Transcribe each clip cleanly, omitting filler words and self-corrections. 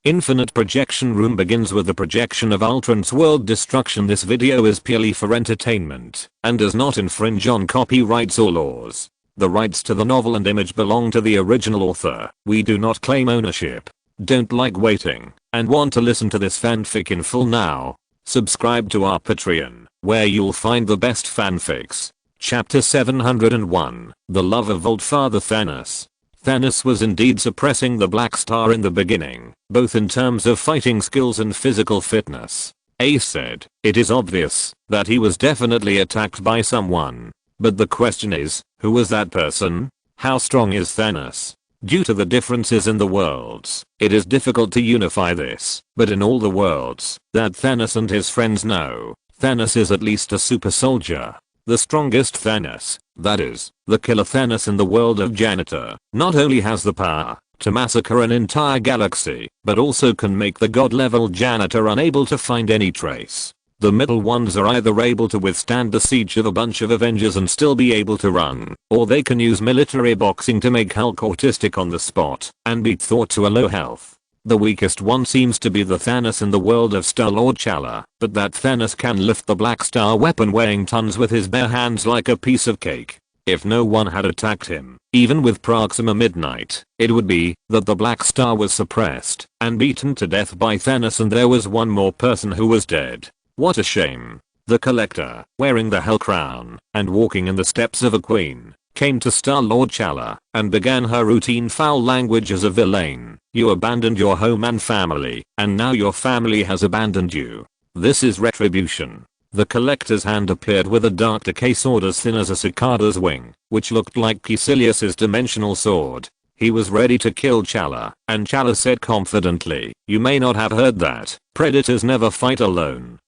Infinite projection room begins with the projection of Ultron's world destruction. This video is purely for entertainment and does not infringe on copyrights or laws. The rights to the novel and image belong to the original author. We do not claim ownership. Don't like waiting and want to listen to this fanfic in full now? Subscribe to our Patreon, where you'll find the best fanfics. Chapter 701, The Love of Old Father Thanos. Thanos was indeed suppressing the Black Star in the beginning, both in terms of fighting skills and physical fitness. Ace said, "It is obvious that he was definitely attacked by someone. But the question is, who was that person? How strong is Thanos?" Due to the differences in the worlds, it is difficult to unify this, but in all the worlds that Thanos and his friends know, Thanos is at least a super soldier. The strongest Thanos, that is, the killer Thanos in the world of Janitor, not only has the power to massacre an entire galaxy, but also can make the god-level Janitor unable to find any trace. The middle ones are either able to withstand the siege of a bunch of Avengers and still be able to run, or they can use military boxing to make Hulk autistic on the spot and beat Thor to a low health. The weakest one seems to be the Thanos in the world of Star-Lord T'Challa, but that Thanos can lift the Black Star weapon weighing tons with his bare hands like a piece of cake. If no one had attacked him, even with Proxima Midnight, it would be that the Black Star was suppressed and beaten to death by Thanos, and there was one more person who was dead. What a shame. The Collector, wearing the Hell Crown and walking in the steps of a queen, came to Star-Lord T'Challa and began her routine foul language as a villain. "You abandoned your home and family, and now your family has abandoned you. This is retribution." The Collector's hand appeared with a dark decay sword as thin as a cicada's wing, which looked like Caecilius's dimensional sword. He was ready to kill T'Challa, and T'Challa said confidently, "You may not have heard that. Predators never fight alone."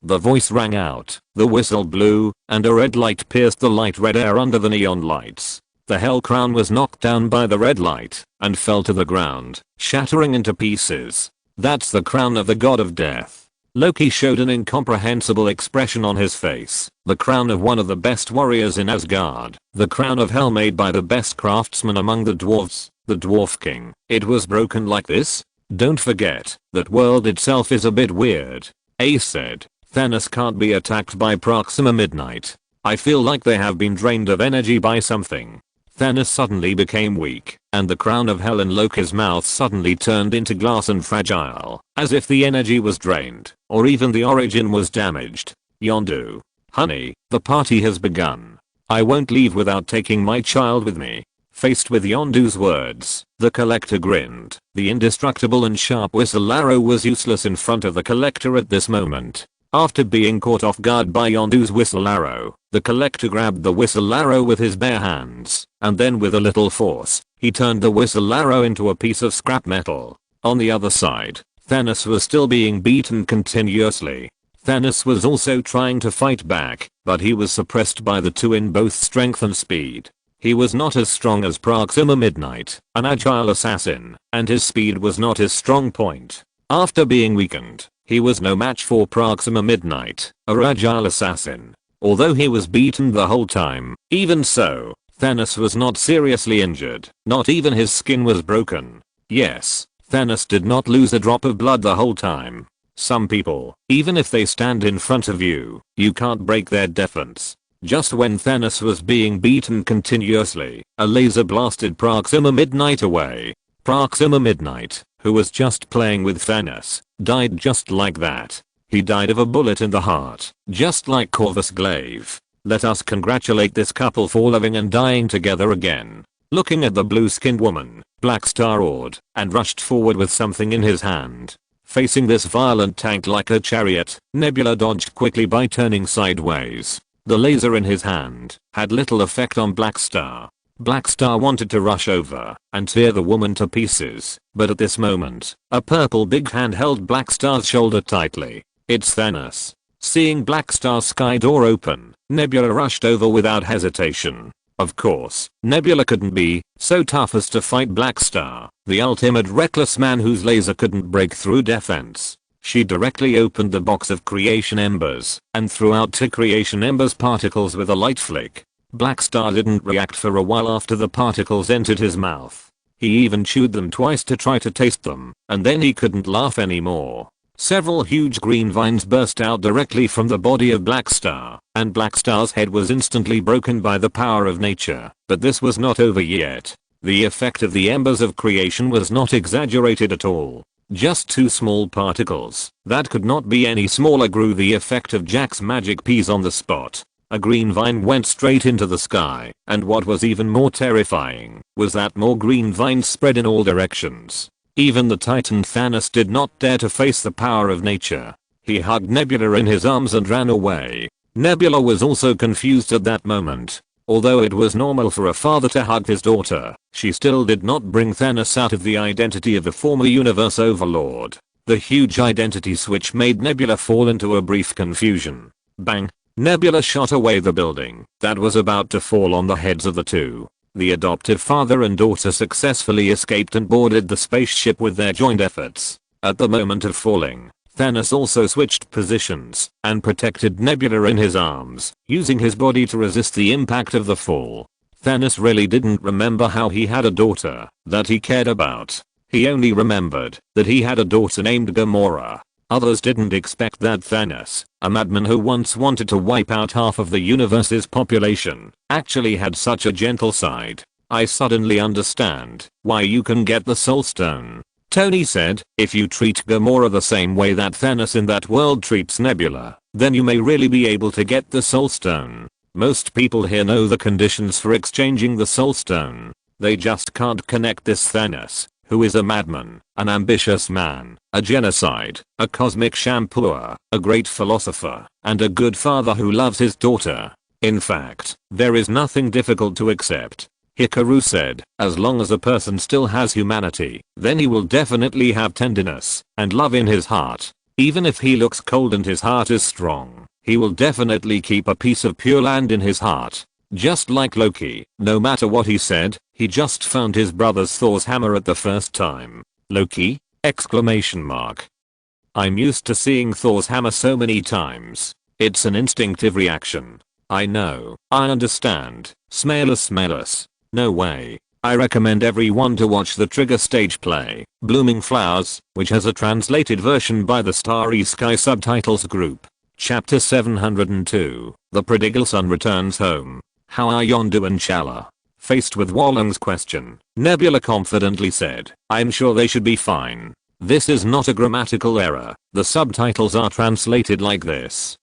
The voice rang out, the whistle blew, and a red light pierced the light red air under the neon lights. The Hell Crown was knocked down by the red light and fell to the ground, shattering into pieces. "That's the crown of the god of death." Loki showed an incomprehensible expression on his face. The crown of one of the best warriors in Asgard. The crown of hell made by the best craftsman among the dwarfs, the Dwarf King. It was broken like this? Don't forget, that world itself is a bit weird. Ace said, "Thanos can't be attacked by Proxima Midnight. I feel like they have been drained of energy by something." Thanos suddenly became weak, and the crown of hell in Loki's mouth suddenly turned into glass and fragile, as if the energy was drained, or even the origin was damaged. "Yondu. Honey, the party has begun. I won't leave without taking my child with me." Faced with Yondu's words, the Collector grinned. The indestructible and sharp whistle arrow was useless in front of the Collector at this moment. After being caught off guard by Yondu's whistle arrow, the Collector grabbed the whistle arrow with his bare hands, and then with a little force, he turned the whistle arrow into a piece of scrap metal. On the other side, Thanos was still being beaten continuously. Thanos was also trying to fight back, but he was suppressed by the two in both strength and speed. He was not as strong as Proxima Midnight, an agile assassin, and his speed was not his strong point. After being weakened, he was no match for Proxima Midnight, a agile assassin. Although he was beaten the whole time, even so, Thanos was not seriously injured. Not even his skin was broken. Yes, Thanos did not lose a drop of blood the whole time. Some people, even if they stand in front of you, you can't break their defense. Just when Thanos was being beaten continuously, a laser blasted Proxima Midnight away. Proxima Midnight, who was just playing with Thanos, died just like that. He died of a bullet in the heart, just like Corvus Glaive. Let us congratulate this couple for living and dying together again. Looking at the blue-skinned woman, Black Star roared and rushed forward with something in his hand. Facing this violent tank like a chariot, Nebula dodged quickly by turning sideways. The laser in his hand had little effect on Black Star. Black Star wanted to rush over and tear the woman to pieces, but at this moment, a purple big hand held Black Star's shoulder tightly. It's Thanos. Seeing Black Star's sky door open, Nebula rushed over without hesitation. Of course, Nebula couldn't be so tough as to fight Black Star, the ultimate reckless man whose laser couldn't break through defense. She directly opened the box of creation embers and threw out two creation embers particles with a light flick. Black Star didn't react for a while after the particles entered his mouth. He even chewed them twice to try to taste them, and then he couldn't laugh anymore. Several huge green vines burst out directly from the body of Black Star, and Black Star's head was instantly broken by the power of nature. But this was not over yet. The effect of the embers of creation was not exaggerated at all. Just two small particles that could not be any smaller grew the effect of Jack's magic peas on the spot. A green vine went straight into the sky, and what was even more terrifying was that more green vines spread in all directions. Even the Titan Thanos did not dare to face the power of nature. He hugged Nebula in his arms and ran away. Nebula was also confused at that moment. Although it was normal for a father to hug his daughter, she still did not bring Thanos out of the identity of a former universe overlord. The huge identity switch made Nebula fall into a brief confusion. Bang! Nebula shot away the building that was about to fall on the heads of the two. The adoptive father and daughter successfully escaped and boarded the spaceship with their joint efforts. At the moment of falling, Thanos also switched positions and protected Nebula in his arms, using his body to resist the impact of the fall. Thanos really didn't remember how he had a daughter that he cared about. He only remembered that he had a daughter named Gamora. Others didn't expect that Thanos, a madman who once wanted to wipe out half of the universe's population, actually had such a gentle side. I suddenly understand why you can get the Soul Stone, Tony said. If you treat Gamora the same way that Thanos in that world treats Nebula, then you may really be able to get the Soul Stone. Most people here know the conditions for exchanging the Soul Stone. They just can't connect this Thanos, who is a madman, an ambitious man, a genocide, a cosmic shampooer, a great philosopher, and a good father who loves his daughter. In fact, there is nothing difficult to accept. Hikaru said, as long as a person still has humanity, then he will definitely have tenderness and love in his heart. Even if he looks cold and his heart is strong, he will definitely keep a piece of pure land in his heart. Just like Loki, no matter what he said, he just found his brother's Thor's hammer at the first time. Loki? Exclamation mark. I'm used to seeing Thor's hammer so many times. It's an instinctive reaction. I know. I understand. Smellless. No way. I recommend everyone to watch the Trigger stage play, Blooming Flowers, which has a translated version by the Starry Sky Subtitles Group. Chapter 702. The Prodigal Son returns home. How are Yondu and Chala? Faced with Wallang's question, Nebula confidently said, I'm sure they should be fine. This is not a grammatical error. The subtitles are translated like this.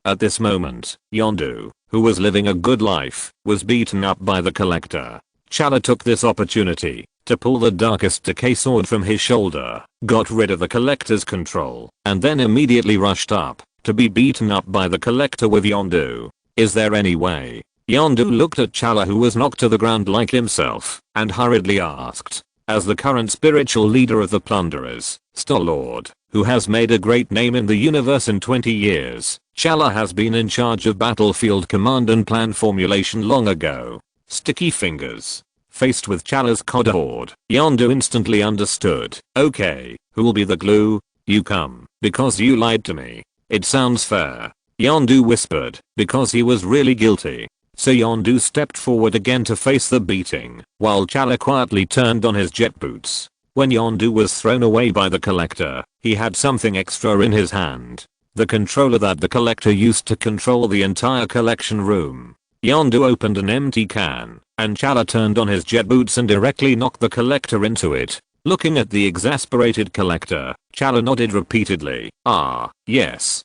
At this moment, Yondu, who was living a good life, was beaten up by the Collector. Chala took this opportunity to pull the Darkest Decay sword from his shoulder, got rid of the Collector's control, and then immediately rushed up to be beaten up by the Collector with Yondu. Is there any way? Yondu looked at Chala, who was knocked to the ground like himself, and hurriedly asked, as the current spiritual leader of the Plunderers, Star-Lord, who has made a great name in the universe in 20 years, Chala has been in charge of battlefield command and plan formulation long ago. Sticky fingers. Faced with Chala's codehorde, Yondu instantly understood. Okay, who'll be the glue? You come, because you lied to me. It sounds fair. Yondu whispered, because he was really guilty. So Yondu stepped forward again to face the beating, while Chala quietly turned on his jet boots. When Yondu was thrown away by the Collector, he had something extra in his hand. The controller that the Collector used to control the entire collection room. Yondu opened an empty can, and Chala turned on his jet boots and directly knocked the Collector into it. Looking at the exasperated Collector, Chala nodded repeatedly. Ah, yes,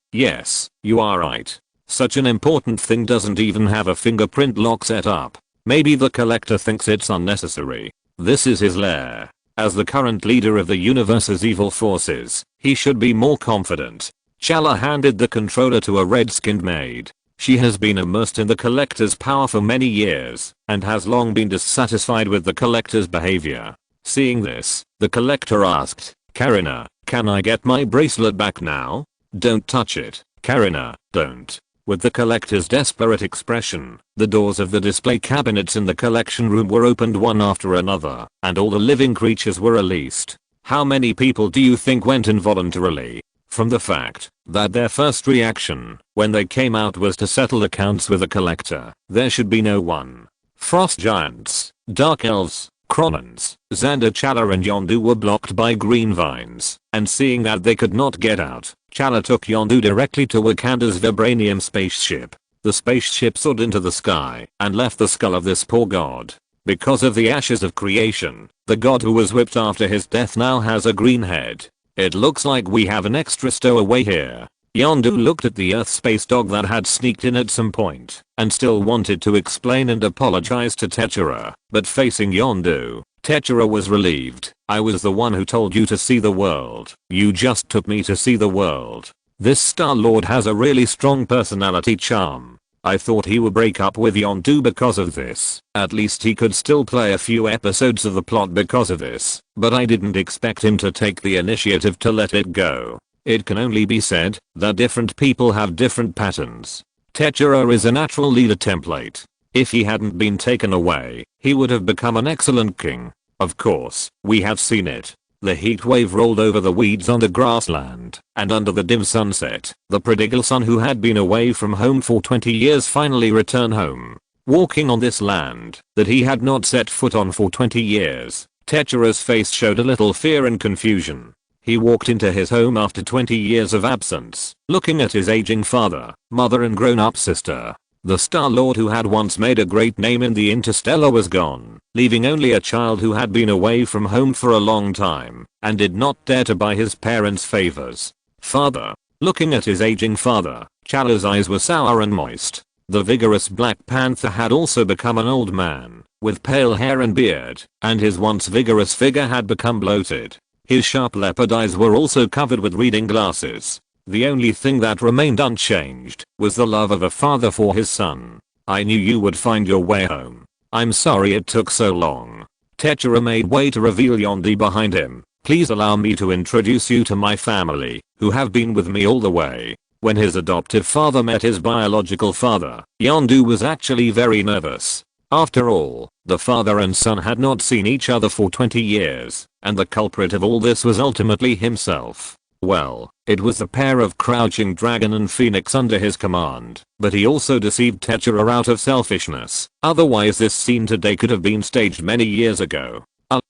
you are right. Such an important thing doesn't even have a fingerprint lock set up. Maybe the Collector thinks it's unnecessary. This is his lair. As the current leader of the universe's evil forces, he should be more confident. Chala handed the controller to a red-skinned maid. She has been immersed in the Collector's power for many years, and has long been dissatisfied with the Collector's behavior. Seeing this, the Collector asked, Karina, can I get my bracelet back now? Don't touch it, Karina, don't. With the Collector's desperate expression, the doors of the display cabinets in the collection room were opened one after another, and all the living creatures were released. How many people do you think went involuntarily? From the fact that their first reaction when they came out was to settle accounts with the Collector, there should be no one. Frost giants, dark elves, Kronans, Xander, Chala and Yondu were blocked by green vines, and seeing that they could not get out, Chala took Yondu directly to Wakanda's vibranium spaceship. The spaceship soared into the sky and left the skull of this poor god. Because of the ashes of creation, the god who was whipped after his death now has a green head. It looks like we have an extra stowaway here. Yondu looked at the Earth space dog that had sneaked in at some point and still wanted to explain and apologize to Techera, but facing Yondu, Techera was relieved. I was the one who told you to see the world. You just took me to see the world. This Star-Lord has a really strong personality charm. I thought he would break up with Yondu because of this. At least he could still play a few episodes of the plot because of this, but I didn't expect him to take the initiative to let it go. It can only be said that different people have different patterns. Techera is a natural leader template. If he hadn't been taken away, he would have become an excellent king. Of course, we have seen it. The heat wave rolled over the weeds on the grassland, and under the dim sunset, the prodigal son who had been away from home for 20 years finally returned home. Walking on this land that he had not set foot on for 20 years, Techera's face showed a little fear and confusion. He walked into his home after 20 years of absence, looking at his aging father, mother and grown-up sister. The Star-Lord who had once made a great name in the Interstellar was gone, leaving only a child who had been away from home for a long time and did not dare to buy his parents favors. Father. Looking at his aging father, Chala's eyes were sour and moist. The vigorous Black Panther had also become an old man, with pale hair and beard, and his once vigorous figure had become bloated. His sharp leopard eyes were also covered with reading glasses. The only thing that remained unchanged was the love of a father for his son. I knew you would find your way home. I'm sorry it took so long. Techera made way to reveal Yondu behind him. Please allow me to introduce you to my family, who have been with me all the way. When his adoptive father met his biological father, Yondu was actually very nervous. After all, the father and son had not seen each other for 20 years, and the culprit of all this was ultimately himself. Well, it was the pair of Crouching Dragon and Phoenix under his command, but he also deceived Techera out of selfishness. Otherwise this scene today could have been staged many years ago.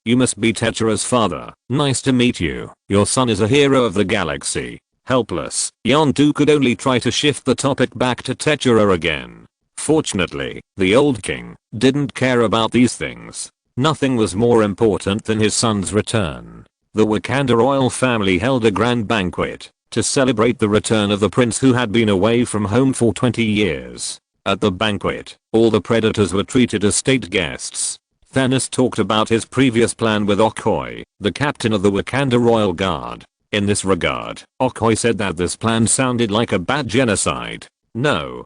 You must be Techera's father. Nice to meet you. Your son is a hero of the galaxy. Helpless, Yondu could only try to shift the topic back to Techera again. Fortunately, the old king didn't care about these things. Nothing was more important than his son's return. The Wakanda royal family held a grand banquet to celebrate the return of the prince who had been away from home for 20 years. At the banquet, all the predators were treated as state guests. Thanos talked about his previous plan with Okoye, the captain of the Wakanda Royal Guard. In this regard, Okoye said that this plan sounded like a bad genocide. No,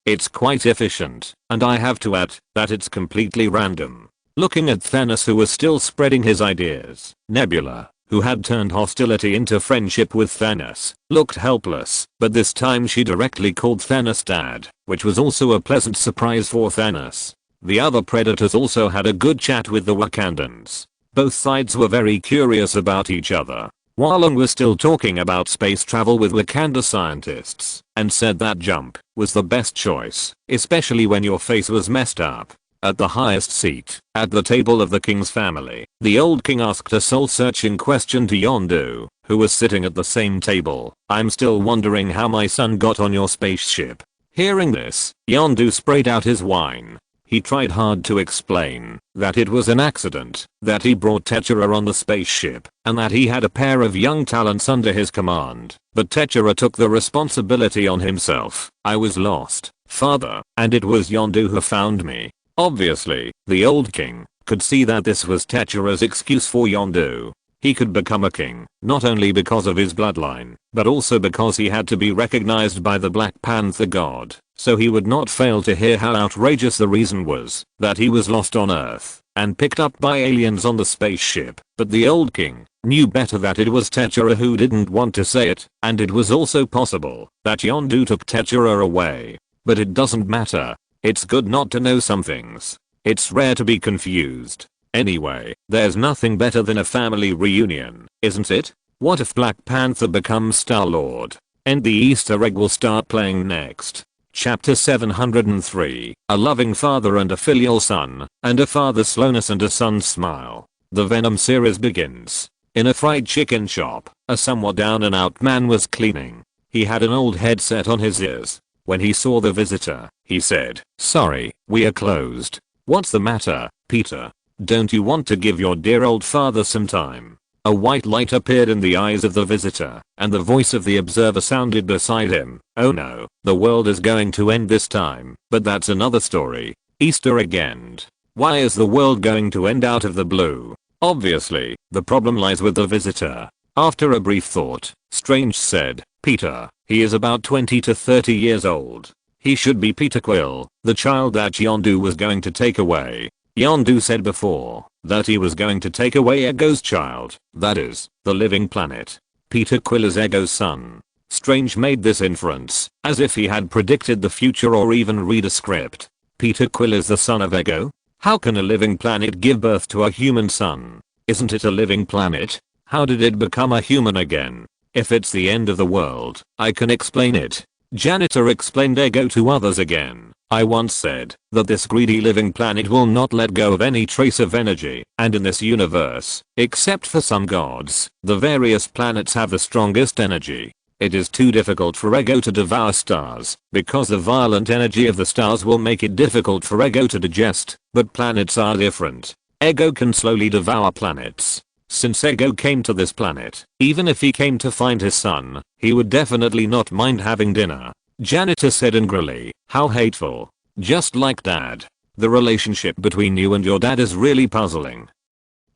it's quite efficient, and I have to add that it's completely random. Looking at Thanos who was still spreading his ideas, Nebula, who had turned hostility into friendship with Thanos, looked helpless, but this time she directly called Thanos dad, which was also a pleasant surprise for Thanos. The other predators also had a good chat with the Wakandans. Both sides were very curious about each other. Walong was still talking about space travel with Wakanda scientists and said that jump was the best choice, especially when your face was messed up. At the highest seat, at the table of the king's family, the old king asked a soul-searching question to Yondu, who was sitting at the same table. I'm still wondering how my son got on your spaceship. Hearing this, Yondu sprayed out his wine. He tried hard to explain that it was an accident, that he brought Techera on the spaceship, and that he had a pair of young talents under his command. But Techera took the responsibility on himself. I was lost, father, and it was Yondu who found me. Obviously, the old king could see that this was Techera's excuse for Yondu. He could become a king, not only because of his bloodline, but also because he had to be recognized by the Black Panther god. So he would not fail to hear how outrageous the reason was that he was lost on Earth and picked up by aliens on the spaceship. But the old king knew better that it was Techera who didn't want to say it, and it was also possible that Yondu took Techera away. But it doesn't matter. It's good not to know some things. It's rare to be confused. Anyway, there's nothing better than a family reunion, isn't it? What if Black Panther becomes Star-Lord? And the Easter egg will start playing next. Chapter 703, A loving father and a filial son, and a father's slowness and a son's smile. The Venom series begins. In a fried chicken shop, a somewhat down and out man was cleaning. He had an old headset on his ears. When he saw the visitor, he said, "Sorry, we are closed." "What's the matter, Peter? Don't you want to give your dear old father some time?" A white light appeared in the eyes of the visitor, and the voice of the observer sounded beside him. "Oh no, the world is going to end this time, but that's another story." Easter egg end. Why is the world going to end out of the blue? Obviously, the problem lies with the visitor. After a brief thought, Strange said, "Peter, he is about 20 to 30 years old. He should be Peter Quill, the child that Yondu was going to take away." Yondu said before that he was going to take away Ego's child, that is, the living planet. Peter Quill is Ego's son. Strange made this inference, as if he had predicted the future or even read a script. Peter Quill is the son of Ego? How can a living planet give birth to a human son? Isn't it a living planet? How did it become a human again? If it's the end of the world, I can explain it. Janitor explained Ego to others again. "I once said that this greedy living planet will not let go of any trace of energy, and in this universe, except for some gods, the various planets have the strongest energy. It is too difficult for Ego to devour stars, because the violent energy of the stars will make it difficult for Ego to digest, but planets are different. Ego can slowly devour planets. Since Ego came to this planet, even if he came to find his son, he would definitely not mind having dinner." Janitor said angrily, "How hateful. Just like dad. The relationship between you and your dad is really puzzling."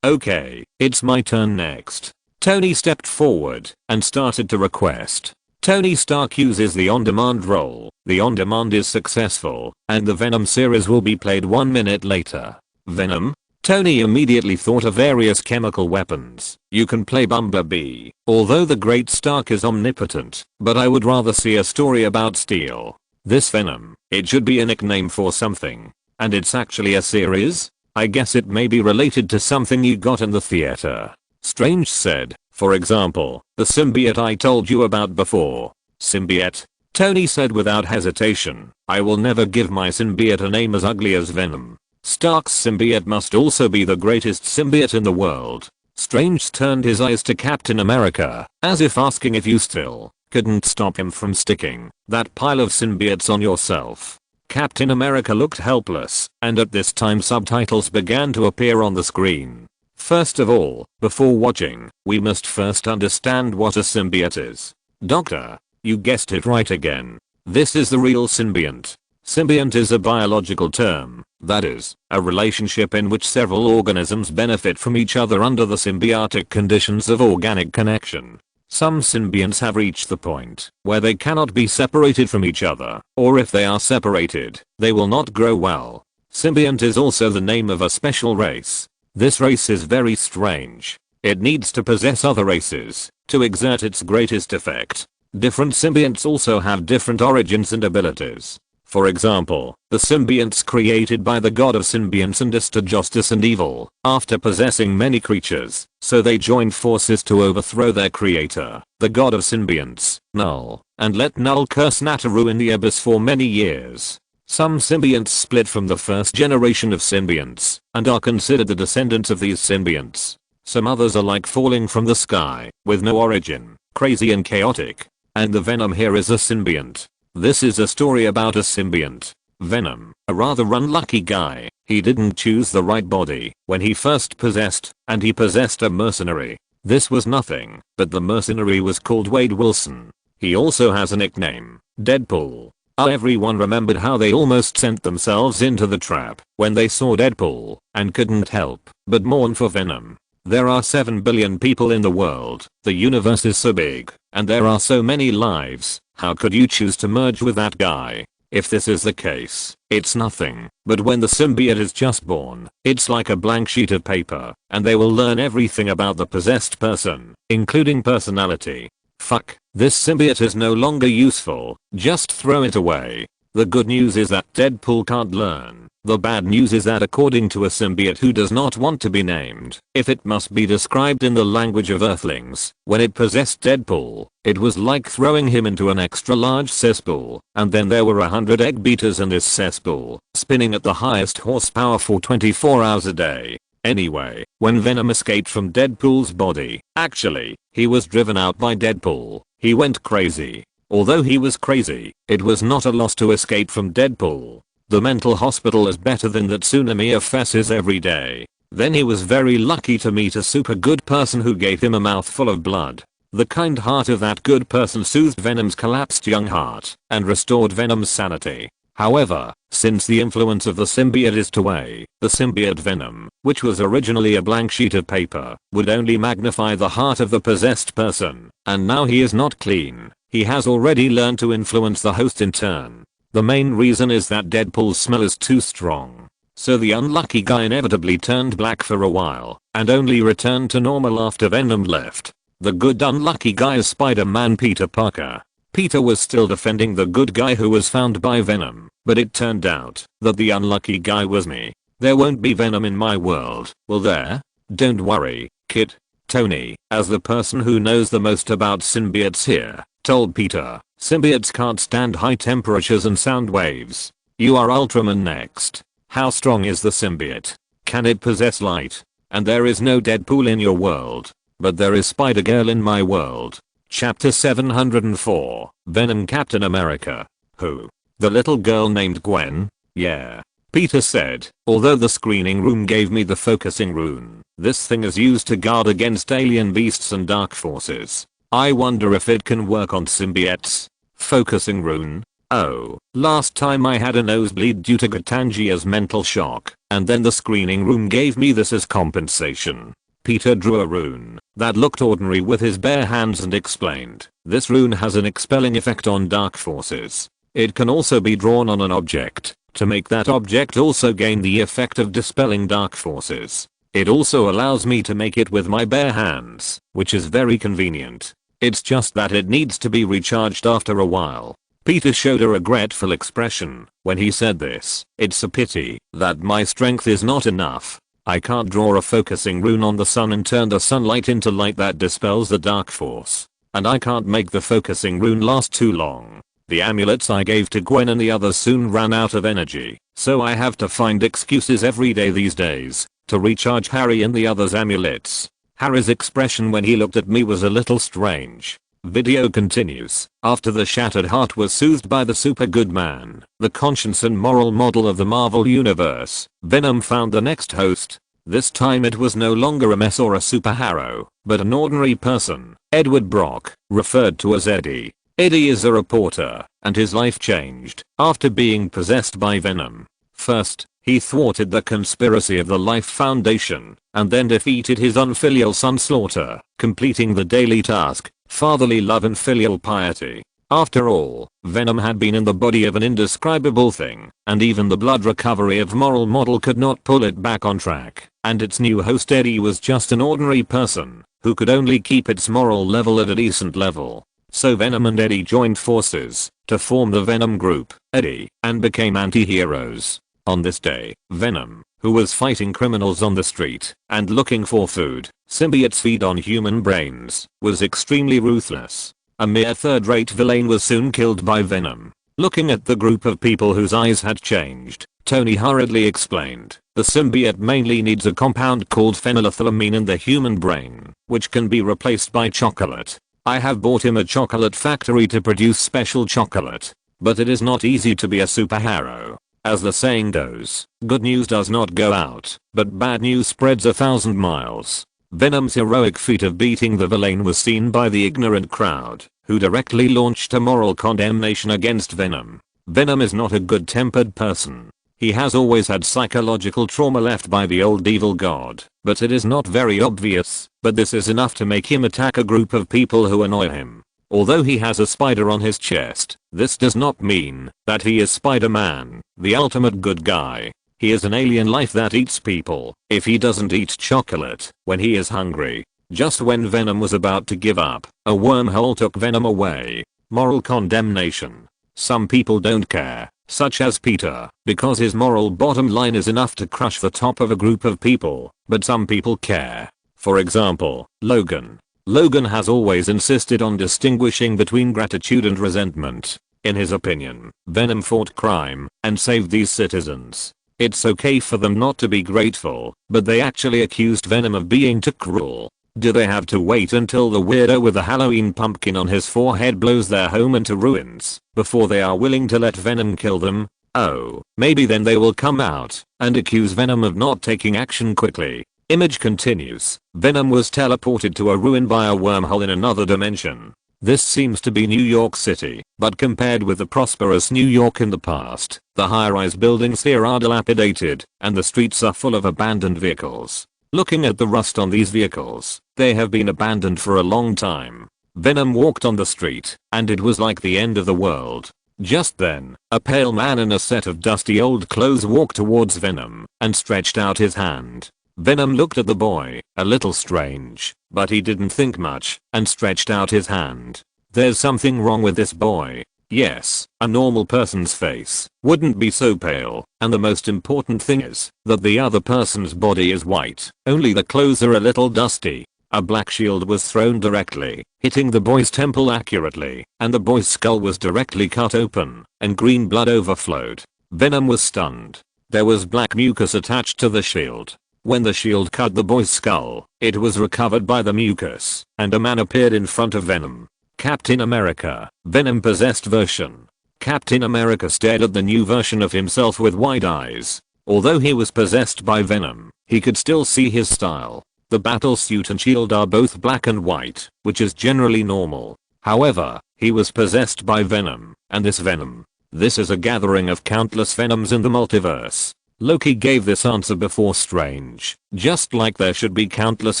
"Okay, it's my turn next." Tony stepped forward and started to request. Tony Stark uses the on-demand role. The on-demand is successful, and the Venom series will be played 1 minute later. Venom? Tony immediately thought of various chemical weapons. You can play Bumblebee, although the great Stark is omnipotent, but I would rather see a story about steel. This Venom, it should be a nickname for something. And it's actually a series? I guess it may be related to something you got in the theater. Strange said, "For example, the symbiote I told you about before." "Symbiote?" Tony said without hesitation. "I will never give my symbiote a name as ugly as Venom. Stark's symbiote must also be the greatest symbiote in the world." Strange turned his eyes to Captain America, as if asking if you still couldn't stop him from sticking that pile of symbiotes on yourself. Captain America looked helpless, and at this time subtitles began to appear on the screen. First of all, before watching, we must first understand what a symbiote is. Doctor, you guessed it right again. This is the real symbiont. Symbiont is a biological term, that is, a relationship in which several organisms benefit from each other under the symbiotic conditions of organic connection. Some symbionts have reached the point where they cannot be separated from each other, or if they are separated, they will not grow well. Symbiont is also the name of a special race. This race is very strange. It needs to possess other races to exert its greatest effect. Different symbionts also have different origins and abilities. For example, the symbionts created by the god of symbionts understood justice and evil after possessing many creatures, so they joined forces to overthrow their creator, the god of symbionts, Null, and let Null curse Nataru in the abyss for many years. Some symbionts split from the first generation of symbionts and are considered the descendants of these symbionts. Some others are like falling from the sky, with no origin, crazy and chaotic. And the Venom here is a symbiont. This is a story about a symbiont. Venom, a rather unlucky guy. He didn't choose the right body when he first possessed, and he possessed a mercenary. This was nothing, but the mercenary was called Wade Wilson. He also has a nickname, Deadpool. Everyone remembered how they almost sent themselves into the trap when they saw Deadpool and couldn't help but mourn for Venom. There are 7 billion people in the world, the universe is so big, and there are so many lives. How could you choose to merge with that guy? If this is the case, it's nothing, but when the symbiote is just born, it's like a blank sheet of paper, and they will learn everything about the possessed person, including personality. Fuck, this symbiote is no longer useful, just throw it away. The good news is that Deadpool can't learn The bad news is that according to a symbiote who does not want to be named, if it must be described in the language of Earthlings, when it possessed Deadpool, it was like throwing him into an extra large cesspool, and then there were 100 egg beaters in this cesspool, spinning at the highest horsepower for 24 hours a day. Anyway, when Venom escaped from Deadpool's body, actually, he was driven out by Deadpool, he went crazy. Although he was crazy, it was not a loss to escape from Deadpool. The mental hospital is better than that Tsunami faces every day. Then he was very lucky to meet a super good person who gave him a mouthful of blood. The kind heart of that good person soothed Venom's collapsed young heart and restored Venom's sanity. However, since the influence of the symbiote is to away, the symbiote Venom, which was originally a blank sheet of paper, would only magnify the heart of the possessed person, and now he is not clean. He has already learned to influence the host in turn. The main reason is that Deadpool's smell is too strong. So the unlucky guy inevitably turned black for a while, and only returned to normal after Venom left. The good unlucky guy is Spider-Man Peter Parker. Peter was still defending the good guy who was found by Venom, but it turned out that the unlucky guy was me. There won't be Venom in my world, will there? Don't worry, kid. Tony, as the person who knows the most about symbiotes here, told Peter, symbiotes can't stand high temperatures and sound waves. You are Ultraman next. How strong is the symbiote? Can it possess light? And there is no Deadpool in your world. But there is Spider-Girl in my world. Chapter 704, Venom Captain America. Who? The little girl named Gwen? Yeah. Peter said, although the screening room gave me the focusing rune, this thing is used to guard against alien beasts and dark forces. I wonder if it can work on symbiotes. Focusing rune? Oh, last time I had a nosebleed due to Gatangia's mental shock, and then the screening room gave me this as compensation. Peter drew a rune that looked ordinary with his bare hands and explained, this rune has an expelling effect on dark forces. It can also be drawn on an object to make that object also gain the effect of dispelling dark forces. It also allows me to make it with my bare hands, which is very convenient. It's just that it needs to be recharged after a while. Peter showed a regretful expression when he said this. It's a pity that my strength is not enough. I can't draw a focusing rune on the sun and turn the sunlight into light that dispels the dark force. And I can't make the focusing rune last too long. The amulets I gave to Gwen and the others soon ran out of energy, so I have to find excuses every day these days to recharge Harry and the others' amulets. Harry's expression when he looked at me was a little strange. Video continues. After the shattered heart was soothed by the super good man, the conscience and moral model of the Marvel Universe, Venom found the next host. This time it was no longer a mess or a superhero, but an ordinary person, Edward Brock, referred to as Eddie. Eddie is a reporter, and his life changed after being possessed by Venom. First, he thwarted the conspiracy of the Life Foundation, and then defeated his unfilial son Slaughter, completing the daily task, fatherly love and filial piety. After all, Venom had been in the body of an indescribable thing, and even the blood recovery of moral model could not pull it back on track, and its new host Eddie was just an ordinary person, who could only keep its moral level at a decent level. So Venom and Eddie joined forces to form the Venom Group, Eddie, and became anti-heroes. On this day, Venom, who was fighting criminals on the street and looking for food, symbiotes feed on human brains, was extremely ruthless. A mere third-rate villain was soon killed by Venom. Looking at the group of people whose eyes had changed, Tony hurriedly explained, the symbiote mainly needs a compound called phenylethylamine in the human brain, which can be replaced by chocolate. I have bought him a chocolate factory to produce special chocolate. But it is not easy to be a superhero. As the saying goes, good news does not go out, but bad news spreads 1,000 miles. Venom's heroic feat of beating the villain was seen by the ignorant crowd, who directly launched a moral condemnation against Venom. Venom is not a good-tempered person. He has always had psychological trauma left by the old evil god, but it is not very obvious, but this is enough to make him attack a group of people who annoy him. Although he has a spider on his chest, this does not mean that he is Spider-Man, the ultimate good guy. He is an alien life that eats people if he doesn't eat chocolate when he is hungry. Just when Venom was about to give up, a wormhole took Venom away. Moral condemnation. Some people don't care. such as Peter, because his moral bottom line is enough to crush the top of a group of people, but some people care. For example, Logan. Logan has always insisted on distinguishing between gratitude and resentment. In his opinion, Venom fought crime and saved these citizens. It's okay for them not to be grateful, but they actually accused Venom of being too cruel. Do they have to wait until the weirdo with the Halloween pumpkin on his forehead blows their home into ruins before they are willing to let Venom kill them? Oh, maybe then they will come out and accuse Venom of not taking action quickly. Image continues. Venom was teleported to a ruin by a wormhole in another dimension. This seems to be New York City, but compared with the prosperous New York in the past, the high-rise buildings here are dilapidated, and the streets are full of abandoned vehicles. Looking at the rust on these vehicles, they have been abandoned for a long time. Venom walked on the street, and it was like the end of the world. Just then, a pale man in a set of dusty old clothes walked towards Venom, and stretched out his hand. Venom looked at the boy, a little strange, but he didn't think much, and stretched out his hand. There's something wrong with this boy. Yes, a normal person's face wouldn't be so pale, and the most important thing is that the other person's body is white, only the clothes are a little dusty. A black shield was thrown directly, hitting the boy's temple accurately, and the boy's skull was directly cut open, and green blood overflowed. Venom was stunned. There was black mucus attached to the shield. When the shield cut the boy's skull, it was recovered by the mucus, and a man appeared in front of Venom. Captain America, Venom-possessed version. Captain America stared at the new version of himself with wide eyes. Although he was possessed by Venom, he could still see his style. The battle suit and shield are both black and white, which is generally normal. However, he was possessed by Venom, and this Venom. This is a gathering of countless Venoms in the multiverse. Loki gave this answer before Strange. Just like there should be countless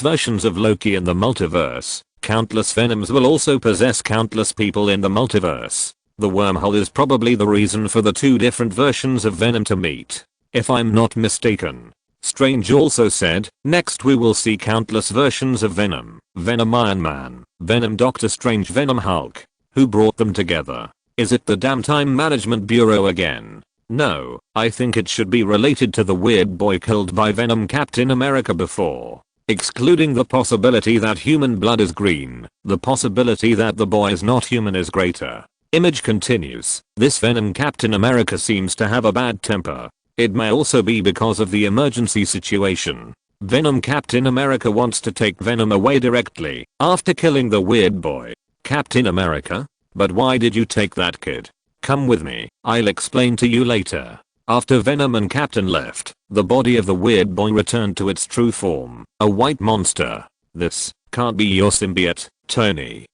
versions of Loki in the multiverse, countless Venoms will also possess countless people in the multiverse. The wormhole is probably the reason for the two different versions of Venom to meet, if I'm not mistaken. Strange also said, next we will see countless versions of Venom, Venom Iron Man, Venom Doctor Strange, Venom Hulk. Who brought them together? Is it the damn Time Management Bureau again? No, I think it should be related to the weird boy killed by Venom Captain America before. Excluding the possibility that human blood is green, the possibility that the boy is not human is greater. Image continues. This Venom Captain America seems to have a bad temper. It may also be because of the emergency situation. Venom Captain America wants to take Venom away directly after killing the weird boy. Captain America? But why did you take that kid? Come with me, I'll explain to you later. After Venom and Captain left, the body of the weird boy returned to its true form, a white monster. This can't be your symbiote, Tony.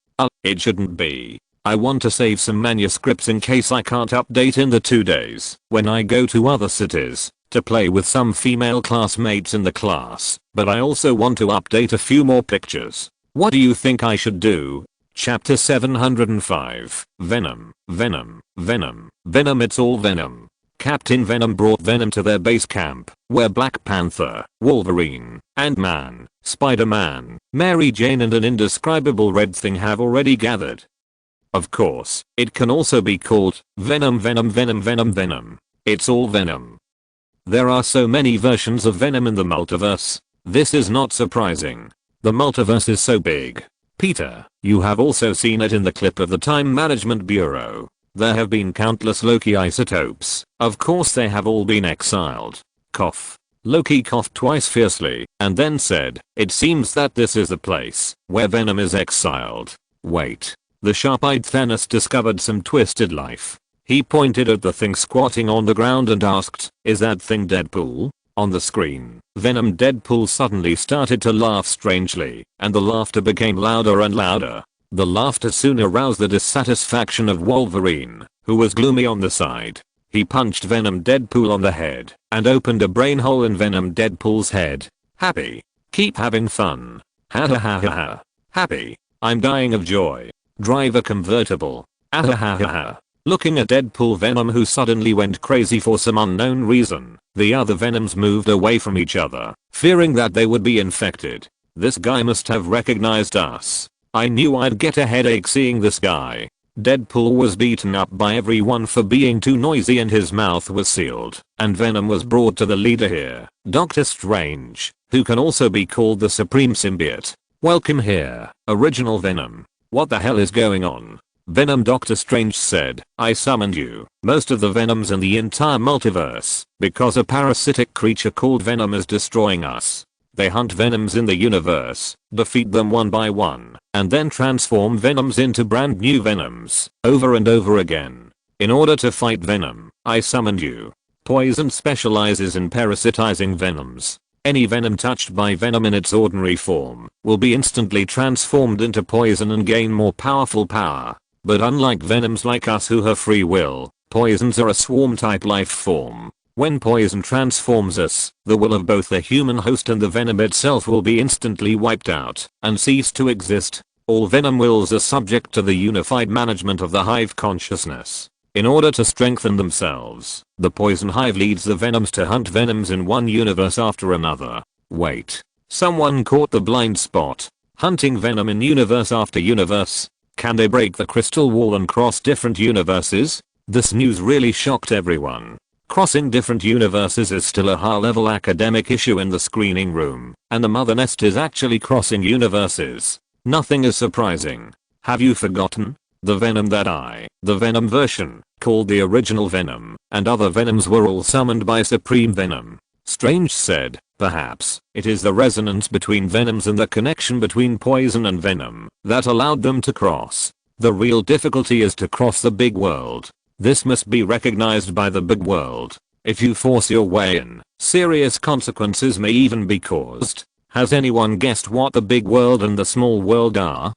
It shouldn't be. I want to save some manuscripts in case I can't update in the 2 days when I go to other cities to play with some female classmates in the class, but I also want to update a few more pictures. What do you think I should do? Chapter 705. Venom, Venom, Venom, Venom, it's all Venom. Captain Venom brought Venom to their base camp, where Black Panther, Wolverine, Ant-Man, Spider-Man, Mary Jane and an indescribable red thing have already gathered. Of course, it can also be called Venom, Venom, Venom, Venom, Venom. It's all Venom. There are so many versions of Venom in the multiverse. This is not surprising. The multiverse is so big. Peter, you have also seen it in the clip of the Time Management Bureau. There have been countless Loki isotopes. Of course they have all been exiled. Cough. Loki coughed twice fiercely and then said, it seems that this is the place where Venom is exiled. Wait. The sharp-eyed Thanos discovered some twisted life. He pointed at the thing squatting on the ground and asked, is that thing Deadpool? On the screen, Venom Deadpool suddenly started to laugh strangely, and the laughter became louder and louder. The laughter soon aroused the dissatisfaction of Wolverine, who was gloomy on the side. He punched Venom Deadpool on the head, and opened a brain hole in Venom Deadpool's head. Happy? Keep having fun. Ha ha ha ha ha. Happy? I'm dying of joy. Drive a convertible. Ah ha ha ha ha. Looking at Deadpool Venom, who suddenly went crazy for some unknown reason, the other Venoms moved away from each other, fearing that they would be infected. This guy must have recognized us. I knew I'd get a headache seeing this guy. Deadpool was beaten up by everyone for being too noisy and his mouth was sealed, and Venom was brought to the leader here, Doctor Strange, who can also be called the Supreme Symbiote. Welcome here, original Venom. What the hell is going on? Venom, Doctor Strange said, I summoned you, most of the Venoms in the entire multiverse, because a parasitic creature called Venom is destroying us. They hunt Venoms in the universe, defeat them one by one, and then transform Venoms into brand new Venoms, over and over again. In order to fight Venom, I summoned you. Poison specializes in parasitizing Venoms. Any Venom touched by Venom in its ordinary form will be instantly transformed into poison and gain more powerful power. But unlike Venoms like us who have free will, poisons are a swarm type life form. When poison transforms us, the will of both the human host and the Venom itself will be instantly wiped out and cease to exist. All Venom wills are subject to the unified management of the hive consciousness. In order to strengthen themselves, the poison hive leads the Venoms to hunt Venoms in one universe after another. Wait, someone caught the blind spot. Hunting Venom in universe after universe? Can they break the crystal wall and cross different universes? This news really shocked everyone. Crossing different universes is still a high-level academic issue in the screening room, and the mother nest is actually crossing universes. Nothing is surprising. Have you forgotten? The Venom the Venom version, called the original Venom, and other Venoms were all summoned by Supreme Venom. Strange said, perhaps, it is the resonance between Venoms and the connection between poison and Venom that allowed them to cross. The real difficulty is to cross the big world. This must be recognized by the big world. If you force your way in, serious consequences may even be caused. Has anyone guessed what the big world and the small world are?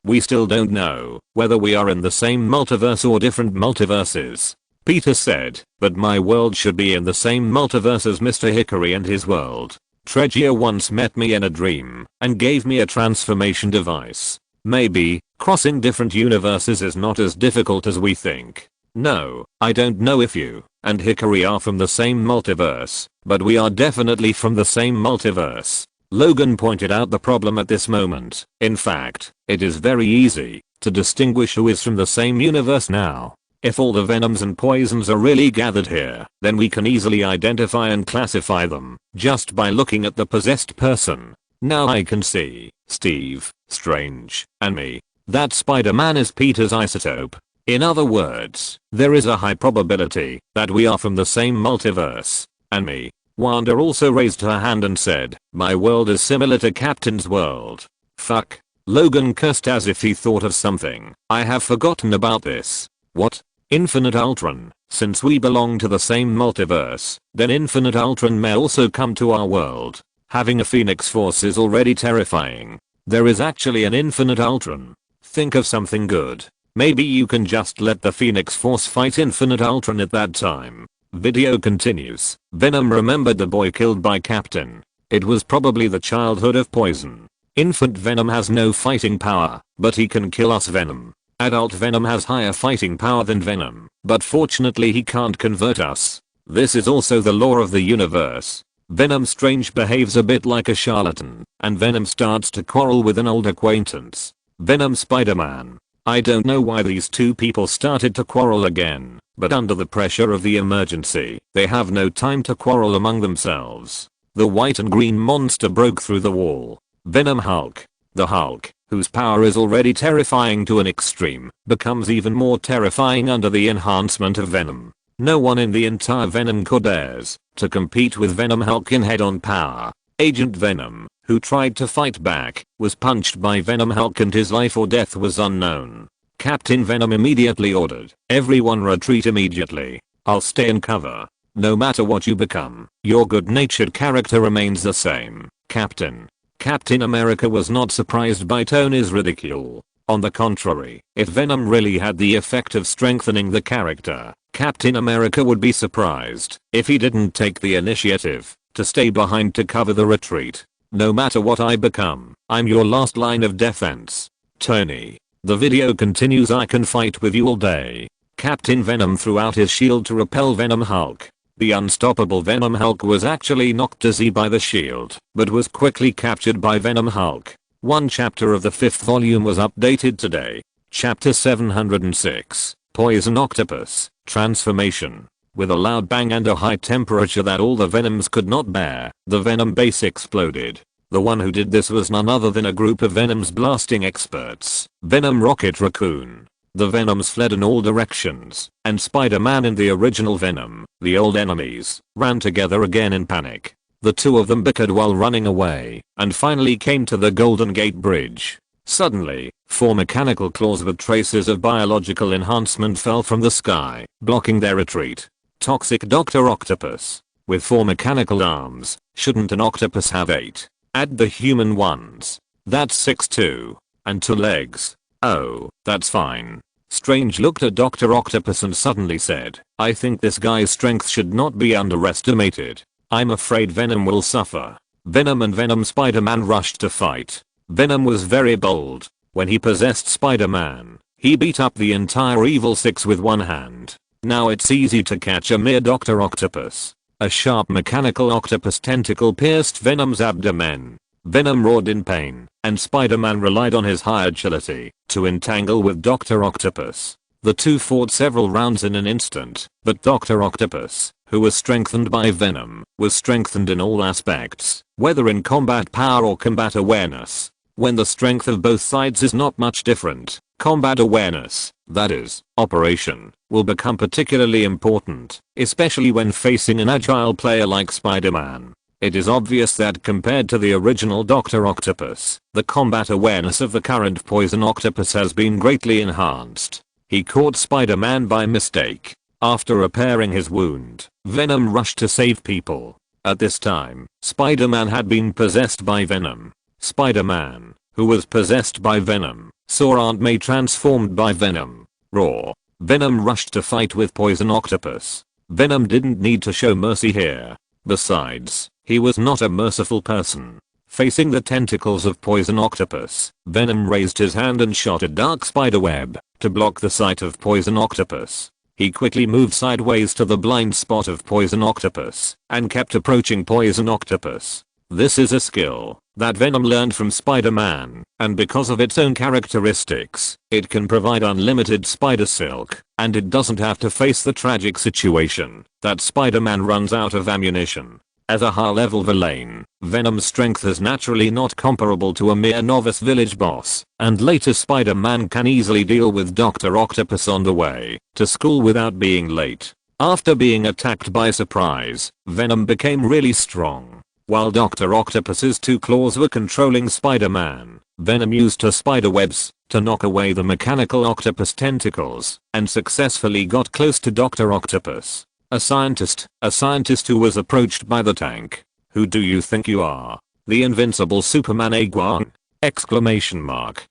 We still don't know whether we are in the same multiverse or different multiverses. Peter said, but my world should be in the same multiverse as Mr. Hickory and his world. Tregear once met me in a dream and gave me a transformation device. Maybe, crossing different universes is not as difficult as we think. No, I don't know if you and Hickory are from the same multiverse, but we are definitely from the same multiverse. Logan pointed out the problem at this moment. In fact, it is very easy to distinguish who is from the same universe now. If all the Venoms and poisons are really gathered here, then we can easily identify and classify them just by looking at the possessed person. Now I can see Steve, Strange, and me. That Spider-Man is Peter's isotope. In other words, there is a high probability that we are from the same multiverse. And me. Wanda also raised her hand and said, my world is similar to Captain's world. Fuck. Logan cursed as if he thought of something. I have forgotten about this. What? Infinite Ultron. Since we belong to the same multiverse, then Infinite Ultron may also come to our world. Having a Phoenix Force is already terrifying. There is actually an Infinite Ultron. Think of something good. Maybe you can just let the Phoenix Force fight Infinite Ultron at that time. Video continues. Venom remembered the boy killed by Captain. It was probably the childhood of poison. Infant Venom has no fighting power, but he can kill us Venom. Adult Venom has higher fighting power than Venom, but fortunately he can't convert us. This is also the law of the universe. Venom Strange behaves a bit like a charlatan, and Venom starts to quarrel with an old acquaintance. Venom Spider-Man. I don't know why these two people started to quarrel again, but under the pressure of the emergency, they have no time to quarrel among themselves. The white and green monster broke through the wall. Venom Hulk. The Hulk, whose power is already terrifying to an extreme, becomes even more terrifying under the enhancement of Venom. No one in the entire Venom Corps dares to compete with Venom Hulk in head-on power. Agent Venom, who tried to fight back, was punched by Venom Hulk and his life or death was unknown. Captain Venom immediately ordered, everyone retreat immediately. I'll stay in cover. No matter what you become, your good-natured character remains the same, Captain. Captain America was not surprised by Tony's ridicule. On the contrary, if Venom really had the effect of strengthening the character, Captain America would be surprised if he didn't take the initiative to stay behind to cover the retreat. No matter what I become, I'm your last line of defense. Tony. The video continues. I can fight with you all day. Captain Venom threw out his shield to repel Venom Hulk. The unstoppable Venom Hulk was actually knocked dizzy by the shield, but was quickly captured by Venom Hulk. One chapter of the 5th volume was updated today. Chapter 706, Poison Octopus, Transformation. With a loud bang and a high temperature that all the venoms could not bear, the venom base exploded. The one who did this was none other than a group of venoms blasting experts, Venom Rocket Raccoon. The venoms fled in all directions, and Spider-Man and the original Venom, the old enemies, ran together again in panic. The two of them bickered while running away, and finally came to the Golden Gate Bridge. Suddenly, 4 mechanical claws with traces of biological enhancement fell from the sky, blocking their retreat. Toxic Dr. Octopus. With 4 mechanical arms, shouldn't an octopus have 8? Add the human ones. That's 6 too. And 2 legs. Oh, that's fine. Strange looked at Dr. Octopus and suddenly said, I think this guy's strength should not be underestimated. I'm afraid Venom will suffer. Venom and Venom Spider-Man rushed to fight. Venom was very bold. When he possessed Spider-Man, he beat up the entire Evil Six with one hand. Now it's easy to catch a mere Dr. Octopus. A sharp mechanical octopus tentacle pierced Venom's abdomen. Venom roared in pain, and Spider-Man relied on his high agility to entangle with Dr. Octopus. The two fought several rounds in an instant, but Dr. Octopus, who was strengthened by Venom, was strengthened in all aspects, whether in combat power or combat awareness. When the strength of both sides is not much different, combat awareness, that is, operation, will become particularly important, especially when facing an agile player like Spider-Man. It is obvious that compared to the original Dr. Octopus, the combat awareness of the current Poison Octopus has been greatly enhanced. He caught Spider-Man by mistake. After repairing his wound, Venom rushed to save people. At this time, Spider-Man had been possessed by Venom. Spider-Man, who was possessed by Venom, saw Aunt May transformed by Venom. Raw. Venom rushed to fight with Poison Octopus. Venom didn't need to show mercy here. Besides, he was not a merciful person. Facing the tentacles of Poison Octopus, Venom raised his hand and shot a dark spiderweb to block the sight of Poison Octopus. He quickly moved sideways to the blind spot of Poison Octopus and kept approaching Poison Octopus. This is a skill that Venom learned from Spider-Man, and because of its own characteristics, it can provide unlimited spider silk, and it doesn't have to face the tragic situation that Spider-Man runs out of ammunition. As a high-level villain, Venom's strength is naturally not comparable to a mere novice village boss, and later Spider-Man can easily deal with Dr. Octopus on the way to school without being late. After being attacked by surprise, Venom became really strong. While Dr. Octopus's 2 claws were controlling Spider-Man, Venom used her spiderwebs to knock away the mechanical octopus tentacles and successfully got close to Dr. Octopus. A scientist who was approached by the tank. Who do you think you are? The invincible Superman Aguan? Exclamation mark.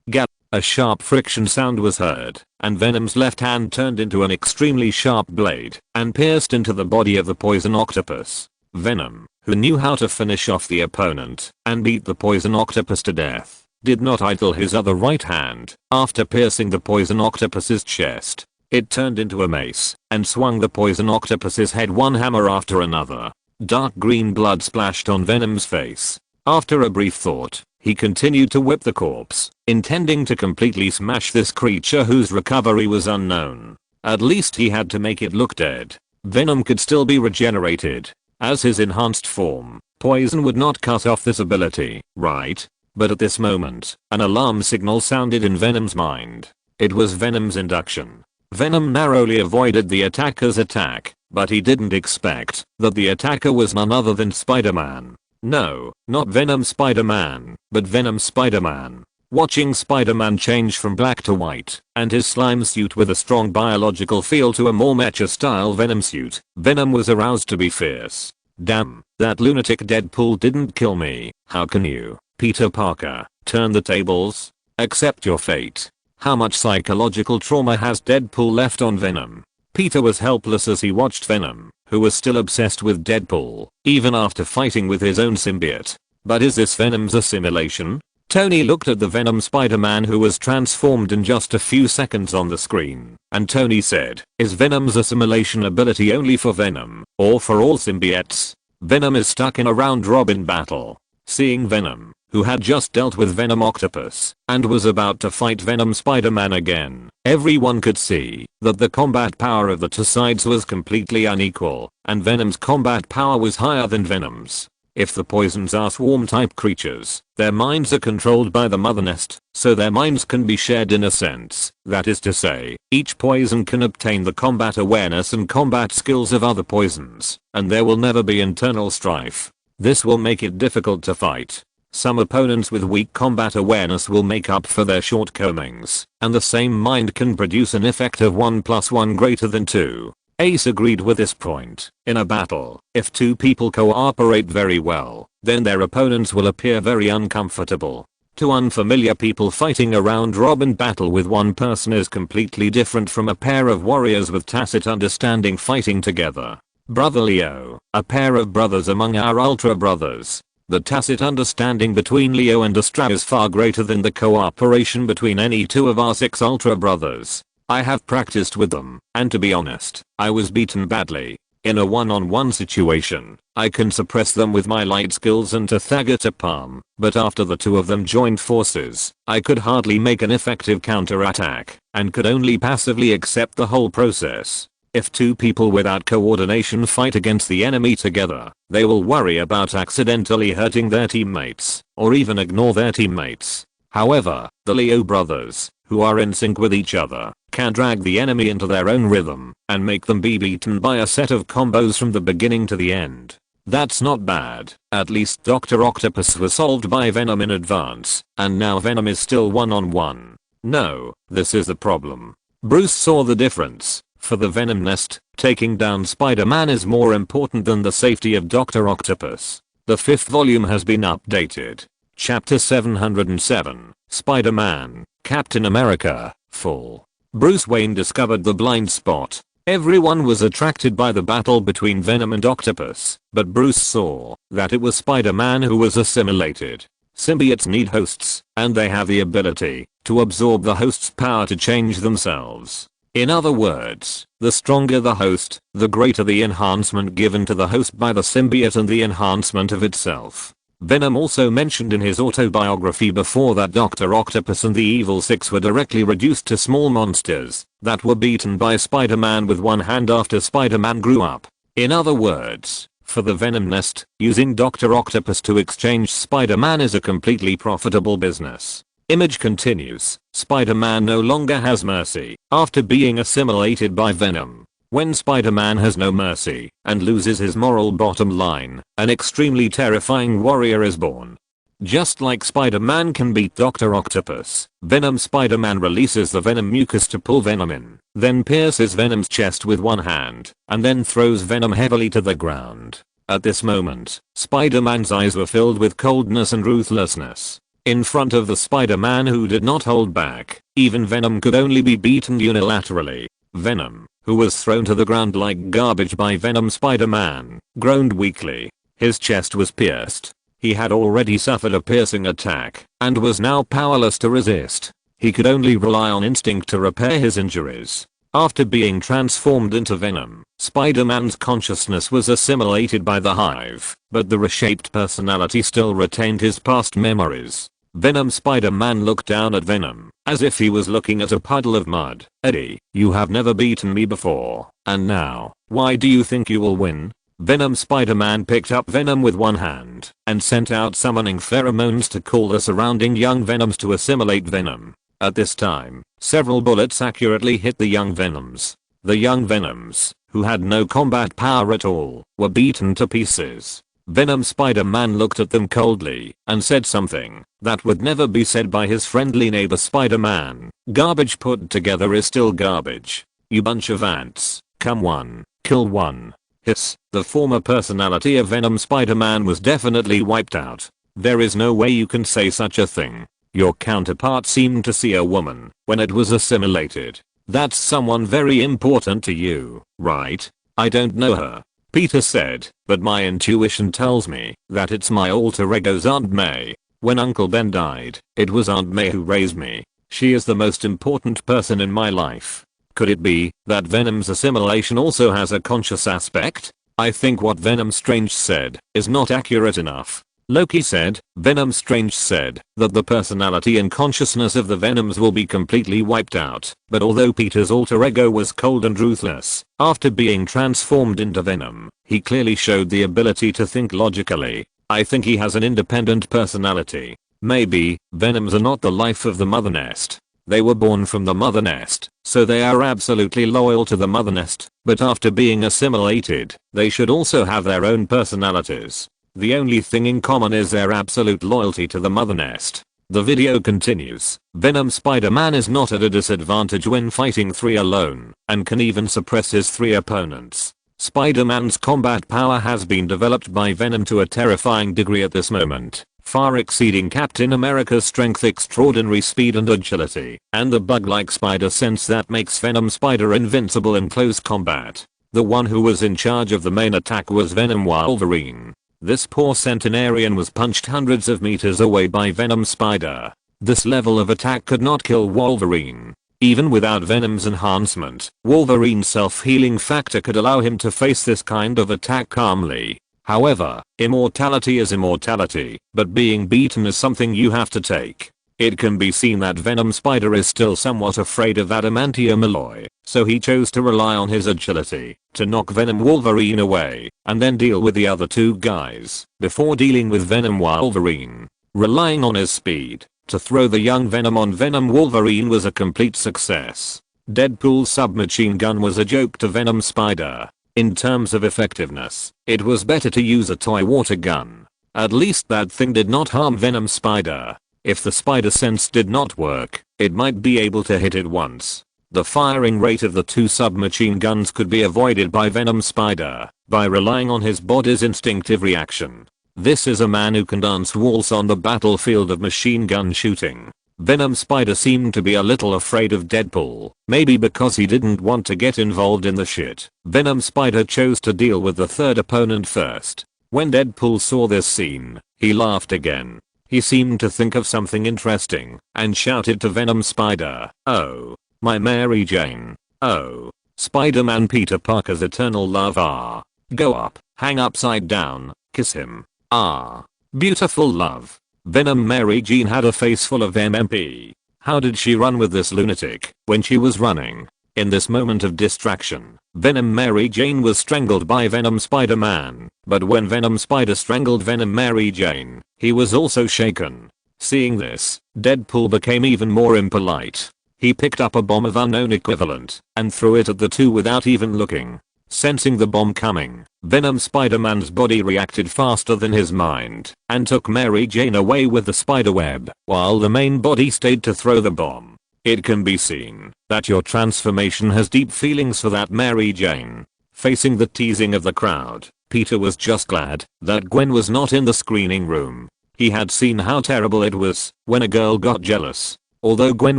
Gap. A sharp friction sound was heard, and Venom's left hand turned into an extremely sharp blade and pierced into the body of the Poison Octopus. Venom, who knew how to finish off the opponent and beat the Poison Octopus to death, did not idle his other right hand. After piercing the Poison Octopus's chest, it turned into a mace and swung the Poison Octopus's head one hammer after another. Dark green blood splashed on Venom's face. After a brief thought, he continued to whip the corpse, intending to completely smash this creature whose recovery was unknown. At least he had to make it look dead. Venom could still be regenerated. As his enhanced form, poison would not cut off this ability, right? But at this moment, an alarm signal sounded in Venom's mind. It was Venom's induction. Venom narrowly avoided the attacker's attack, but he didn't expect that the attacker was none other than Spider-Man. No, not Venom Spider-Man, but Venom Spider-Man. Watching Spider-Man change from black to white, and his slime suit with a strong biological feel to a more mecha-style Venom suit, Venom was aroused to be fierce. Damn, that lunatic Deadpool didn't kill me. How can you, Peter Parker, turn the tables? Accept your fate. How much psychological trauma has Deadpool left on Venom? Peter was helpless as he watched Venom, who was still obsessed with Deadpool, even after fighting with his own symbiote. But is this Venom's assimilation? Tony looked at the Venom Spider-Man who was transformed in just a few seconds on the screen, and Tony said, is Venom's assimilation ability only for Venom, or for all symbiotes? Venom is stuck in a round-robin battle. Seeing Venom, who had just dealt with Venom Octopus and was about to fight Venom Spider-Man again. Everyone could see that the combat power of the two sides was completely unequal, and Venom's combat power was higher than Venom's. If the poisons are swarm-type creatures, their minds are controlled by the mother nest, so their minds can be shared in a sense. That is to say, each poison can obtain the combat awareness and combat skills of other poisons, and there will never be internal strife. This will make it difficult to fight. Some opponents with weak combat awareness will make up for their shortcomings, and the same mind can produce an effect of 1 + 1 greater than 2. Ace agreed with this point. In a battle, if two people cooperate very well, then their opponents will appear very uncomfortable. Two unfamiliar people fighting a round-robin battle with one person is completely different from a pair of warriors with tacit understanding fighting together. Brother Leo, a pair of brothers among our Ultra brothers. The tacit understanding between Leo and Astra is far greater than the cooperation between any two of our 6 Ultra brothers. I have practiced with them, and to be honest, I was beaten badly. In a one-on-one situation, I can suppress them with my light skills and Tathagata palm, but after the two of them joined forces, I could hardly make an effective counterattack, and could only passively accept the whole process. If two people without coordination fight against the enemy together, they will worry about accidentally hurting their teammates, or even ignore their teammates. However, the Leo brothers, who are in sync with each other, can drag the enemy into their own rhythm and make them be beaten by a set of combos from the beginning to the end. That's not bad. At least Dr. Octopus was solved by Venom in advance, and now Venom is still one-on-one. No, this is the problem. Bruce saw the difference. For the Venom nest, taking down Spider-Man is more important than the safety of Dr. Octopus. The 5th volume has been updated. Chapter 707, Spider-Man, Captain America, Fall. Bruce Wayne discovered the blind spot. Everyone was attracted by the battle between Venom and Octopus, but Bruce saw that it was Spider-Man who was assimilated. Symbiotes need hosts, and they have the ability to absorb the host's power to change themselves. In other words, the stronger the host, the greater the enhancement given to the host by the symbiote and the enhancement of itself. Venom also mentioned in his autobiography before that Dr. Octopus and the Evil Six were directly reduced to small monsters that were beaten by Spider-Man with one hand after Spider-Man grew up. In other words, for the Venom nest, using Dr. Octopus to exchange Spider-Man is a completely profitable business. Image continues. Spider-Man no longer has mercy after being assimilated by Venom. When Spider-Man has no mercy and loses his moral bottom line, an extremely terrifying warrior is born. Just like Spider-Man can beat Dr. Octopus, Venom Spider-Man releases the Venom mucus to pull Venom in, then pierces Venom's chest with one hand, and then throws Venom heavily to the ground. At this moment, Spider-Man's eyes were filled with coldness and ruthlessness. In front of the Spider-Man who did not hold back, even Venom could only be beaten unilaterally. Venom, who was thrown to the ground like garbage by Venom Spider-Man, groaned weakly. His chest was pierced. He had already suffered a piercing attack, and was now powerless to resist. He could only rely on instinct to repair his injuries. After being transformed into Venom, Spider-Man's consciousness was assimilated by the Hive, but the reshaped personality still retained his past memories. Venom Spider-Man looked down at Venom, as if he was looking at a puddle of mud. Eddie, you have never beaten me before, and now, why do you think you will win? Venom Spider-Man picked up Venom with one hand, and sent out summoning pheromones to call the surrounding young Venoms to assimilate Venom. At this time, several bullets accurately hit the young Venoms. The young Venoms, who had no combat power at all, were beaten to pieces. Venom Spider-Man looked at them coldly and said something that would never be said by his friendly neighbor Spider-Man. Garbage put together is still garbage. You bunch of ants, come one, kill one. Hiss, the former personality of Venom Spider-Man was definitely wiped out. There is no way you can say such a thing. Your counterpart seemed to see a woman when it was assimilated. That's someone very important to you, right? I don't know her. Peter said, but my intuition tells me that it's my alter ego's Aunt May. When Uncle Ben died, it was Aunt May who raised me. She is the most important person in my life. Could it be that Venom's assimilation also has a conscious aspect? I think what Venom Strange said is not accurate enough. Loki said. Venom Strange said that the personality and consciousness of the Venoms will be completely wiped out. But although Peter's alter ego was cold and ruthless, after being transformed into Venom, he clearly showed the ability to think logically. I think he has an independent personality. Maybe Venoms are not the life of the mother nest. They were born from the mother nest, so they are absolutely loyal to the mother nest, but after being assimilated, they should also have their own personalities. The only thing in common is their absolute loyalty to the mother nest. The video continues. Venom Spider-Man is not at a disadvantage when fighting 3 alone, and can even suppress his 3 opponents. Spider-Man's combat power has been developed by Venom to a terrifying degree at this moment, far exceeding Captain America's strength, extraordinary speed and agility, and the bug-like spider sense that makes Venom Spider invincible in close combat. The one who was in charge of the main attack was Venom Wolverine. This poor centenarian was punched hundreds of meters away by Venom Spider. This level of attack could not kill Wolverine. Even without Venom's enhancement, Wolverine's self-healing factor could allow him to face this kind of attack calmly. However, immortality is immortality, but being beaten is something you have to take. It can be seen that Venom Spider is still somewhat afraid of adamantium alloy, so he chose to rely on his agility to knock Venom Wolverine away, and then deal with the other 2 guys before dealing with Venom Wolverine. Relying on his speed to throw the young Venom on Venom Wolverine was a complete success. Deadpool's submachine gun was a joke to Venom Spider. In terms of effectiveness, it was better to use a toy water gun. At least that thing did not harm Venom Spider. If the spider sense did not work, it might be able to hit it once. The firing rate of the 2 submachine guns could be avoided by Venom Spider by relying on his body's instinctive reaction. This is a man who can dance waltz on the battlefield of machine gun shooting. Venom Spider seemed to be a little afraid of Deadpool, maybe because he didn't want to get involved in the shit. Venom Spider chose to deal with the 3rd opponent first. When Deadpool saw this scene, he laughed again. He seemed to think of something interesting and shouted to Venom Spider, "Oh, my Mary Jane. Oh, Spider-Man Peter Parker's eternal love. Ah. Go up, hang upside down, kiss him. Ah. Beautiful love." Venom Mary Jane had a face full of MMP. How did she run with this lunatic when she was running? In this moment of distraction, Venom Mary Jane was strangled by Venom Spider-Man, but when Venom Spider strangled Venom Mary Jane, he was also shaken. Seeing this, Deadpool became even more impolite. He picked up a bomb of unknown equivalent and threw it at the 2 without even looking. Sensing the bomb coming, Venom Spider-Man's body reacted faster than his mind and took Mary Jane away with the spiderweb, while the main body stayed to throw the bomb. It can be seen that your transformation has deep feelings for that Mary Jane. Facing the teasing of the crowd, Peter was just glad that Gwen was not in the screening room. He had seen how terrible it was when a girl got jealous. Although Gwen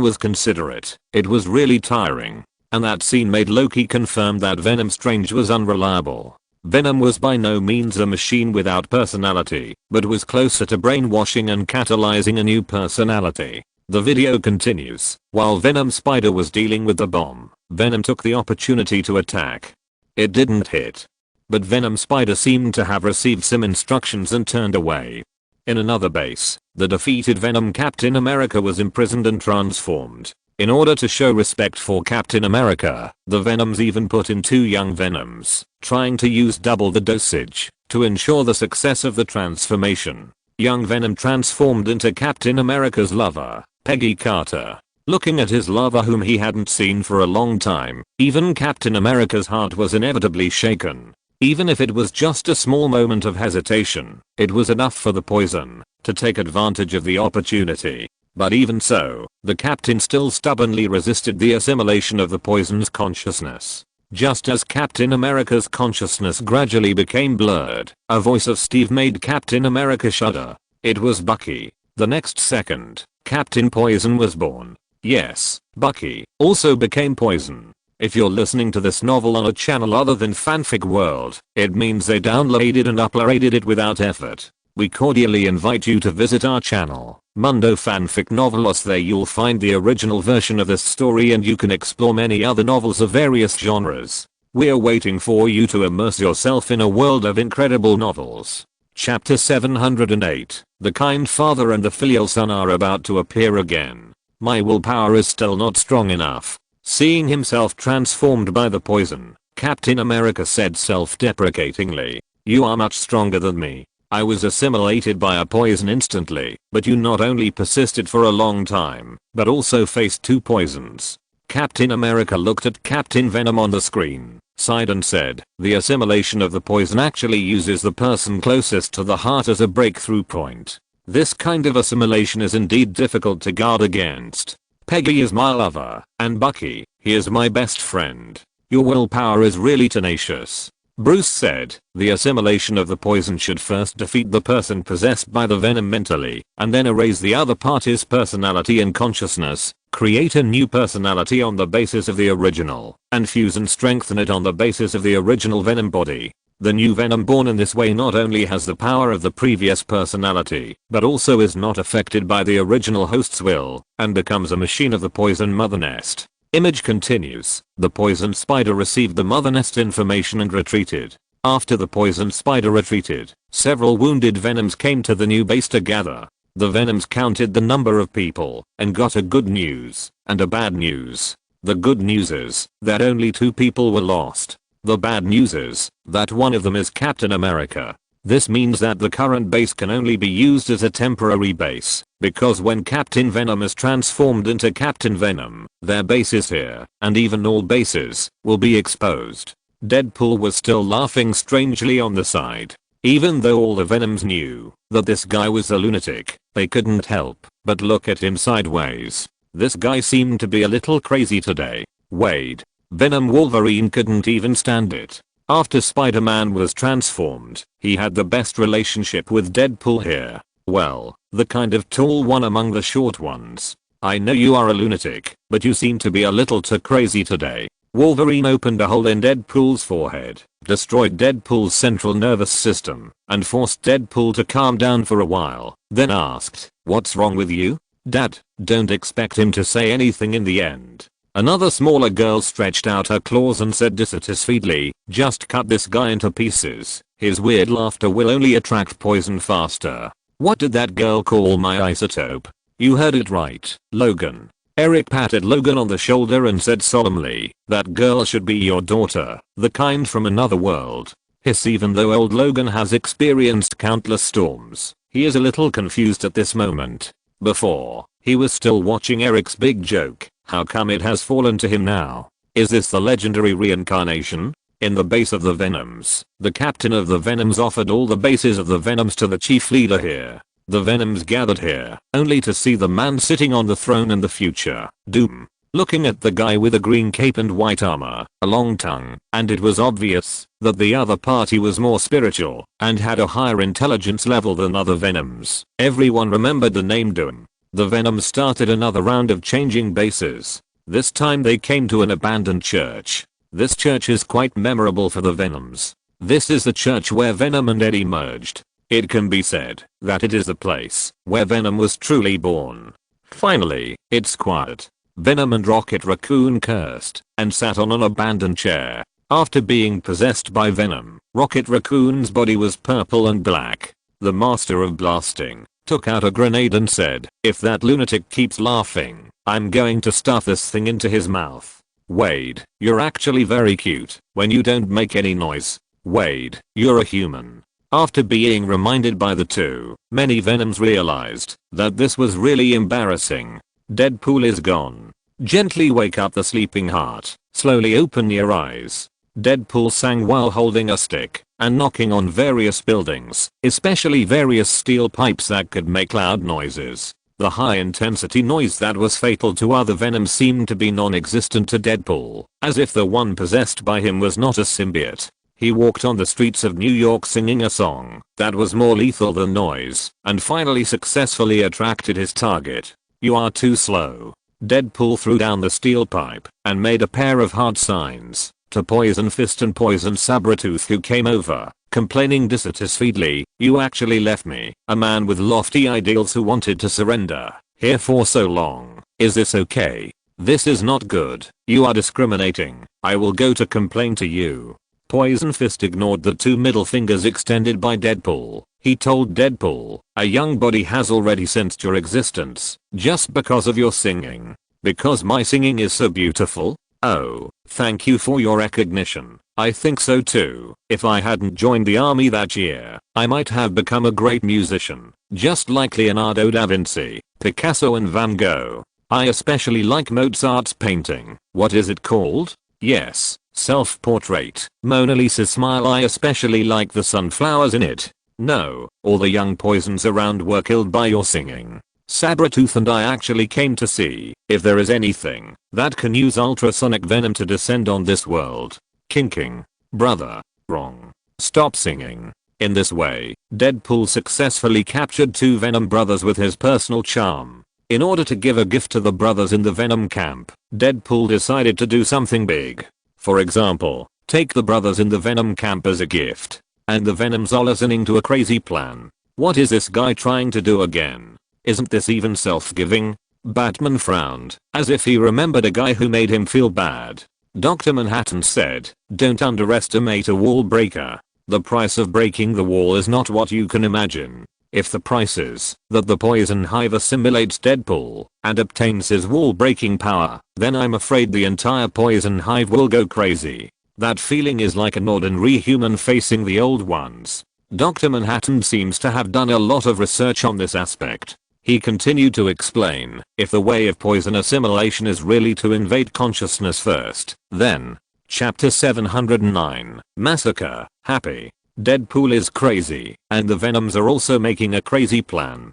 was considerate, it was really tiring. And that scene made Loki confirm that Venom Strange was unreliable. Venom was by no means a machine without personality, but was closer to brainwashing and catalyzing a new personality. The video continues. While Venom Spider was dealing with the bomb, Venom took the opportunity to attack. It didn't hit. But Venom Spider seemed to have received some instructions and turned away. In another base, the defeated Venom Captain America was imprisoned and transformed. In order to show respect for Captain America, the Venoms even put in 2 young Venoms, trying to use double the dosage to ensure the success of the transformation. Young Venom transformed into Captain America's lover, Peggy Carter. Looking at his lover whom he hadn't seen for a long time, even Captain America's heart was inevitably shaken. Even if it was just a small moment of hesitation, it was enough for the Poison to take advantage of the opportunity. But even so, the Captain still stubbornly resisted the assimilation of the Poison's consciousness. Just as Captain America's consciousness gradually became blurred, a voice of Steve made Captain America shudder. It was Bucky. The next second, Captain Poison was born. Yes, Bucky also became Poison. If you're listening to this novel on a channel other than Fanfic World, it means they downloaded and uploaded it without effort. We cordially invite you to visit our channel, Mundo Fanfic Novelos. There you'll find the original version of this story and you can explore many other novels of various genres. We're waiting for you to immerse yourself in a world of incredible novels. Chapter 708. The kind father and the filial son are about to appear again. My willpower is still not strong enough. Seeing himself transformed by the poison, Captain America said self-deprecatingly, "You are much stronger than me. I was assimilated by a poison instantly, but you not only persisted for a long time, but also faced 2 poisons." Captain America looked at Captain Venom on the screen, sighed and said, "The assimilation of the poison actually uses the person closest to the heart as a breakthrough point. This kind of assimilation is indeed difficult to guard against. Peggy is my lover, and Bucky, he is my best friend. Your willpower is really tenacious." Bruce said, "The assimilation of the poison should first defeat the person possessed by the venom mentally, and then erase the other party's personality and consciousness, create a new personality on the basis of the original, and fuse and strengthen it on the basis of the original venom body. The new venom born in this way not only has the power of the previous personality, but also is not affected by the original host's will, and becomes a machine of the poison mother nest." Image continues. The poisoned spider received the mother nest information and retreated. After the poisoned spider retreated, several wounded venoms came to the new base to gather. The venoms counted the number of people and got a good news and a bad news. The good news is that only 2 people were lost. The bad news is that one of them is Captain America. This means that the current base can only be used as a temporary base, because when Captain Venom is transformed into Captain Venom, their base is here, and even all bases will be exposed. Deadpool was still laughing strangely on the side. Even though all the Venoms knew that this guy was a lunatic, they couldn't help but look at him sideways. This guy seemed to be a little crazy today. Wade. Venom Wolverine couldn't even stand it. After Spider-Man was transformed, he had the best relationship with Deadpool here. Well, the kind of tall one among the short ones. "I know you are a lunatic, but you seem to be a little too crazy today." Wolverine opened a hole in Deadpool's forehead, destroyed Deadpool's central nervous system, and forced Deadpool to calm down for a while, then asked, "What's wrong with you, Dad?" Don't expect him to say anything in the end. Another smaller girl stretched out her claws and said dissatisfiedly, "Just cut this guy into pieces. His weird laughter will only attract poison faster." What did that girl call my isotope? You heard it right, Logan. Eric patted Logan on the shoulder and said solemnly, "That girl should be your daughter, the kind from another world." Hiss. Even though old Logan has experienced countless storms, he is a little confused at this moment. Before, he was still watching Eric's big joke. How come it has fallen to him now? Is this the legendary reincarnation? In the base of the Venoms, the captain of the Venoms offered all the bases of the Venoms to the chief leader here. The Venoms gathered here, only to see the man sitting on the throne in the future, Doom, looking at the guy with a green cape and white armor, a long tongue, and it was obvious that the other party was more spiritual and had a higher intelligence level than other Venoms. Everyone remembered the name Doom. The Venoms started another round of changing bases. This time they came to an abandoned church. This church is quite memorable for the Venoms. This is the church where Venom and Eddie merged. It can be said that it is the place where Venom was truly born. Finally, it's quiet. Venom and Rocket Raccoon cursed and sat on an abandoned chair. After being possessed by Venom, Rocket Raccoon's body was purple and black. The master of blasting took out a grenade and said, "If that lunatic keeps laughing, I'm going to stuff this thing into his mouth." Wade, you're actually very cute when you don't make any noise. Wade, you're a human. After being reminded by the two, many Venoms realized that this was really embarrassing. Deadpool is gone. Gently wake up the sleeping heart. Slowly open your eyes. Deadpool sang while holding a stick and knocking on various buildings, especially various steel pipes that could make loud noises. The high intensity noise that was fatal to other Venoms seemed to be non-existent to Deadpool, as if the one possessed by him was not a symbiote. He walked on the streets of New York singing a song that was more lethal than noise, and finally successfully attracted his target. "You are too slow." Deadpool threw down the steel pipe and made a pair of heart signs to Poison Fist and Poison Sabretooth, who came over, complaining dissatisfiedly, "You actually left me, a man with lofty ideals who wanted to surrender, here for so long. Is this okay? This is not good. You are discriminating. I will go to complain to you." Poison Fist ignored the two middle fingers extended by Deadpool. He told Deadpool, "A young body has already sensed your existence, just because of your singing. Because my singing is so beautiful? Oh, thank you for your recognition. I think so too. If I hadn't joined the army that year, I might have become a great musician, just like Leonardo da Vinci, Picasso and Van Gogh. I especially like Mozart's painting. What is it called? Yes, self-portrait. Mona Lisa's smile. I especially like the sunflowers in it. No, all the young poisons around were killed by your singing. Sabretooth and I actually came to see if there is anything that can use ultrasonic venom to descend on this world. Kinking. Brother. Wrong. Stop singing." In this way, Deadpool successfully captured two Venom brothers with his personal charm. In order to give a gift to the brothers in the Venom camp, Deadpool decided to do something big. For example, take the brothers in the Venom camp as a gift. And the Venoms are listening to a crazy plan. What is this guy trying to do again? Isn't this even self-giving? Batman frowned, as if he remembered a guy who made him feel bad. Dr. Manhattan said, "Don't underestimate a wall breaker. The price of breaking the wall is not what you can imagine. If the price is that the poison hive assimilates Deadpool and obtains his wall-breaking power, then I'm afraid the entire poison hive will go crazy. That feeling is like an ordinary human facing the old ones." Dr. Manhattan seems to have done a lot of research on this aspect. He continued to explain, if the way of poison assimilation is really to invade consciousness first, then Chapter 709, Massacre, Happy. Deadpool is crazy, and the Venoms are also making a crazy plan.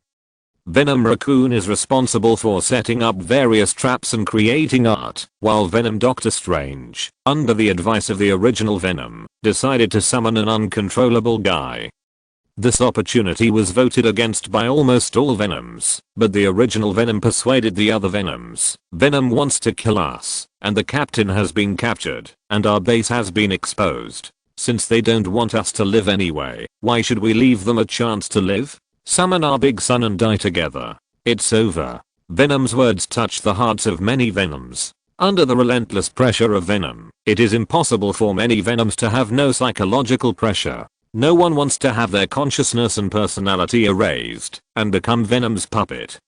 Venom Raccoon is responsible for setting up various traps and creating art, while Venom Doctor Strange, under the advice of the original Venom, decided to summon an uncontrollable guy. This opportunity was voted against by almost all Venoms, but the original Venom persuaded the other Venoms. "Venom wants to kill us, and the captain has been captured, and our base has been exposed. Since they don't want us to live anyway, why should we leave them a chance to live? Summon our big son and die together. It's over." Venom's words touched the hearts of many Venoms. Under the relentless pressure of Venom, it is impossible for many Venoms to have no psychological pressure. No one wants to have their consciousness and personality erased and become Venom's puppet.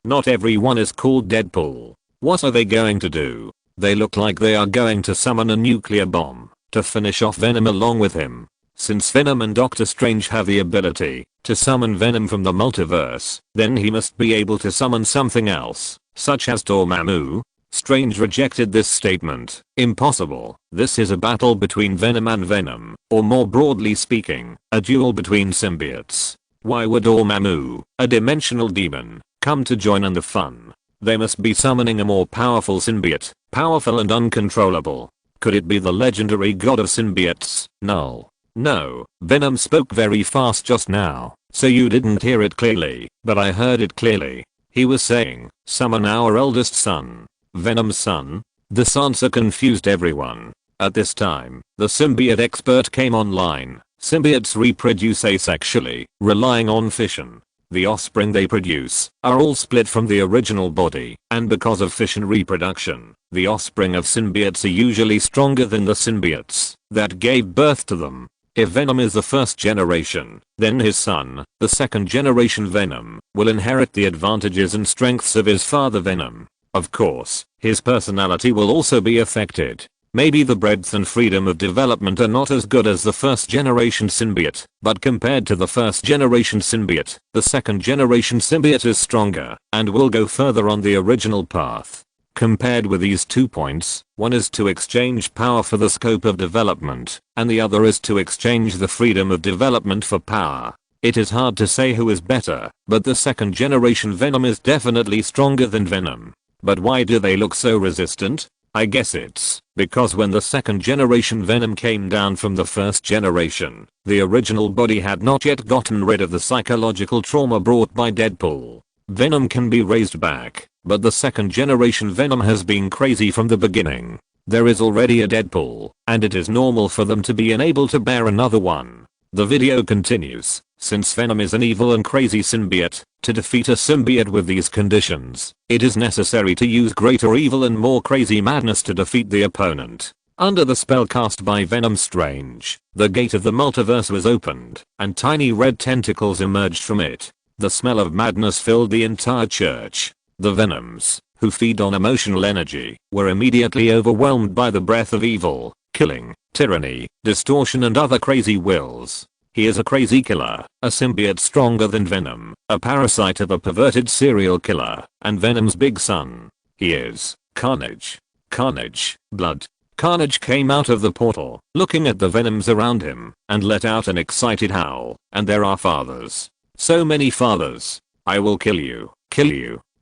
Not everyone is called Deadpool. What are they going to do? They look like they are going to summon a nuclear bomb to finish off Venom along with him. Since Venom and Doctor Strange have the ability to summon Venom from the multiverse, then he must be able to summon something else, such as Dormammu. Strange rejected this statement. Impossible. This is a battle between Venom and Venom, or more broadly speaking, a duel between symbiotes. Why would Dormammu, a dimensional demon, come to join in the fun? They must be summoning a more powerful symbiote, powerful and uncontrollable. Could it be the legendary god of symbiotes, Null? No, Venom spoke very fast just now, so you didn't hear it clearly, but I heard it clearly. He was saying, "Summon our eldest son." Venom's son? This answer confused everyone. At this time, the symbiote expert came online. Symbiotes reproduce asexually, relying on fission. The offspring they produce are all split from the original body, and because of fission reproduction, the offspring of symbiotes are usually stronger than the symbiotes that gave birth to them. If Venom is the first generation, then his son, the second generation Venom, will inherit the advantages and strengths of his father Venom. Of course, his personality will also be affected. Maybe the breadth and freedom of development are not as good as the first generation symbiote, but compared to the first generation symbiote, the second generation symbiote is stronger and will go further on the original path. Compared with these 2 points, one is to exchange power for the scope of development, and the other is to exchange the freedom of development for power. It is hard to say who is better, but the second generation Venom is definitely stronger than Venom. But why do they look so resistant? I guess it's because when the second generation Venom came down from the first generation, the original body had not yet gotten rid of the psychological trauma brought by Deadpool. Venom can be raised back, but the second generation Venom has been crazy from the beginning. There is already a Deadpool, and it is normal for them to be unable to bear another one. The video continues. Since Venom is an evil and crazy symbiote, to defeat a symbiote with these conditions, it is necessary to use greater evil and more crazy madness to defeat the opponent. Under the spell cast by Venom Strange, the gate of the multiverse was opened, and tiny red tentacles emerged from it. The smell of madness filled the entire church. The Venoms, who feed on emotional energy, were immediately overwhelmed by the breath of evil, killing, tyranny, distortion and other crazy wills. He is a crazy killer, a symbiote stronger than Venom, a parasite of a perverted serial killer, and Venom's big son. He is Carnage. Carnage, blood. Carnage came out of the portal, looking at the Venoms around him, and let out an excited howl. And there are fathers. So many fathers. I will kill you,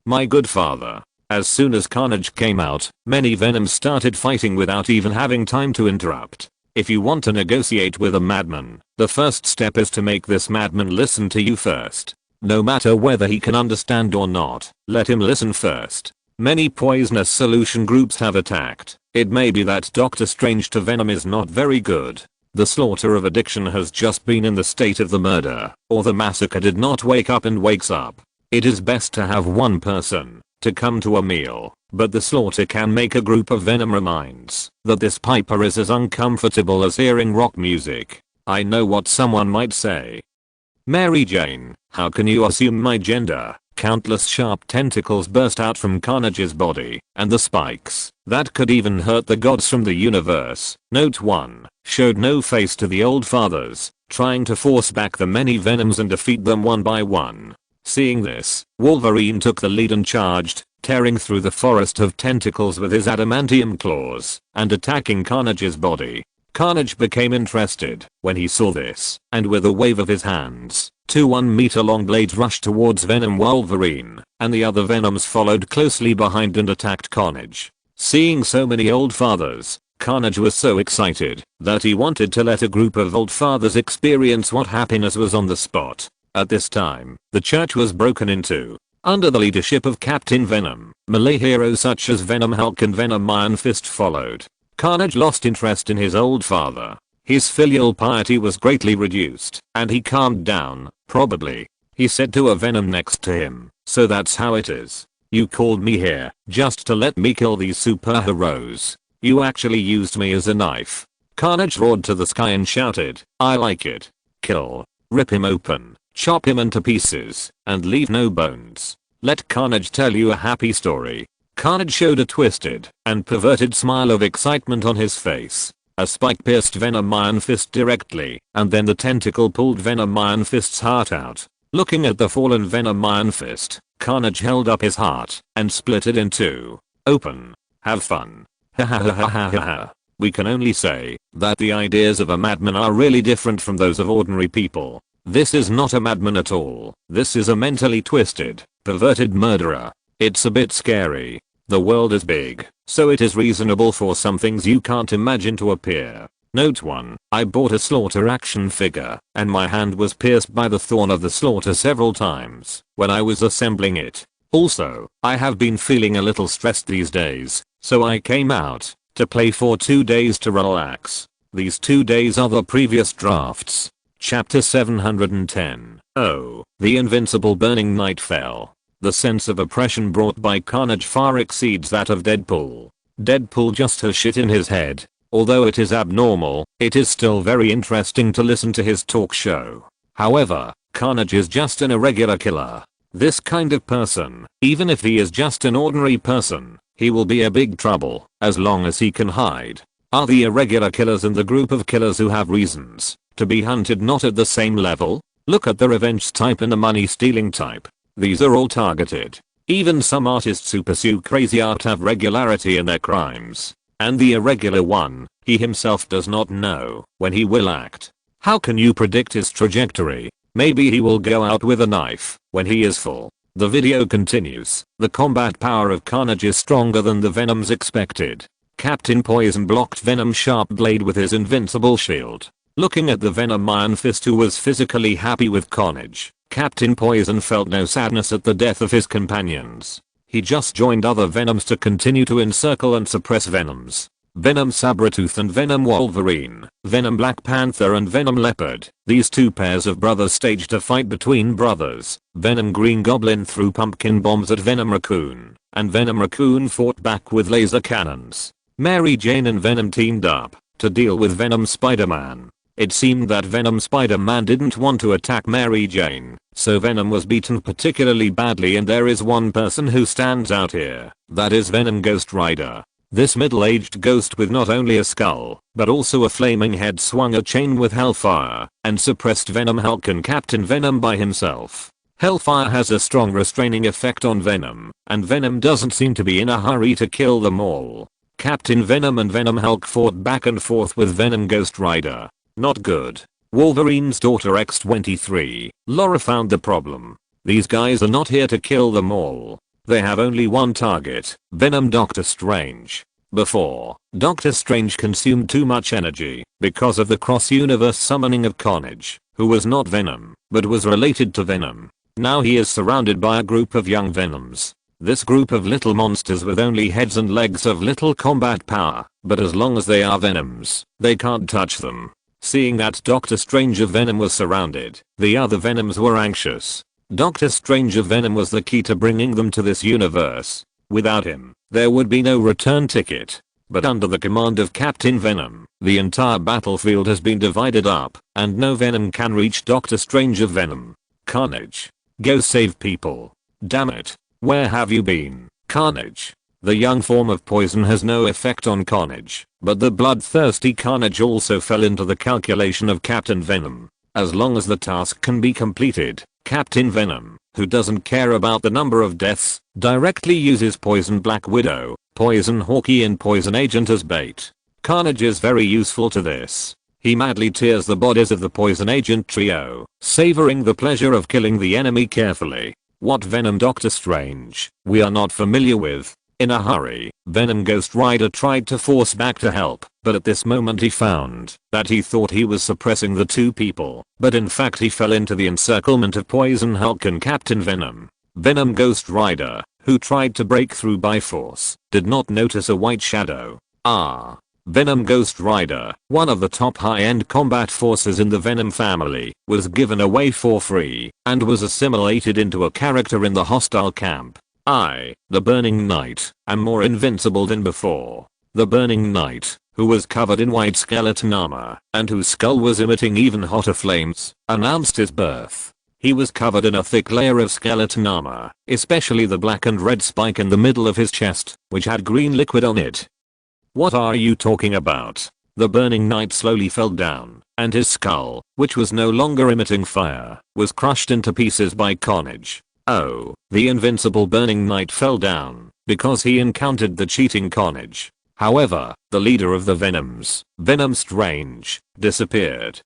my good father. As soon as Carnage came out, many Venoms started fighting without even having time to interrupt. If you want to negotiate with a madman, the first step is to make this madman listen to you first. No matter whether he can understand or not, let him listen first. Many poisonous solution groups have attacked. It may be that Doctor Strange to Venom is not very good. The slaughter of addiction has just been in the state of the murder, or the massacre did not wake up and wakes up. It is best to have one person to come to a meal, but the slaughter can make a group of Venom reminds that this Piper is as uncomfortable as hearing rock music. I know what someone might say. Mary Jane, how can you assume my gender? Countless sharp tentacles burst out from Carnage's body, and the spikes that could even hurt the gods from the universe. Note 1. Showed no face to the old fathers, trying to force back the many Venoms and defeat them one by one. Seeing this, Wolverine took the lead and charged, tearing through the forest of tentacles with his adamantium claws, and attacking Carnage's body. Carnage became interested when he saw this, and with a wave of his hands, 2 1-meter-long blades rushed towards Venom Wolverine, and the other Venoms followed closely behind and attacked Carnage. Seeing so many old fathers, Carnage was so excited that he wanted to let a group of old fathers experience what happiness was on the spot. At this time, the church was broken in two. Under the leadership of Captain Venom, melee heroes such as Venom Hulk and Venom Iron Fist followed. Carnage lost interest in his old father. His filial piety was greatly reduced, and he calmed down, probably. He said to a Venom next to him, "So that's how it is. You called me here just to let me kill these superheroes. You actually used me as a knife." Carnage roared to the sky and shouted, "I like it. Kill. Rip him open. Chop him into pieces, and leave no bones. Let Carnage tell you a happy story." Carnage showed a twisted and perverted smile of excitement on his face. A spike pierced Venom Iron Fist directly, and then the tentacle pulled Venom Iron Fist's heart out. Looking at the fallen Venom Iron Fist, Carnage held up his heart and split it in two. "Open. Have fun. Ha ha ha ha ha ha." We can only say that the ideas of a madman are really different from those of ordinary people. This is not a madman at all. This is a mentally twisted, perverted murderer. It's a bit scary. The world is big, so it is reasonable for some things you can't imagine to appear. Note 1. I bought a Slaughter action figure, and my hand was pierced by the thorn of the Slaughter several times when I was assembling it. Also, I have been feeling a little stressed these days, so I came out to play for 2 days to relax. These 2 days are the previous drafts. Chapter 710. Oh, the invincible burning night fell. The sense of oppression brought by Carnage far exceeds that of Deadpool. Deadpool just has shit in his head. Although it is abnormal, it is still very interesting to listen to his talk show. However, Carnage is just an irregular killer. This kind of person, even if he is just an ordinary person, he will be a big trouble as long as he can hide. Are the irregular killers in the group of killers who have reasons to be hunted not at the same level? Look at the revenge type and the money stealing type. These are all targeted. Even some artists who pursue crazy art have regularity in their crimes. And the irregular one, he himself does not know when he will act. How can you predict his trajectory? Maybe he will go out with a knife when he is full. The video continues. The combat power of Carnage is stronger than the Venoms expected. Captain Poison blocked Venom's sharp blade with his invincible shield. Looking at the Venom Iron Fist who was physically happy with Carnage, Captain Poison felt no sadness at the death of his companions. He just joined other Venoms to continue to encircle and suppress Venoms. Venom Sabretooth and Venom Wolverine, Venom Black Panther and Venom Leopard. These two pairs of brothers staged a fight between brothers. Venom Green Goblin threw pumpkin bombs at Venom Raccoon, and Venom Raccoon fought back with laser cannons. Mary Jane and Venom teamed up to deal with Venom Spider-Man. It seemed that Venom Spider-Man didn't want to attack Mary Jane, so Venom was beaten particularly badly, and there is one person who stands out here. That is Venom Ghost Rider. This middle-aged ghost with not only a skull, but also a flaming head swung a chain with hellfire, and suppressed Venom, Hulk and Captain Venom by himself. Hellfire has a strong restraining effect on Venom, and Venom doesn't seem to be in a hurry to kill them all. Captain Venom and Venom Hulk fought back and forth with Venom Ghost Rider. Not good. Wolverine's daughter X-23, Laura, found the problem. These guys are not here to kill them all. They have only one target, Venom Doctor Strange. Before, Doctor Strange consumed too much energy because of the cross-universe summoning of Carnage, who was not Venom, but was related to Venom. Now he is surrounded by a group of young Venoms. This group of little monsters with only heads and legs of little combat power, but as long as they are Venoms, they can't touch them. Seeing that Doctor Strange of Venom was surrounded, the other Venoms were anxious. Doctor Strange of Venom was the key to bringing them to this universe. Without him, there would be no return ticket. But under the command of Captain Venom, the entire battlefield has been divided up, and no Venom can reach Doctor Strange of Venom. Carnage, go save people. Damn it. Where have you been, Carnage? The young form of poison has no effect on Carnage, but the bloodthirsty Carnage also fell into the calculation of Captain Venom. As long as the task can be completed, Captain Venom, who doesn't care about the number of deaths, directly uses Poison Black Widow, Poison Hawkeye and Poison Agent as bait. Carnage is very useful to this. He madly tears the bodies of the Poison Agent trio, savoring the pleasure of killing the enemy carefully. What Venom Doctor Strange, we are not familiar with. In a hurry, Venom Ghost Rider tried to force back to help, but at this moment he found that he thought he was suppressing the two people, but in fact he fell into the encirclement of Poison Hulk and Captain Venom. Venom Ghost Rider, who tried to break through by force, did not notice a white shadow. Venom Ghost Rider, one of the top high-end combat forces in the Venom family, was given away for free, and was assimilated into a character in the hostile camp. The Burning Knight, am more invincible than before. The Burning Knight, who was covered in white skeleton armor, and whose skull was emitting even hotter flames, announced his birth. He was covered in a thick layer of skeleton armor, especially the black and red spike in the middle of his chest, which had green liquid on it. What are you talking about? The Burning Knight slowly fell down, and his skull, which was no longer emitting fire, was crushed into pieces by Carnage. The invincible Burning Knight fell down because he encountered the cheating Carnage. However, the leader of the Venoms, Venom Strange, disappeared.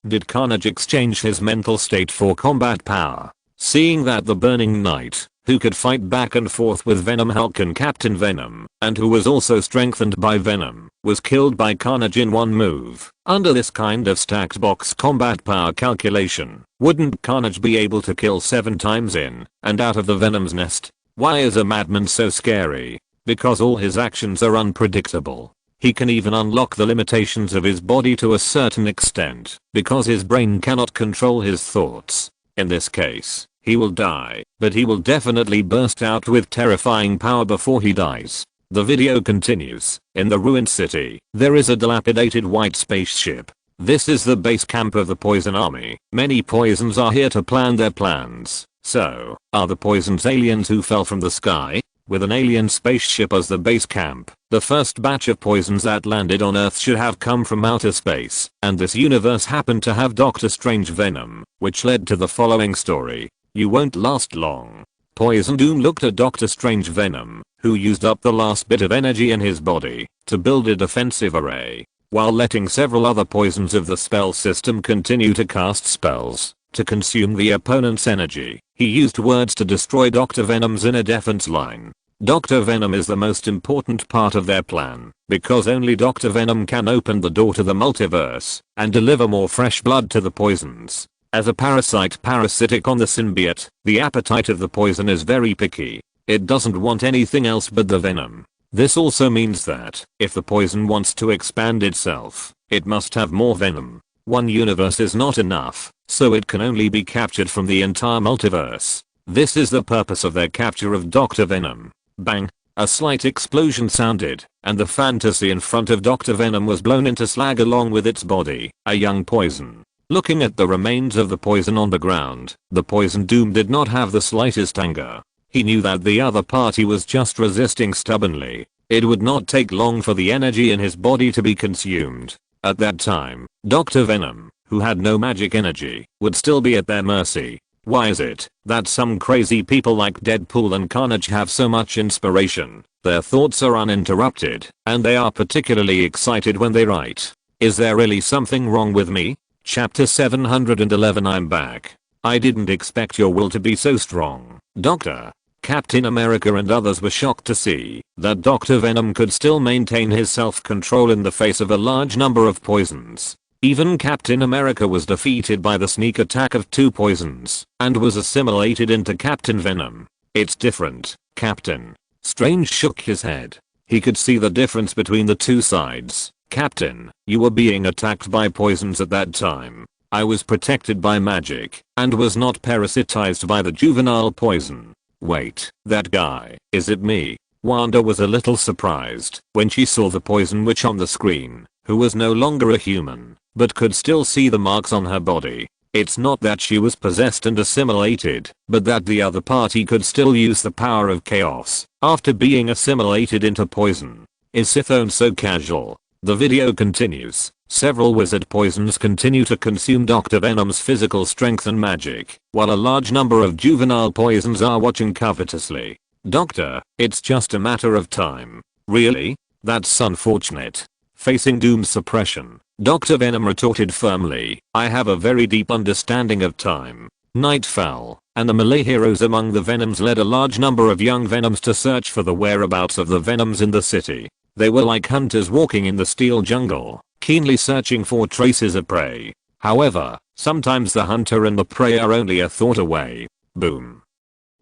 Did Carnage exchange his mental state for combat power? Seeing that the Burning Knight, who could fight back and forth with Venom Hulk and Captain Venom, and who was also strengthened by Venom, was killed by Carnage in one move. Under this kind of stacked box combat power calculation, wouldn't Carnage be able to kill 7 times in and out of the Venom's nest? Why is a madman so scary? Because all his actions are unpredictable. He can even unlock the limitations of his body to a certain extent, because his brain cannot control his thoughts. In this case, he will die, but he will definitely burst out with terrifying power before he dies. The video continues. In the ruined city, there is a dilapidated white spaceship. This is the base camp of the Poison Army. Many Poisons are here to plan their plans. So, are the Poisons aliens who fell from the sky? With an alien spaceship as the base camp, the first batch of Poisons that landed on Earth should have come from outer space, and this universe happened to have Doctor Strange Venom, which led to the following story. You won't last long. Poison Doom looked at Doctor Strange Venom, who used up the last bit of energy in his body to build a defensive array, while letting several other Poisons of the spell system continue to cast spells to consume the opponent's energy. He used words to destroy Dr. Venom's inner defense line. Dr. Venom is the most important part of their plan, because only Dr. Venom can open the door to the multiverse and deliver more fresh blood to the Poisons. As a parasite parasitic on the symbiote, the appetite of the Poison is very picky. It doesn't want anything else but the venom. This also means that, if the Poison wants to expand itself, it must have more venom. One universe is not enough, so it can only be captured from the entire multiverse. This is the purpose of their capture of Dr. Venom. Bang! A slight explosion sounded, and the fantasy in front of Dr. Venom was blown into slag along with its body, a young poison. Looking at the remains of the poison on the ground, the poison Doom did not have the slightest anger. He knew that the other party was just resisting stubbornly. It would not take long for the energy in his body to be consumed. At that time, Dr. Venom, who had no magic energy, would still be at their mercy. Why is it that some crazy people like Deadpool and Carnage have so much inspiration? Their thoughts are uninterrupted, and they are particularly excited when they write. Is there really something wrong with me? Chapter 711. I'm back. I didn't expect your will to be so strong, Doctor. Captain America and others were shocked to see that Dr. Venom could still maintain his self-control in the face of a large number of poisons. Even Captain America was defeated by the sneak attack of 2 poisons and was assimilated into Captain Venom. It's different, Captain. Strange shook his head. He could see the difference between the two sides. Captain, you were being attacked by poisons at that time. I was protected by magic and was not parasitized by the juvenile poison. Wait, that guy, is it me? Wanda was a little surprised when she saw the poison witch on the screen, who was no longer a human, but could still see the marks on her body. It's not that she was possessed and assimilated, but that the other party could still use the power of chaos after being assimilated into poison. Is Sithone so casual? The video continues. Several wizard poisons continue to consume Dr. Venom's physical strength and magic, while a large number of juvenile poisons are watching covetously. Doctor, it's just a matter of time. Really? That's unfortunate. Facing Doom's suppression, Dr. Venom retorted firmly, I have a very deep understanding of time. Night fell, and the melee heroes among the Venoms led a large number of young Venoms to search for the whereabouts of the Venoms in the city. They were like hunters walking in the steel jungle, keenly searching for traces of prey. However, sometimes the hunter and the prey are only a thought away. Boom.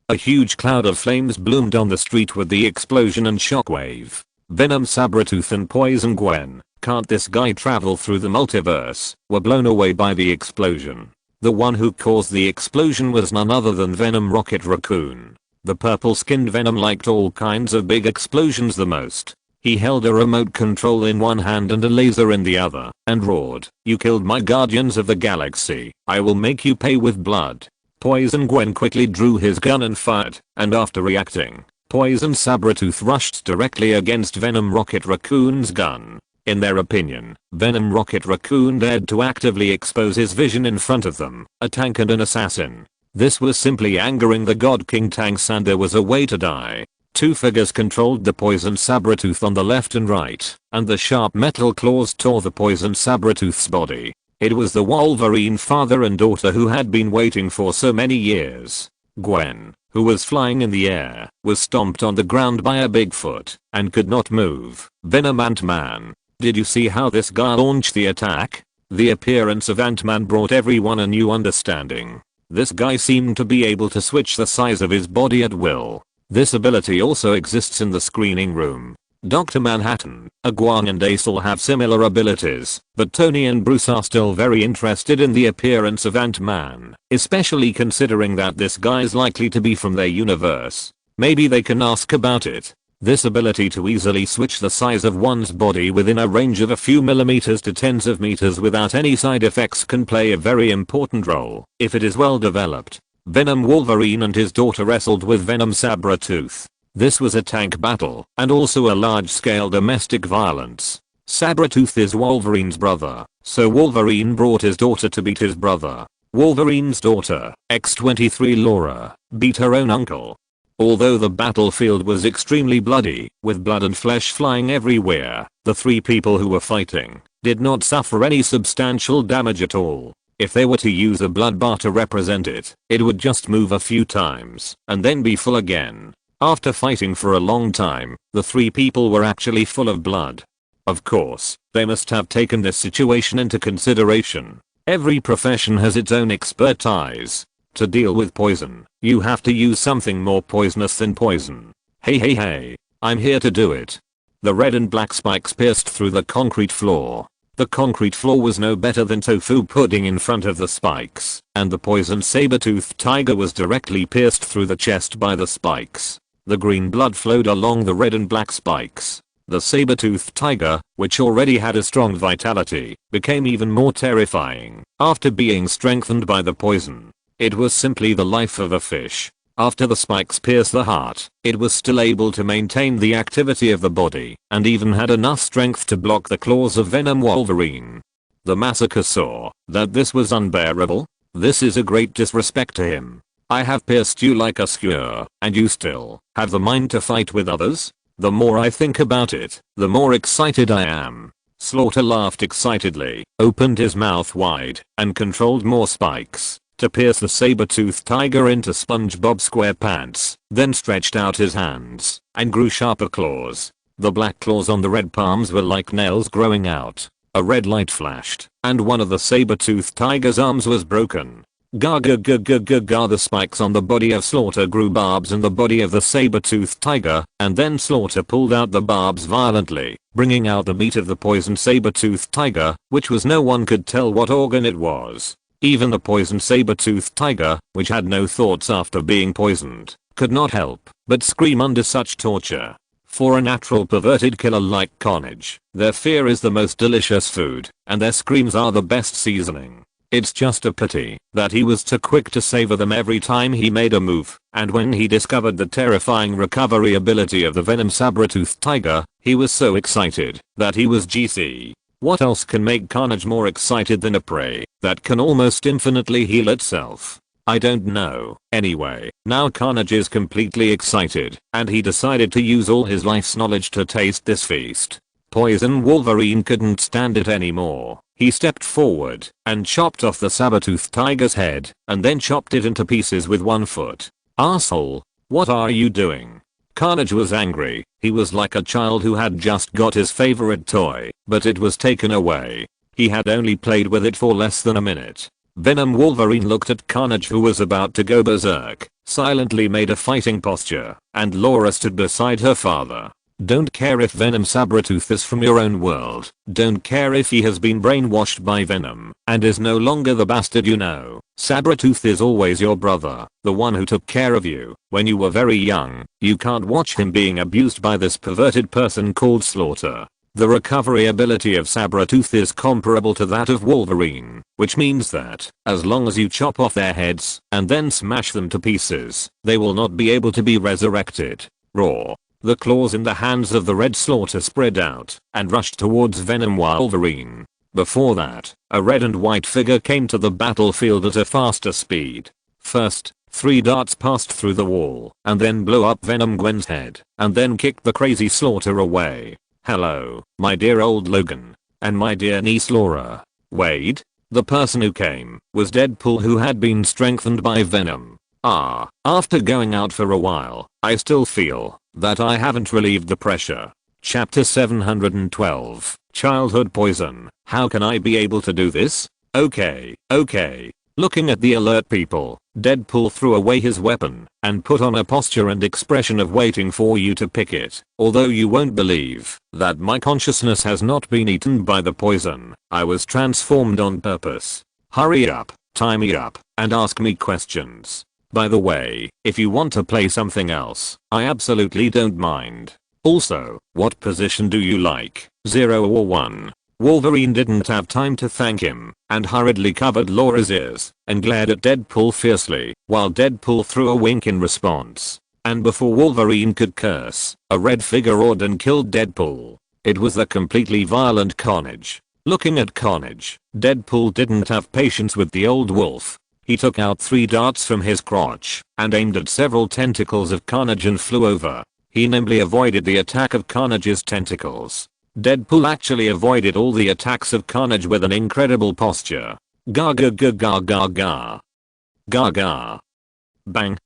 A huge cloud of flames bloomed on the street with the explosion and shockwave. Venom, Sabretooth and Poison-Gwen, can't this guy travel through the multiverse, were blown away by the explosion. The one who caused the explosion was none other than Venom Rocket Raccoon. The purple-skinned Venom liked all kinds of big explosions the most. He held a remote control in one hand and a laser in the other, and roared, "You killed my Guardians of the Galaxy. I will make you pay with blood." Poison-Gwen quickly drew his gun and fired, and after reacting, Poison Sabretooth rushed directly against Venom Rocket Raccoon's gun. In their opinion, Venom Rocket Raccoon dared to actively expose his vision in front of them, a tank and an assassin. This was simply angering the God King tanks, and there was a way to die. 2 figures controlled the Poison Sabretooth on the left and right, and the sharp metal claws tore the Poison Sabretooth's body. It was the Wolverine father and daughter who had been waiting for so many years. Gwen, who was flying in the air, was stomped on the ground by a Bigfoot and could not move. Venom Ant-Man. Did you see how this guy launched the attack? The appearance of Ant-Man brought everyone a new understanding. This guy seemed to be able to switch the size of his body at will. This ability also exists in the screening room. Dr. Manhattan, Iguan and Ace all have similar abilities, but Tony and Bruce are still very interested in the appearance of Ant-Man, especially considering that this guy is likely to be from their universe. Maybe they can ask about it. This ability to easily switch the size of one's body within a range of a few millimeters to tens of meters without any side effects can play a very important role if it is well developed. Venom Wolverine and his daughter wrestled with Venom Sabretooth. This was a tank battle and also a large-scale domestic violence. Sabretooth is Wolverine's brother, so Wolverine brought his daughter to beat his brother. Wolverine's daughter, X-23 Laura, beat her own uncle. Although the battlefield was extremely bloody, with blood and flesh flying everywhere, the 3 people who were fighting did not suffer any substantial damage at all. If they were to use a blood bar to represent it, it would just move a few times and then be full again. After fighting for a long time, the 3 people were actually full of blood. Of course, they must have taken this situation into consideration. Every profession has its own expertise. To deal with poison, you have to use something more poisonous than poison. Hey, I'm here to do it. The red and black spikes pierced through the concrete floor. The concrete floor was no better than tofu pudding in front of the spikes, and the poison saber-toothed tiger was directly pierced through the chest by the spikes. The green blood flowed along the red and black spikes. The saber-toothed tiger, which already had a strong vitality, became even more terrifying after being strengthened by the poison. It was simply the life of a fish. After the spikes pierced the heart, it was still able to maintain the activity of the body and even had enough strength to block the claws of Venom Wolverine. The massacre saw that this was unbearable. This is a great disrespect to him. I have pierced you like a skewer, and you still have the mind to fight with others? The more I think about it, the more excited I am. Slaughter laughed excitedly, opened his mouth wide, and controlled more spikes to pierce the saber-toothed tiger into SpongeBob SquarePants, then stretched out his hands and grew sharper claws. The black claws on the red palms were like nails growing out. A red light flashed, and one of the saber-toothed tiger's arms was broken. Ga ga ga ga ga ga. The spikes on the body of Slaughter grew barbs in the body of the saber-toothed tiger, and then Slaughter pulled out the barbs violently, bringing out the meat of the poisoned saber-toothed tiger, which was no one could tell what organ it was. Even the poisoned saber-toothed tiger, which had no thoughts after being poisoned, could not help but scream under such torture. For a natural perverted killer like Carnage, their fear is the most delicious food, and their screams are the best seasoning. It's just a pity that he was too quick to savor them every time he made a move, and when he discovered the terrifying recovery ability of the Venom saber-toothed tiger, he was so excited that he was GC. What else can make Carnage more excited than a prey that can almost infinitely heal itself? I don't know. Anyway, now Carnage is completely excited, and he decided to use all his life's knowledge to taste this feast. Poison Wolverine couldn't stand it anymore. He stepped forward and chopped off the saber-toothed tiger's head, and then chopped it into pieces with one foot. Asshole, what are you doing? Carnage was angry. He was like a child who had just got his favorite toy, but it was taken away. He had only played with it for less than a minute. Venom Wolverine looked at Carnage, who was about to go berserk, silently made a fighting posture, and Laura stood beside her father. Don't care if Venom Sabretooth is from your own world. Don't care if he has been brainwashed by Venom and is no longer the bastard you know. Sabretooth is always your brother, the one who took care of you when you were very young. You can't watch him being abused by this perverted person called Slaughter. The recovery ability of Sabretooth is comparable to that of Wolverine, which means that, as long as you chop off their heads and then smash them to pieces, they will not be able to be resurrected. Raw. The claws in the hands of the Red Slaughter spread out and rushed towards Venom Wolverine. Before that, a red and white figure came to the battlefield at a faster speed. First, 3 darts passed through the wall and then blew up Venom Gwen's head and then kicked the crazy Slaughter away. Hello, my dear old Logan. And my dear niece Laura. Wade? The person who came was Deadpool, who had been strengthened by Venom. After going out for a while, I still feel that I haven't relieved the pressure. Chapter 712, Childhood Poison. How can I be able to do this? Okay. Looking at the alert people, Deadpool threw away his weapon and put on a posture and expression of waiting for you to pick it. Although you won't believe that my consciousness has not been eaten by the poison, I was transformed on purpose. Hurry up, tie me up, and ask me questions. By the way, if you want to play something else, I absolutely don't mind. Also, what position do you like, 0 or 1? Wolverine didn't have time to thank him and hurriedly covered Laura's ears and glared at Deadpool fiercely, while Deadpool threw a wink in response. And before Wolverine could curse, a red figure roared and killed Deadpool. It was the completely violent Carnage. Looking at Carnage, Deadpool didn't have patience with the old wolf. He took out 3 darts from his crotch and aimed at several tentacles of Carnage and flew over. He nimbly avoided the attack of Carnage's tentacles. Deadpool actually avoided all the attacks of Carnage with an incredible posture. Ga ga ga ga ga ga. Ga ga. Bang.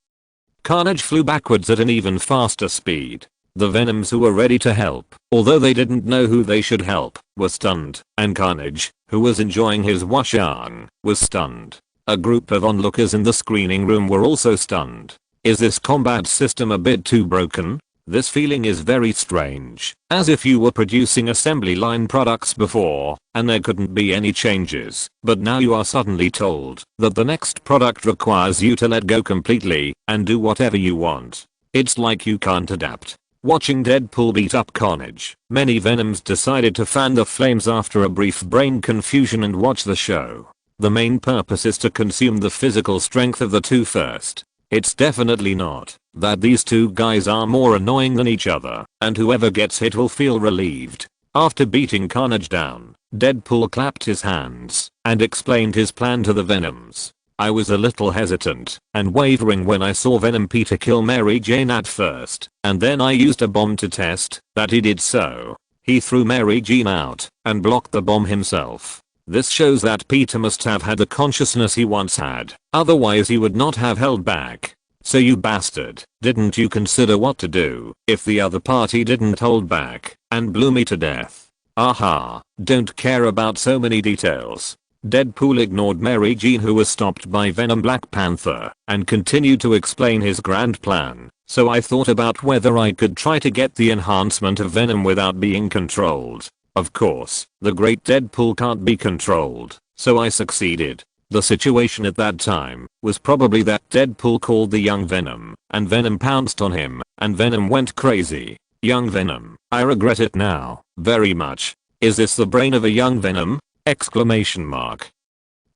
Carnage flew backwards at an even faster speed. The Venoms who were ready to help, although they didn't know who they should help, were stunned, and Carnage, who was enjoying his washang, was stunned. A group of onlookers in the screening room were also stunned. Is this combat system a bit too broken? This feeling is very strange, as if you were producing assembly line products before, and there couldn't be any changes, but now you are suddenly told that the next product requires you to let go completely and do whatever you want. It's like you can't adapt. Watching Deadpool beat up Carnage, many Venoms decided to fan the flames after a brief brain confusion and watch the show. The main purpose is to consume the physical strength of the two first. It's definitely not that these two guys are more annoying than each other, and whoever gets hit will feel relieved. After beating Carnage down, Deadpool clapped his hands and explained his plan to the Venoms. I was a little hesitant and wavering when I saw Venom Peter kill Mary Jane at first, and then I used a bomb to test that he did so. He threw Mary Jane out and blocked the bomb himself. This shows that Peter must have had the consciousness he once had, otherwise he would not have held back. So you bastard, didn't you consider what to do if the other party didn't hold back and blew me to death? Aha, don't care about so many details. Deadpool ignored Mary Jane, who was stopped by Venom Black Panther, and continued to explain his grand plan. So I thought about whether I could try to get the enhancement of Venom without being controlled. Of course, the great Deadpool can't be controlled, so I succeeded. The situation at that time was probably that Deadpool called the young Venom, and Venom pounced on him, and Venom went crazy. Young Venom, I regret it now, very much. Is this the brain of a young Venom? Exclamation mark.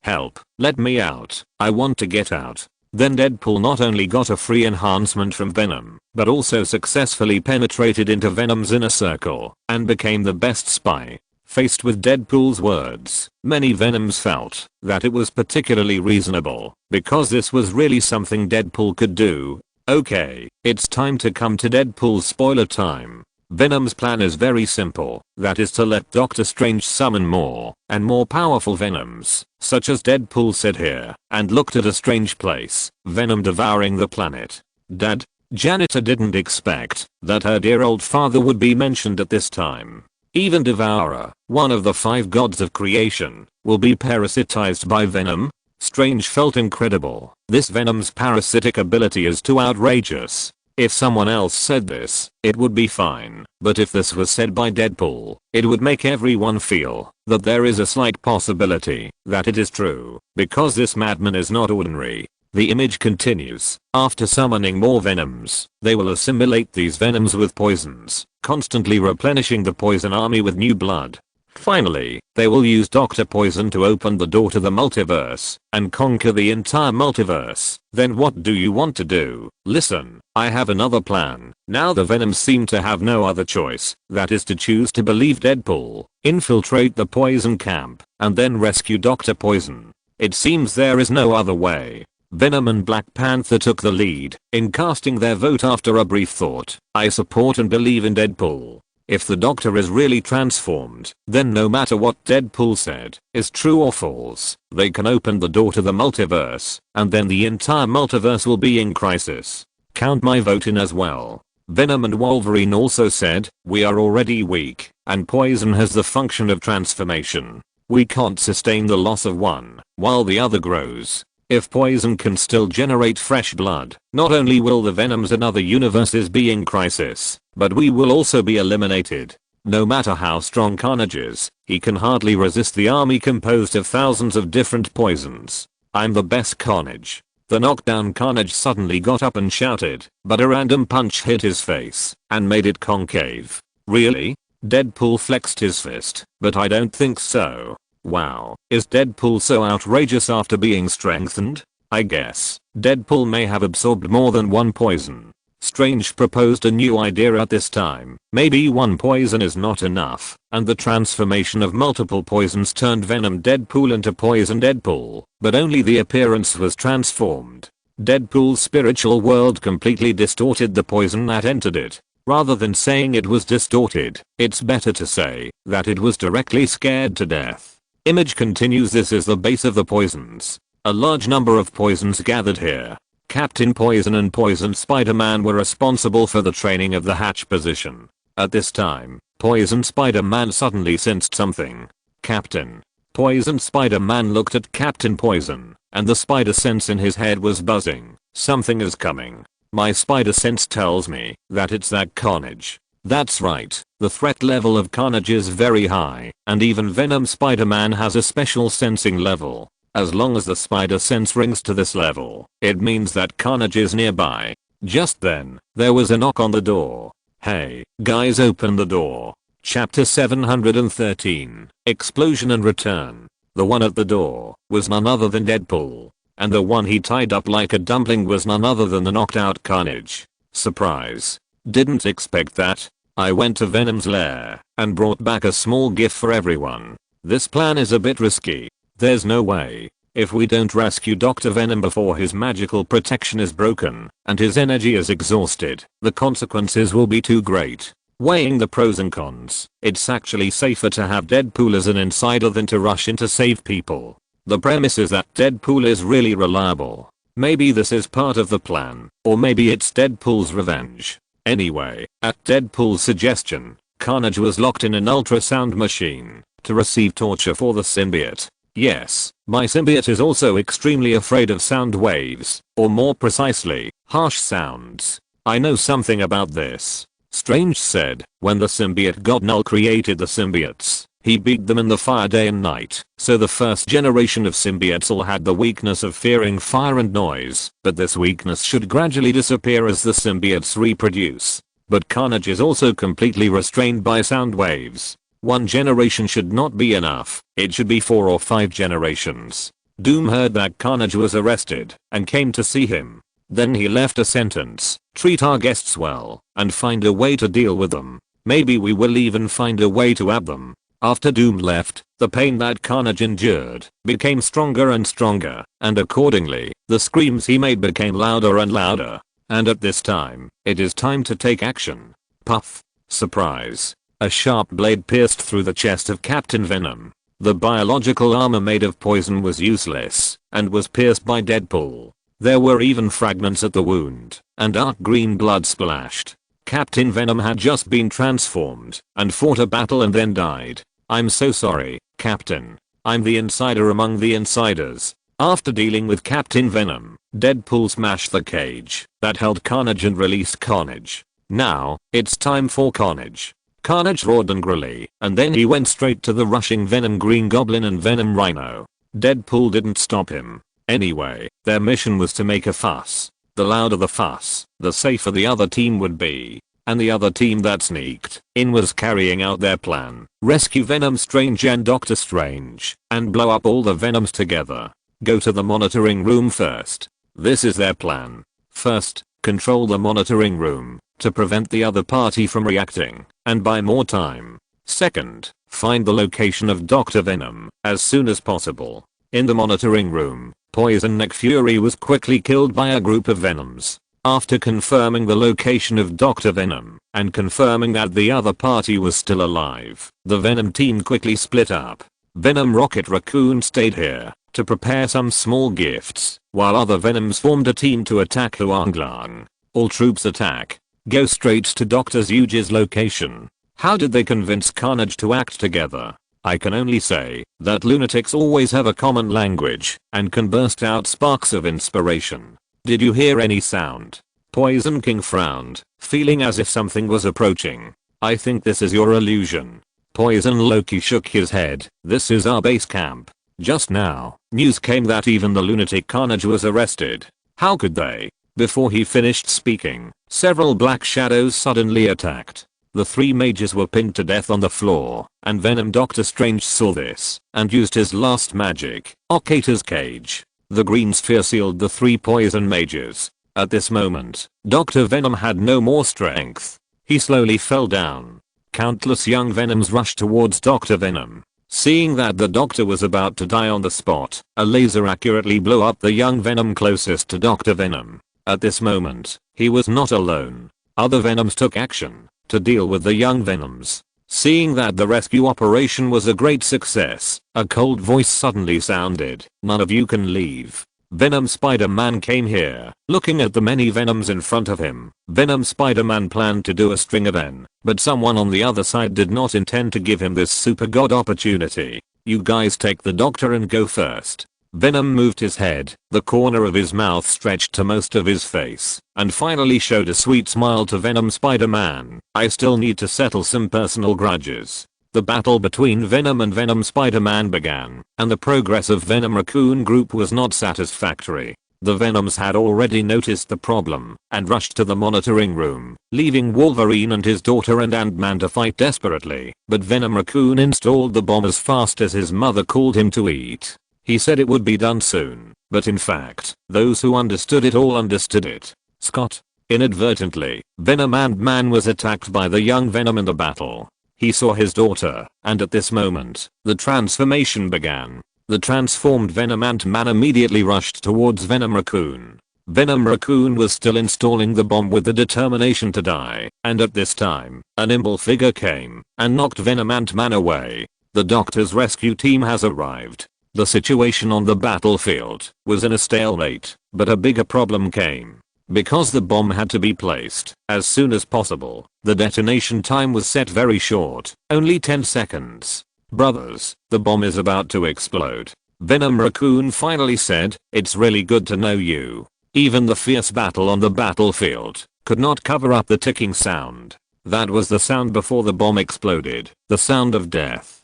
Help, let me out, I want to get out. Then Deadpool not only got a free enhancement from Venom, but also successfully penetrated into Venom's inner circle and became the best spy. Faced with Deadpool's words, many Venoms felt that it was particularly reasonable because this was really something Deadpool could do. Okay, it's time to come to Deadpool's spoiler time. Venom's plan is very simple, that is to let Doctor Strange summon more and more powerful Venoms, such as Deadpool said here, and looked at a strange place, Venom devouring the planet. Dad, Janitor didn't expect that her dear old father would be mentioned at this time. Even Devourer, one of the 5 gods of creation, will be parasitized by Venom? Strange felt incredible. This Venom's parasitic ability is too outrageous. If someone else said this, it would be fine, but if this was said by Deadpool, it would make everyone feel that there is a slight possibility that it is true, because this madman is not ordinary. The image continues. After summoning more Venoms, they will assimilate these Venoms with poisons, constantly replenishing the poison army with new blood. Finally, they will use Dr. Poison to open the door to the multiverse and conquer the entire multiverse. Then what do you want to do? Listen, I have another plan. Now the Venoms seem to have no other choice, that is to choose to believe Deadpool, infiltrate the Poison camp, and then rescue Dr. Poison. It seems there is no other way. Venom and Black Panther took the lead in casting their vote after a brief thought. I support and believe in Deadpool. If the Doctor is really transformed, then no matter what Deadpool said is true or false, they can open the door to the multiverse, and then the entire multiverse will be in crisis. Count my vote in as well. Venom and Wolverine also said, we are already weak, and Poison has the function of transformation. We can't sustain the loss of one, while the other grows. If Poison can still generate fresh blood, not only will the Venoms in other universes be in crisis, but we will also be eliminated. No matter how strong Carnage is, he can hardly resist the army composed of thousands of different poisons. I'm the best Carnage. The knockdown Carnage suddenly got up and shouted, but a random punch hit his face and made it concave. Really? Deadpool flexed his fist, but I don't think so. Wow, is Deadpool so outrageous after being strengthened? I guess Deadpool may have absorbed more than one poison. Strange proposed a new idea at this time. Maybe one poison is not enough, and the transformation of multiple poisons turned Venom Deadpool into Poison Deadpool, but only the appearance was transformed. Deadpool's spiritual world completely distorted the poison that entered it. Rather than saying it was distorted, it's better to say that it was directly scared to death. Image continues. This is the base of the poisons. A large number of poisons gathered here. Captain Poison and Poison Spider-Man were responsible for the training of the hatch position. At this time, Poison Spider-Man suddenly sensed something. Captain Poison Spider-Man looked at Captain Poison, and the spider sense in his head was buzzing. Something is coming. My spider sense tells me that it's that Carnage. That's right, the threat level of Carnage is very high, and even Venom Spider-Man has a special sensing level. As long as the spider sense rings to this level, it means that Carnage is nearby. Just then, there was a knock on the door. "Hey, guys, open the door." Chapter 713, Explosion and Return. The one at the door was none other than Deadpool. And the one he tied up like a dumpling was none other than the knocked out Carnage. Surprise. Didn't expect that. I went to Venom's lair and brought back a small gift for everyone. This plan is a bit risky. There's no way. If we don't rescue Dr. Venom before his magical protection is broken and his energy is exhausted, the consequences will be too great. Weighing the pros and cons, it's actually safer to have Deadpool as an insider than to rush in to save people. The premise is that Deadpool is really reliable. Maybe this is part of the plan, or maybe it's Deadpool's revenge. Anyway, at Deadpool's suggestion, Carnage was locked in an ultrasound machine to receive torture for the symbiote. Yes, my symbiote is also extremely afraid of sound waves, or more precisely, harsh sounds. I know something about this. Strange said, when the symbiote god Null created the symbiotes, he beat them in the fire day and night, so the first generation of symbiotes all had the weakness of fearing fire and noise, but this weakness should gradually disappear as the symbiotes reproduce. But Carnage is also completely restrained by sound waves. One generation should not be enough, it should be 4 or 5 generations. Doom heard that Carnage was arrested and came to see him. Then he left a sentence: treat our guests well and find a way to deal with them. Maybe we will even find a way to ab them. After Doom left, the pain that Carnage endured became stronger and stronger, and accordingly, the screams he made became louder and louder. And at this time, it is time to take action. Puff. Surprise. A sharp blade pierced through the chest of Captain Venom. The biological armor made of poison was useless, and was pierced by Deadpool. There were even fragments at the wound, and dark green blood splashed. Captain Venom had just been transformed, and fought a battle and then died. I'm so sorry, Captain. I'm the insider among the insiders. After dealing with Captain Venom, Deadpool smashed the cage that held Carnage and released Carnage. Now, it's time for Carnage. Carnage roared angrily, and then he went straight to the rushing Venom Green Goblin and Venom Rhino. Deadpool didn't stop him. Anyway, their mission was to make a fuss. The louder the fuss, the safer the other team would be. And the other team that sneaked in was carrying out their plan: rescue Venom Strange and Doctor Strange, and blow up all the Venoms together. Go to the monitoring room first. This is their plan. First, control the monitoring room to prevent the other party from reacting and buy more time. Second, find the location of Dr. Venom as soon as possible. In the monitoring room, Poison Neck Fury was quickly killed by a group of Venoms. After confirming the location of Dr. Venom and confirming that the other party was still alive, the Venom team quickly split up. Venom Rocket Raccoon stayed here to prepare some small gifts, while other Venoms formed a team to attack Huanglang. All troops attack. Go straight to Dr. Zhuge's location. How did they convince Carnage to act together? I can only say that lunatics always have a common language and can burst out sparks of inspiration. Did you hear any sound? Poison King frowned, feeling as if something was approaching. I think this is your illusion. Poison Loki shook his head. This is our base camp. Just now, news came that even the lunatic Carnage was arrested. How could they? Before he finished speaking, several black shadows suddenly attacked. The 3 mages were pinned to death on the floor, and Venom Doctor Strange saw this and used his last magic, Octator's Cage. The green sphere sealed the 3 poison mages. At this moment, Dr. Venom had no more strength. He slowly fell down. Countless young Venoms rushed towards Dr. Venom. Seeing that the doctor was about to die on the spot, a laser accurately blew up the young Venom closest to Dr. Venom. At this moment, he was not alone. Other Venoms took action to deal with the young Venoms. Seeing that the rescue operation was a great success, a cold voice suddenly sounded. None of you can leave. Venom Spider-Man came here, looking at the many Venoms in front of him. Venom Spider-Man planned to do a string of N, but someone on the other side did not intend to give him this super god opportunity. You guys take the doctor and go first. Venom moved his head, the corner of his mouth stretched to most of his face, and finally showed a sweet smile to Venom Spider-Man. I still need to settle some personal grudges. The battle between Venom and Venom Spider-Man began, and the progress of Venom Raccoon Group was not satisfactory. The Venoms had already noticed the problem and rushed to the monitoring room, leaving Wolverine and his daughter and Ant-Man to fight desperately, but Venom Raccoon installed the bomb as fast as his mother called him to eat. He said it would be done soon, but in fact, those who understood it all understood it. Scott. Inadvertently, Venom Ant-Man was attacked by the young Venom in the battle. He saw his daughter, and at this moment, the transformation began. The transformed Venom Ant-Man immediately rushed towards Venom Raccoon. Venom Raccoon was still installing the bomb with the determination to die, and at this time, a nimble figure came and knocked Venom Ant-Man away. The Doctor's rescue team has arrived. The situation on the battlefield was in a stalemate, but a bigger problem came. Because the bomb had to be placed as soon as possible, the detonation time was set very short, only 10 seconds. Brothers, the bomb is about to explode. Venom Raccoon finally said, "It's really good to know you." Even the fierce battle on the battlefield could not cover up the ticking sound. That was the sound before the bomb exploded, the sound of death.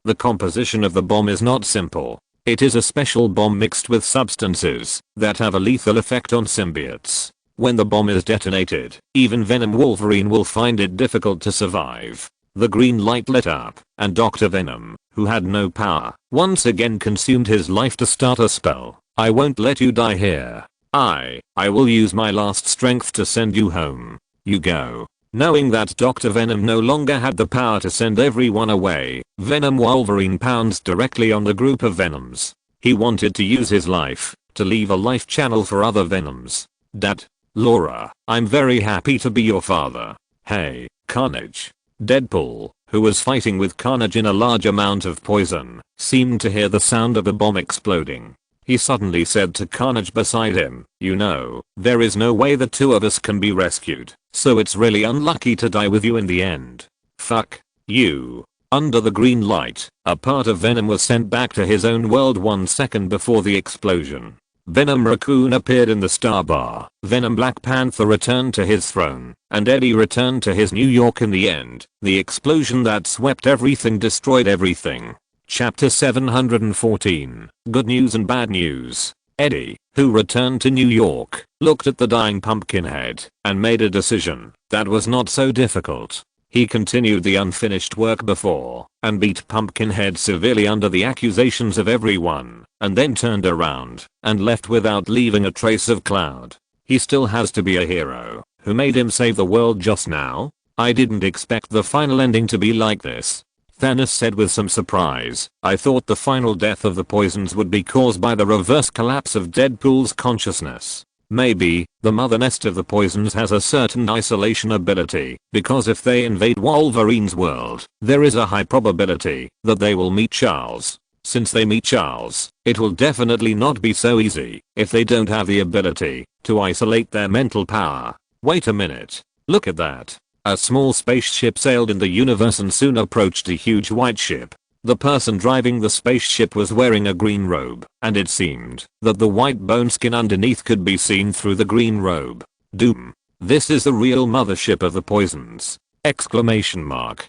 The composition of the bomb is not simple. It is a special bomb mixed with substances that have a lethal effect on symbiotes. When the bomb is detonated, even Venom Wolverine will find it difficult to survive. The green light lit up, and Dr. Venom, who had no power, once again consumed his life to start a spell. "I won't let you die here. I will use my last strength to send you home. You go." Knowing that Dr. Venom no longer had the power to send everyone away, Venom Wolverine pounced directly on the group of Venoms. He wanted to use his life to leave a life channel for other Venoms. "Dad, Laura, I'm very happy to be your father. Hey, Carnage." Deadpool, who was fighting with Carnage in a large amount of poison, seemed to hear the sound of a bomb exploding. He suddenly said to Carnage beside him, "You know, there is no way the two of us can be rescued, so it's really unlucky to die with you in the end." "Fuck you." Under the green light, a part of Venom was sent back to his own world 1 second before the explosion. Venom Raccoon appeared in the star bar. Venom Black Panther returned to his throne, and Eddie returned to his New York in the end. The explosion that swept everything destroyed everything. Chapter 714. Good news and bad news. Eddie, who returned to New York, looked at the dying Pumpkinhead and made a decision that was not so difficult. He continued the unfinished work before and beat Pumpkinhead severely under the accusations of everyone, and then turned around and left without leaving a trace of Cloud. He still has to be a hero. Who made him save the world just now? I didn't expect the final ending to be like this. Thanos said with some surprise. I thought the final death of the poisons would be caused by the reverse collapse of Deadpool's consciousness. Maybe, the mother nest of the poisons has a certain isolation ability, because if they invade Wolverine's world, there is a high probability that they will meet Charles. Since they meet Charles, it will definitely not be so easy if they don't have the ability to isolate their mental power. Wait a minute. Look at that. A small spaceship sailed in the universe and soon approached a huge white ship. The person driving the spaceship was wearing a green robe, and it seemed that the white bone skin underneath could be seen through the green robe. Doom. This is the real mothership of the poisons! Exclamation mark.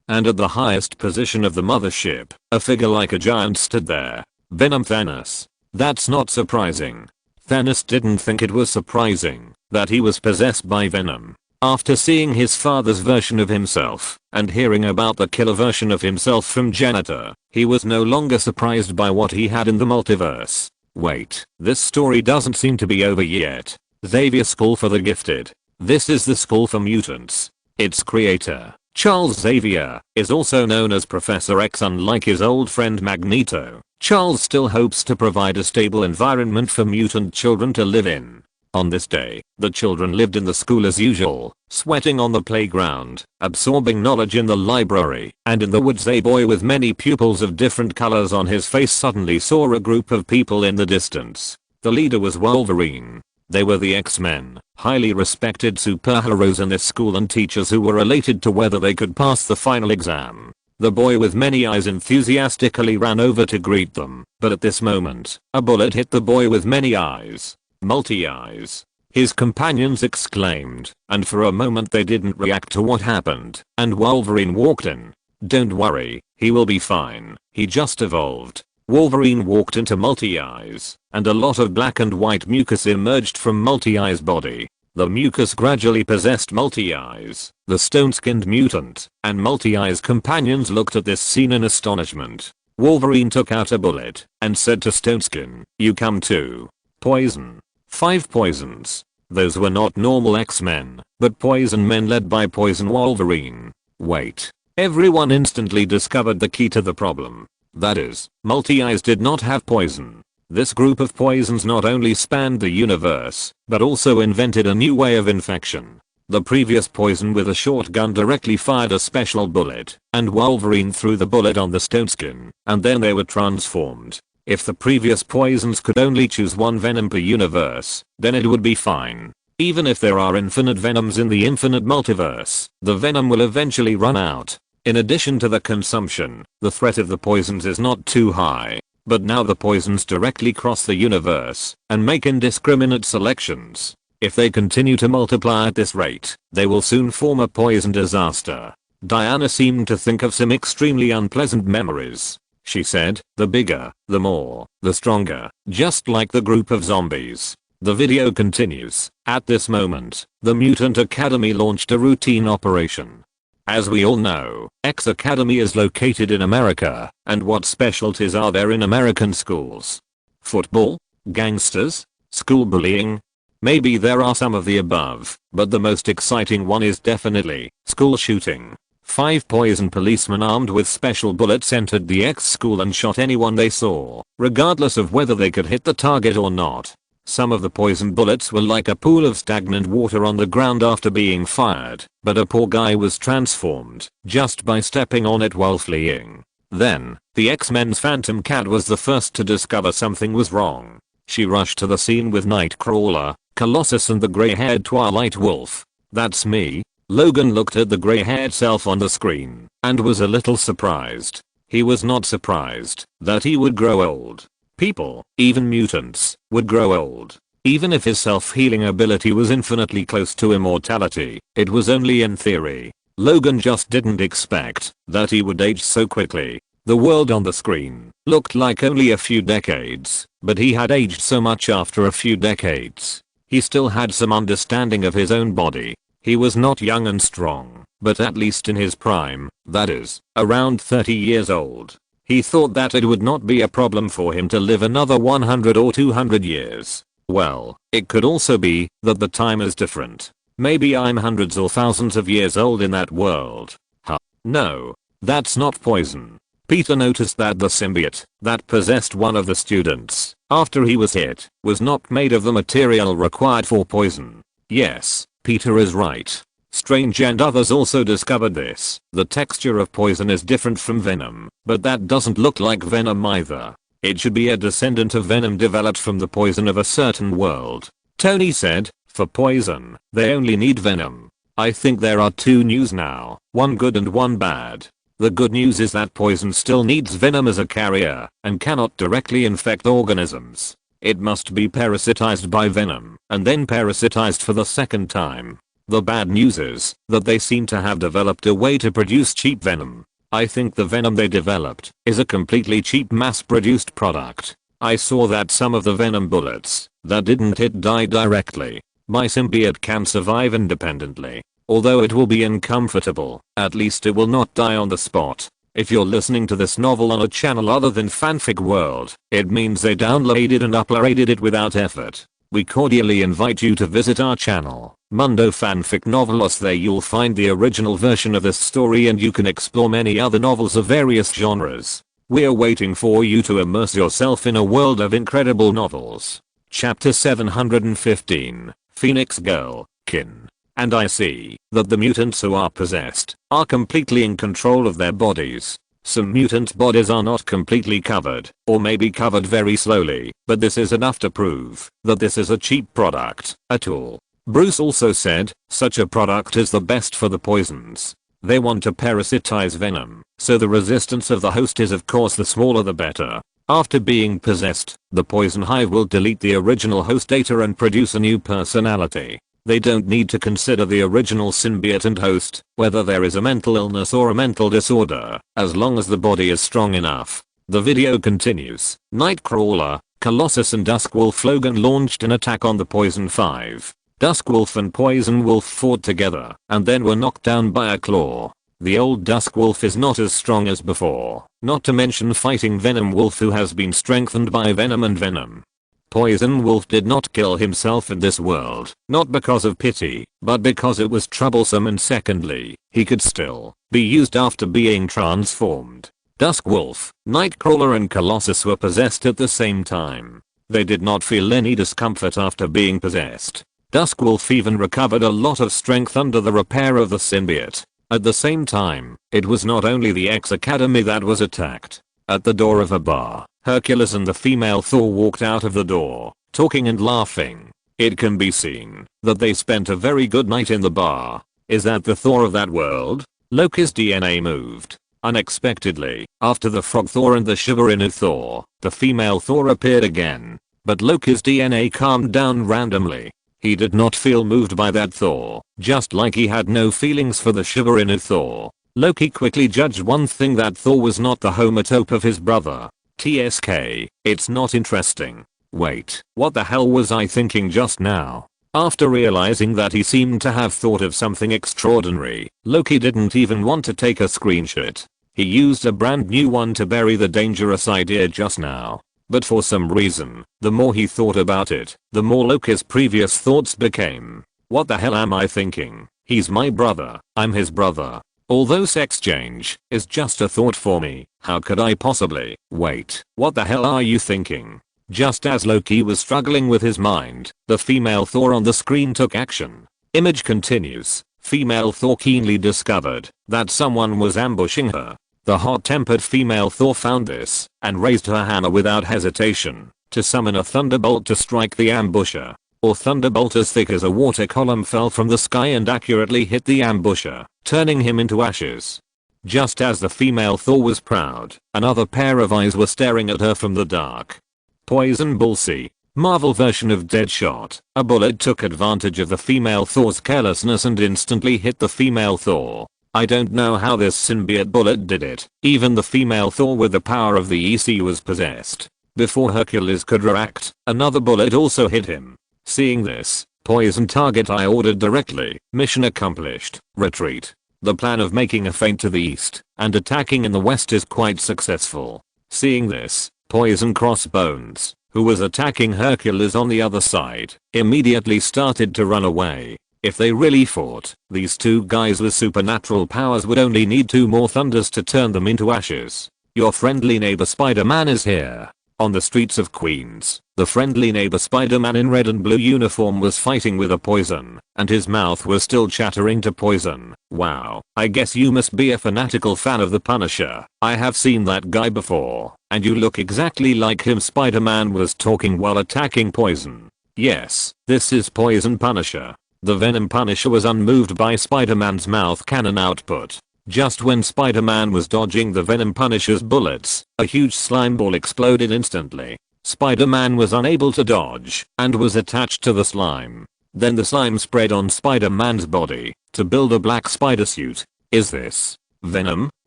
And at the highest position of the mothership, a figure like a giant stood there. Venom Thanos. That's not surprising. Thanos didn't think it was surprising that he was possessed by Venom. After seeing his father's version of himself and hearing about the killer version of himself from Janitor, he was no longer surprised by what he had in the multiverse. Wait, this story doesn't seem to be over yet. Xavier School for the Gifted. This is the school for mutants. Its creator, Charles Xavier, is also known as Professor X. Unlike his old friend Magneto, Charles still hopes to provide a stable environment for mutant children to live in. On this day, the children lived in the school as usual, sweating on the playground, absorbing knowledge in the library, and in the woods. A boy with many pupils of different colors on his face suddenly saw a group of people in the distance. The leader was Wolverine. They were the X-Men, highly respected superheroes in this school and teachers who were related to whether they could pass the final exam. The boy with many eyes enthusiastically ran over to greet them, but at this moment, a bullet hit the boy with many eyes. Multi-eyes. His companions exclaimed, and for a moment they didn't react to what happened, and Wolverine walked in. Don't worry, he will be fine, he just evolved. Wolverine walked into Multi-Eye's, and a lot of black and white mucus emerged from Multi-Eye's body. The mucus gradually possessed Multi-Eye's, the stone-skinned mutant, and Multi-Eye's companions looked at this scene in astonishment. Wolverine took out a bullet and said to Stoneskin, "You come too." Poison. 5 poisons. Those were not normal X-Men, but poison men led by Poison Wolverine. Wait. Everyone instantly discovered the key to the problem. That is, Multi-Eyes did not have poison. This group of poisons not only spanned the universe, but also invented a new way of infection. The previous poison with a shotgun directly fired a special bullet, and Wolverine threw the bullet on the Stoneskin, and then they were transformed. If the previous poisons could only choose one venom per universe, then it would be fine. Even if there are infinite venoms in the infinite multiverse, the venom will eventually run out. In addition to the consumption, the threat of the poisons is not too high. But now the poisons directly cross the universe and make indiscriminate selections. If they continue to multiply at this rate, they will soon form a poison disaster. Diana seemed to think of some extremely unpleasant memories. She said, "The bigger, the more, the stronger, just like the group of zombies." The video continues. At this moment, the Mutant Academy launched a routine operation. As we all know, X Academy is located in America, and what specialties are there in American schools? Football? Gangsters? School bullying? Maybe there are some of the above, but the most exciting one is definitely school shooting. 5 poison policemen armed with special bullets entered the X school and shot anyone they saw, regardless of whether they could hit the target or not. Some of the poison bullets were like a pool of stagnant water on the ground after being fired, but a poor guy was transformed just by stepping on it while fleeing. Then, the X-Men's Phantom Cat was the first to discover something was wrong. She rushed to the scene with Nightcrawler, Colossus and the gray-haired Twilight Wolf. "That's me." Logan looked at the gray-haired self on the screen and was a little surprised. He was not surprised that he would grow old. People, even mutants, would grow old. Even if his self-healing ability was infinitely close to immortality, it was only in theory. Logan just didn't expect that he would age so quickly. The world on the screen looked like only a few decades, but he had aged so much after a few decades. He still had some understanding of his own body. He was not young and strong, but at least in his prime, that is, around 30 years old. He thought that it would not be a problem for him to live another 100 or 200 years. Well, it could also be that the time is different. Maybe I'm hundreds or thousands of years old in that world. Huh. No. That's not poison. Peter noticed that the symbiote that possessed one of the students, after he was hit, was not made of the material required for poison. Yes, Peter is right. Strange and others also discovered this. The texture of poison is different from venom, but that doesn't look like venom either. It should be a descendant of venom developed from the poison of a certain world. Tony said, "For poison, they only need venom." I think there are 2 news now, one good and one bad. The good news is that poison still needs venom as a carrier and cannot directly infect organisms. It must be parasitized by venom and then parasitized for the second time. The bad news is that they seem to have developed a way to produce cheap venom. I think the venom they developed is a completely cheap mass-produced product. I saw that some of the venom bullets that didn't hit died directly. My symbiote can survive independently. Although it will be uncomfortable, at least it will not die on the spot. If you're listening to this novel on a channel other than Fanfic World, it means they downloaded and uploaded it without effort. We cordially invite you to visit our channel, Mundo Fanfic Novelos. There you'll find the original version of this story and you can explore many other novels of various genres. We're waiting for you to immerse yourself in a world of incredible novels. Chapter 715, Phoenix Girl, Kin. And I see that the mutants who are possessed are completely in control of their bodies. Some mutant bodies are not completely covered, or may be covered very slowly, but this is enough to prove that this is a cheap product at all. Bruce also said, such a product is the best for the poisons. They want to parasitize venom, so the resistance of the host is of course the smaller the better. After being possessed, the poison hive will delete the original host data and produce a new personality. They don't need to consider the original symbiote and host, whether there is a mental illness or a mental disorder, as long as the body is strong enough. The video continues. Nightcrawler, Colossus and Duskwolf Logan launched an attack on the Poison 5. Duskwolf and Poison Wolf fought together and then were knocked down by a claw. The old Duskwolf is not as strong as before, not to mention fighting Venom Wolf, who has been strengthened by Venom and Venom. Poison Wolf did not kill himself in this world, not because of pity, but because it was troublesome, and secondly, he could still be used after being transformed. Duskwolf, Nightcrawler and Colossus were possessed at the same time. They did not feel any discomfort after being possessed. Duskwolf even recovered a lot of strength under the repair of the symbiote. At the same time, it was not only the X Academy that was attacked. At the door of a bar, Hercules and the female Thor walked out of the door, talking and laughing. It can be seen that they spent a very good night in the bar. Is that the Thor of that world? Loki's DNA moved unexpectedly. After the Frog Thor and the Shiver-Inu Thor, the female Thor appeared again. But Loki's DNA calmed down randomly. He did not feel moved by that Thor, just like he had no feelings for the Shiver-Inu Thor. Loki quickly judged one thing, that Thor was not the hometope of his brother. TSK, it's not interesting. Wait, what the hell was I thinking just now? After realizing that he seemed to have thought of something extraordinary, Loki didn't even want to take a screenshot. He used a brand new one to bury the dangerous idea just now. But for some reason, the more he thought about it, the more Loki's previous thoughts became. What the hell am I thinking? He's my brother, I'm his brother. Although sex change is just a thought for me, how could I possibly? Wait, what the hell are you thinking? Just as Loki was struggling with his mind, the female Thor on the screen took action. Image continues. Female Thor keenly discovered that someone was ambushing her. The hot-tempered female Thor found this and raised her hammer without hesitation to summon a thunderbolt to strike the ambusher. Or thunderbolt as thick as a water column fell from the sky and accurately hit the ambusher, turning him into ashes. Just as the female Thor was proud, another pair of eyes were staring at her from the dark. Poison Bullseye, Marvel version of Deadshot. A bullet took advantage of the female Thor's carelessness and instantly hit the female Thor. I don't know how this symbiote bullet did it. Even the female Thor with the power of the EC was possessed. Before Hercules could react, another bullet also hit him. Seeing this, poison target I ordered directly. Mission accomplished. Retreat. The plan of making a feint to the east and attacking in the west is quite successful. Seeing this, Poison Crossbones, who was attacking Hercules on the other side, immediately started to run away. If they really fought, these two guys with supernatural powers would only need 2 more thunders to turn them into ashes. Your friendly neighbor Spider-Man is here. On the streets of Queens, the friendly neighbor Spider-Man in red and blue uniform was fighting with a Poison, and his mouth was still chattering to Poison. Wow, I guess you must be a fanatical fan of the Punisher. I have seen that guy before, and you look exactly like him. Spider-Man was talking while attacking Poison. Yes, this is Poison Punisher. The Venom Punisher was unmoved by Spider-Man's mouth cannon output. Just when Spider-Man was dodging the Venom Punisher's bullets, a huge slime ball exploded instantly. Spider-Man was unable to dodge and was attached to the slime. Then the slime spread on Spider-Man's body to build a black spider suit. Is this Venom?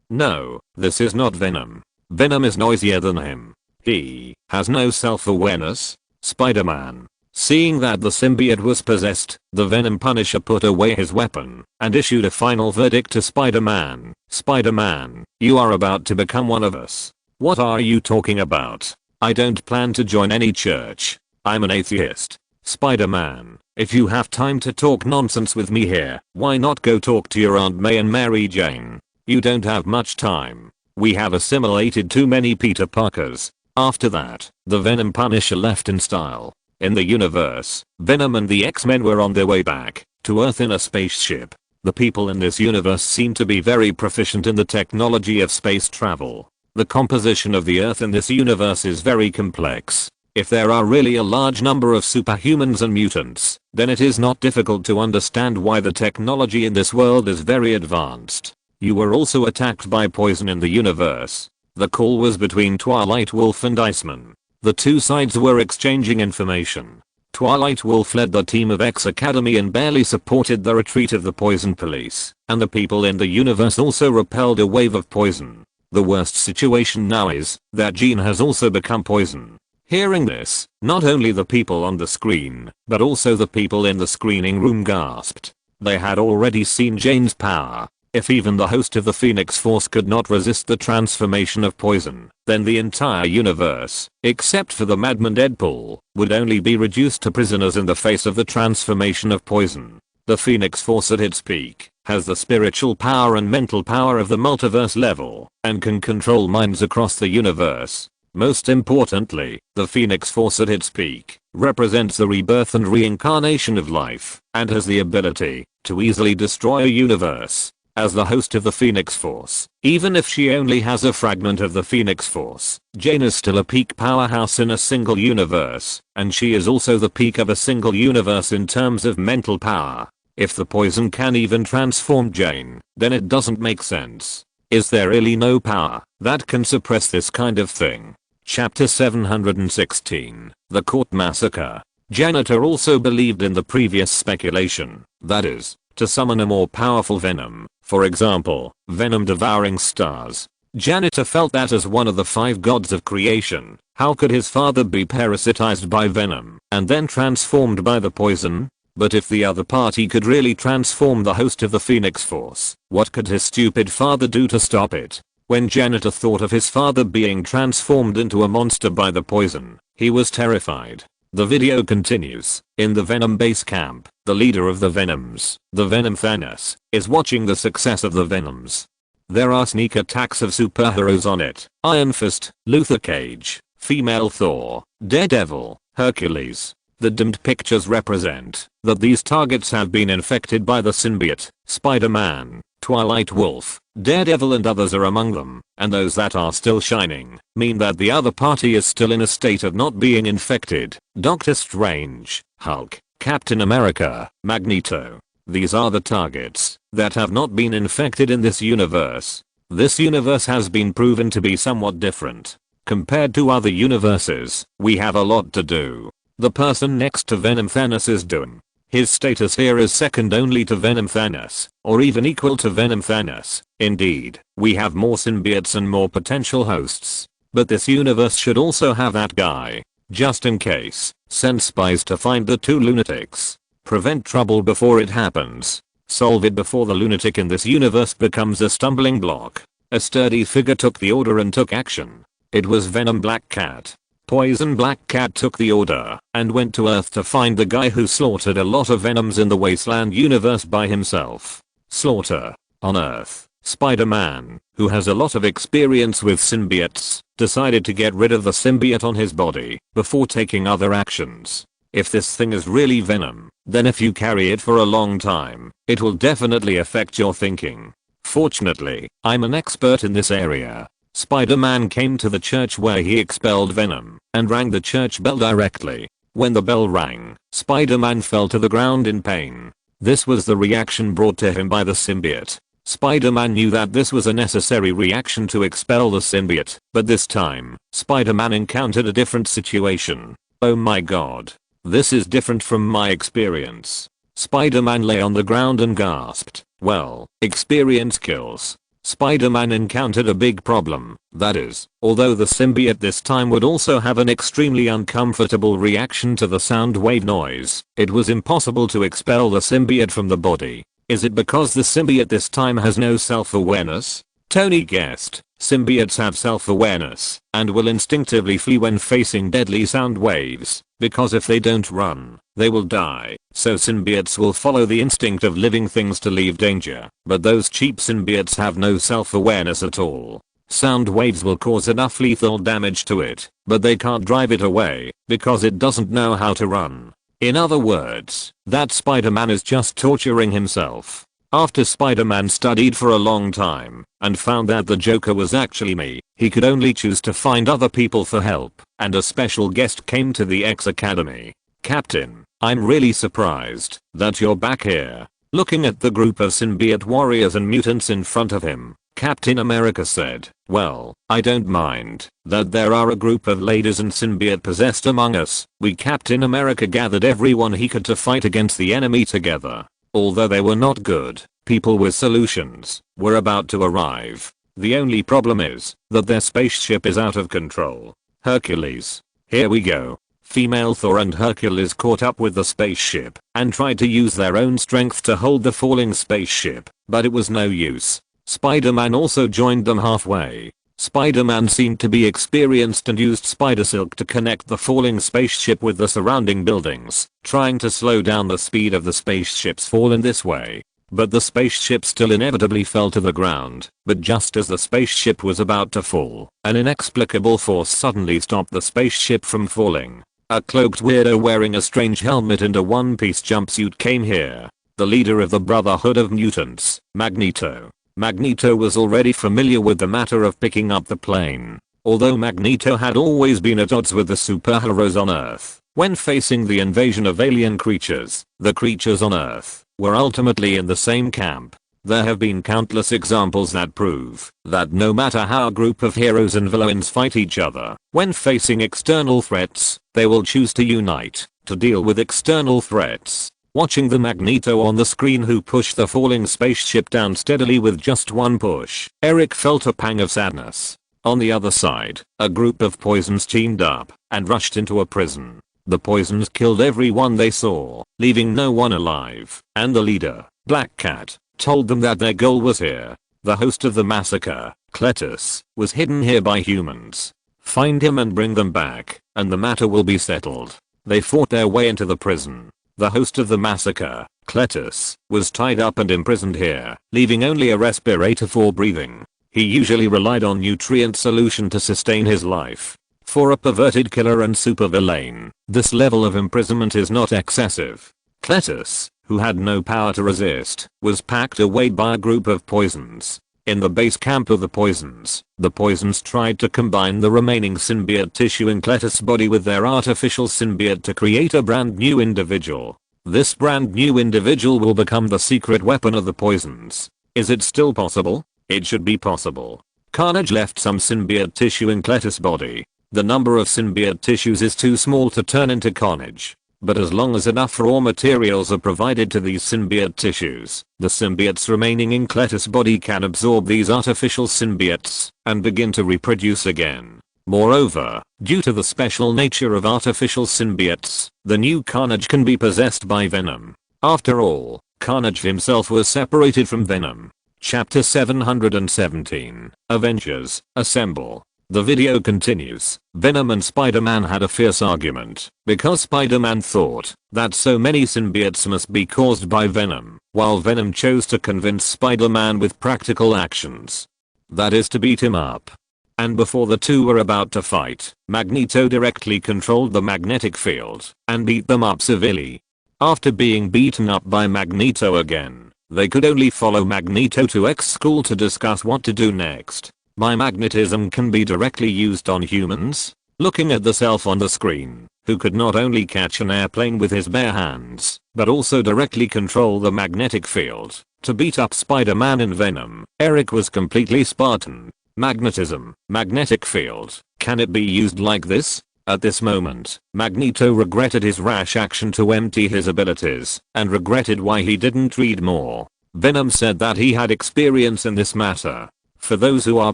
No, this is not Venom. Venom is noisier than him. He has no self-awareness. Spider-Man. Seeing that the symbiote was possessed, the Venom Punisher put away his weapon and issued a final verdict to Spider-Man. Spider-Man, you are about to become one of us. What are you talking about? I don't plan to join any church. I'm an atheist. Spider-Man, if you have time to talk nonsense with me here, why not go talk to your Aunt May and Mary Jane? You don't have much time. We have assimilated too many Peter Parkers. After that, the Venom Punisher left in style. In the universe, Venom and the X-Men were on their way back to Earth in a spaceship. The people in this universe seem to be very proficient in the technology of space travel. The composition of the Earth in this universe is very complex. If there are really a large number of superhumans and mutants, then it is not difficult to understand why the technology in this world is very advanced. You were also attacked by poison in the universe. The call was between Twilight Wolf and Iceman. The two sides were exchanging information. Twilight Wolf led the team of X Academy and barely supported the retreat of the Poison Police, and the people in the universe also repelled a wave of poison. The worst situation now is that Jean has also become poison. Hearing this, not only the people on the screen, but also the people in the screening room gasped. They had already seen Jane's power. If even the host of the Phoenix Force could not resist the transformation of poison, then the entire universe, except for the Madman Deadpool, would only be reduced to prisoners in the face of the transformation of poison. The Phoenix Force at its peak has the spiritual power and mental power of the multiverse level and can control minds across the universe. Most importantly, the Phoenix Force at its peak represents the rebirth and reincarnation of life and has the ability to easily destroy a universe. As the host of the Phoenix Force, even if she only has a fragment of the Phoenix Force, Jane is still a peak powerhouse in a single universe, and she is also the peak of a single universe in terms of mental power. If the poison can even transform Jane, then it doesn't make sense. Is there really no power that can suppress this kind of thing? Chapter 716, The Court Massacre. Janitor also believed in the previous speculation, that is, to summon a more powerful venom, for example, venom devouring stars. Janitor felt that as one of the 5 gods of creation, how could his father be parasitized by venom and then transformed by the poison? But if the other party could really transform the host of the Phoenix Force, what could his stupid father do to stop it? When Janitor thought of his father being transformed into a monster by the poison, he was terrified. The video continues. In the Venom base camp, the leader of the Venoms, the Venom Thanos, is watching the success of the Venoms. There are sneak attacks of superheroes on it. Iron Fist, Luther Cage, Female Thor, Daredevil, Hercules. The dimmed pictures represent that these targets have been infected by the symbiote. Spider-Man, Twilight Wolf, Daredevil and others are among them, and those that are still shining mean that the other party is still in a state of not being infected. Doctor Strange, Hulk, Captain America, Magneto. These are the targets that have not been infected in this universe. This universe has been proven to be somewhat different. Compared to other universes, we have a lot to do. The person next to Venom Thanos is doing. His status here is second only to Venom Thanos, or even equal to Venom Thanos. Indeed, we have more symbiotes and more potential hosts. But this universe should also have that guy. Just in case, send spies to find the 2 lunatics. Prevent trouble before it happens. Solve it before the lunatic in this universe becomes a stumbling block. A sturdy figure took the order and took action. It was Venom Black Cat. Poison Black Cat took the order and went to Earth to find the guy who slaughtered a lot of Venoms in the Wasteland universe by himself. Slaughter. On Earth, Spider-Man, who has a lot of experience with symbiotes, decided to get rid of the symbiote on his body before taking other actions. If this thing is really venom, then if you carry it for a long time, it will definitely affect your thinking. Fortunately, I'm an expert in this area. Spider-Man came to the church where he expelled venom and rang the church bell directly. When the bell rang, Spider-Man fell to the ground in pain. This was the reaction brought to him by the symbiote. Spider-Man knew that this was a necessary reaction to expel the symbiote, but this time, Spider-Man encountered a different situation. Oh my god. This is different from my experience. Spider-Man lay on the ground and gasped. Well, experience kills. Spider-Man encountered a big problem, that is, although the symbiote this time would also have an extremely uncomfortable reaction to the sound wave noise, it was impossible to expel the symbiote from the body. Is it because the symbiote this time has no self-awareness? Tony guessed. Symbiotes have self-awareness and will instinctively flee when facing deadly sound waves, because if they don't run, they will die. So symbiotes will follow the instinct of living things to leave danger, but those cheap symbiotes have no self-awareness at all. Sound waves will cause enough lethal damage to it, but they can't drive it away, because it doesn't know how to run. In other words, that Spider-Man is just torturing himself. After Spider-Man studied for a long time and found that the Joker was actually me, he could only choose to find other people for help, and a special guest came to the X Academy. Captain, I'm really surprised that you're back here. Looking at the group of symbiote warriors and mutants in front of him, Captain America said, well, I don't mind that there are a group of ladies and symbiote possessed among us. We Captain America gathered everyone he could to fight against the enemy together. Although they were not good, people with solutions were about to arrive. The only problem is that their spaceship is out of control. Hercules. Here we go. Female Thor and Hercules caught up with the spaceship and tried to use their own strength to hold the falling spaceship, but it was no use. Spider-Man also joined them halfway. Spider-Man seemed to be experienced and used spider silk to connect the falling spaceship with the surrounding buildings, trying to slow down the speed of the spaceship's fall in this way. But the spaceship still inevitably fell to the ground. But just as the spaceship was about to fall, an inexplicable force suddenly stopped the spaceship from falling. A cloaked weirdo wearing a strange helmet and a one-piece jumpsuit came here. The leader of the Brotherhood of Mutants, Magneto. Magneto was already familiar with the matter of picking up the plane. Although Magneto had always been at odds with the superheroes on Earth, when facing the invasion of alien creatures, the creatures on Earth were ultimately in the same camp. There have been countless examples that prove that no matter how a group of heroes and villains fight each other, when facing external threats, they will choose to unite to deal with external threats. Watching the Magneto on the screen who pushed the falling spaceship down steadily with just one push, Eric felt a pang of sadness. On the other side, a group of poisons teamed up and rushed into a prison. The poisons killed everyone they saw, leaving no one alive, and the leader, Black Cat, told them that their goal was here. The host of the massacre, Cletus, was hidden here by humans. Find him and bring them back, and the matter will be settled. They fought their way into the prison. The host of the massacre, Cletus, was tied up and imprisoned here, leaving only a respirator for breathing. He usually relied on nutrient solution to sustain his life. For a perverted killer and supervillain, this level of imprisonment is not excessive. Cletus, who had no power to resist, was packed away by a group of poisons. In the base camp of the poisons tried to combine the remaining symbiote tissue in Cletus' body with their artificial symbiote to create a brand new individual. This brand new individual will become the secret weapon of the poisons. Is it still possible? It should be possible. Carnage left some symbiote tissue in Cletus' body. The number of symbiote tissues is too small to turn into Carnage. But as long as enough raw materials are provided to these symbiote tissues, the symbiotes remaining in Cletus' body can absorb these artificial symbiotes and begin to reproduce again. Moreover, due to the special nature of artificial symbiotes, the new Carnage can be possessed by Venom. After all, Carnage himself was separated from Venom. Chapter 717, Avengers, Assemble. The video continues. Venom and Spider-Man had a fierce argument because Spider-Man thought that so many symbiotes must be caused by Venom, while Venom chose to convince Spider-Man with practical actions. That is to beat him up. And before the two were about to fight, Magneto directly controlled the magnetic field and beat them up severely. After being beaten up by Magneto again, they could only follow Magneto to X school to discuss what to do next. Magnetism can be directly used on humans. Looking at the self on the screen, who could not only catch an airplane with his bare hands, but also directly control the magnetic field to beat up Spider-Man and Venom, Eric was completely Spartan. Magnetism, magnetic field, can it be used like this? At this moment, Magneto regretted his rash action to empty his abilities and regretted why he didn't read more. Venom said that he had experience in this matter. For those who are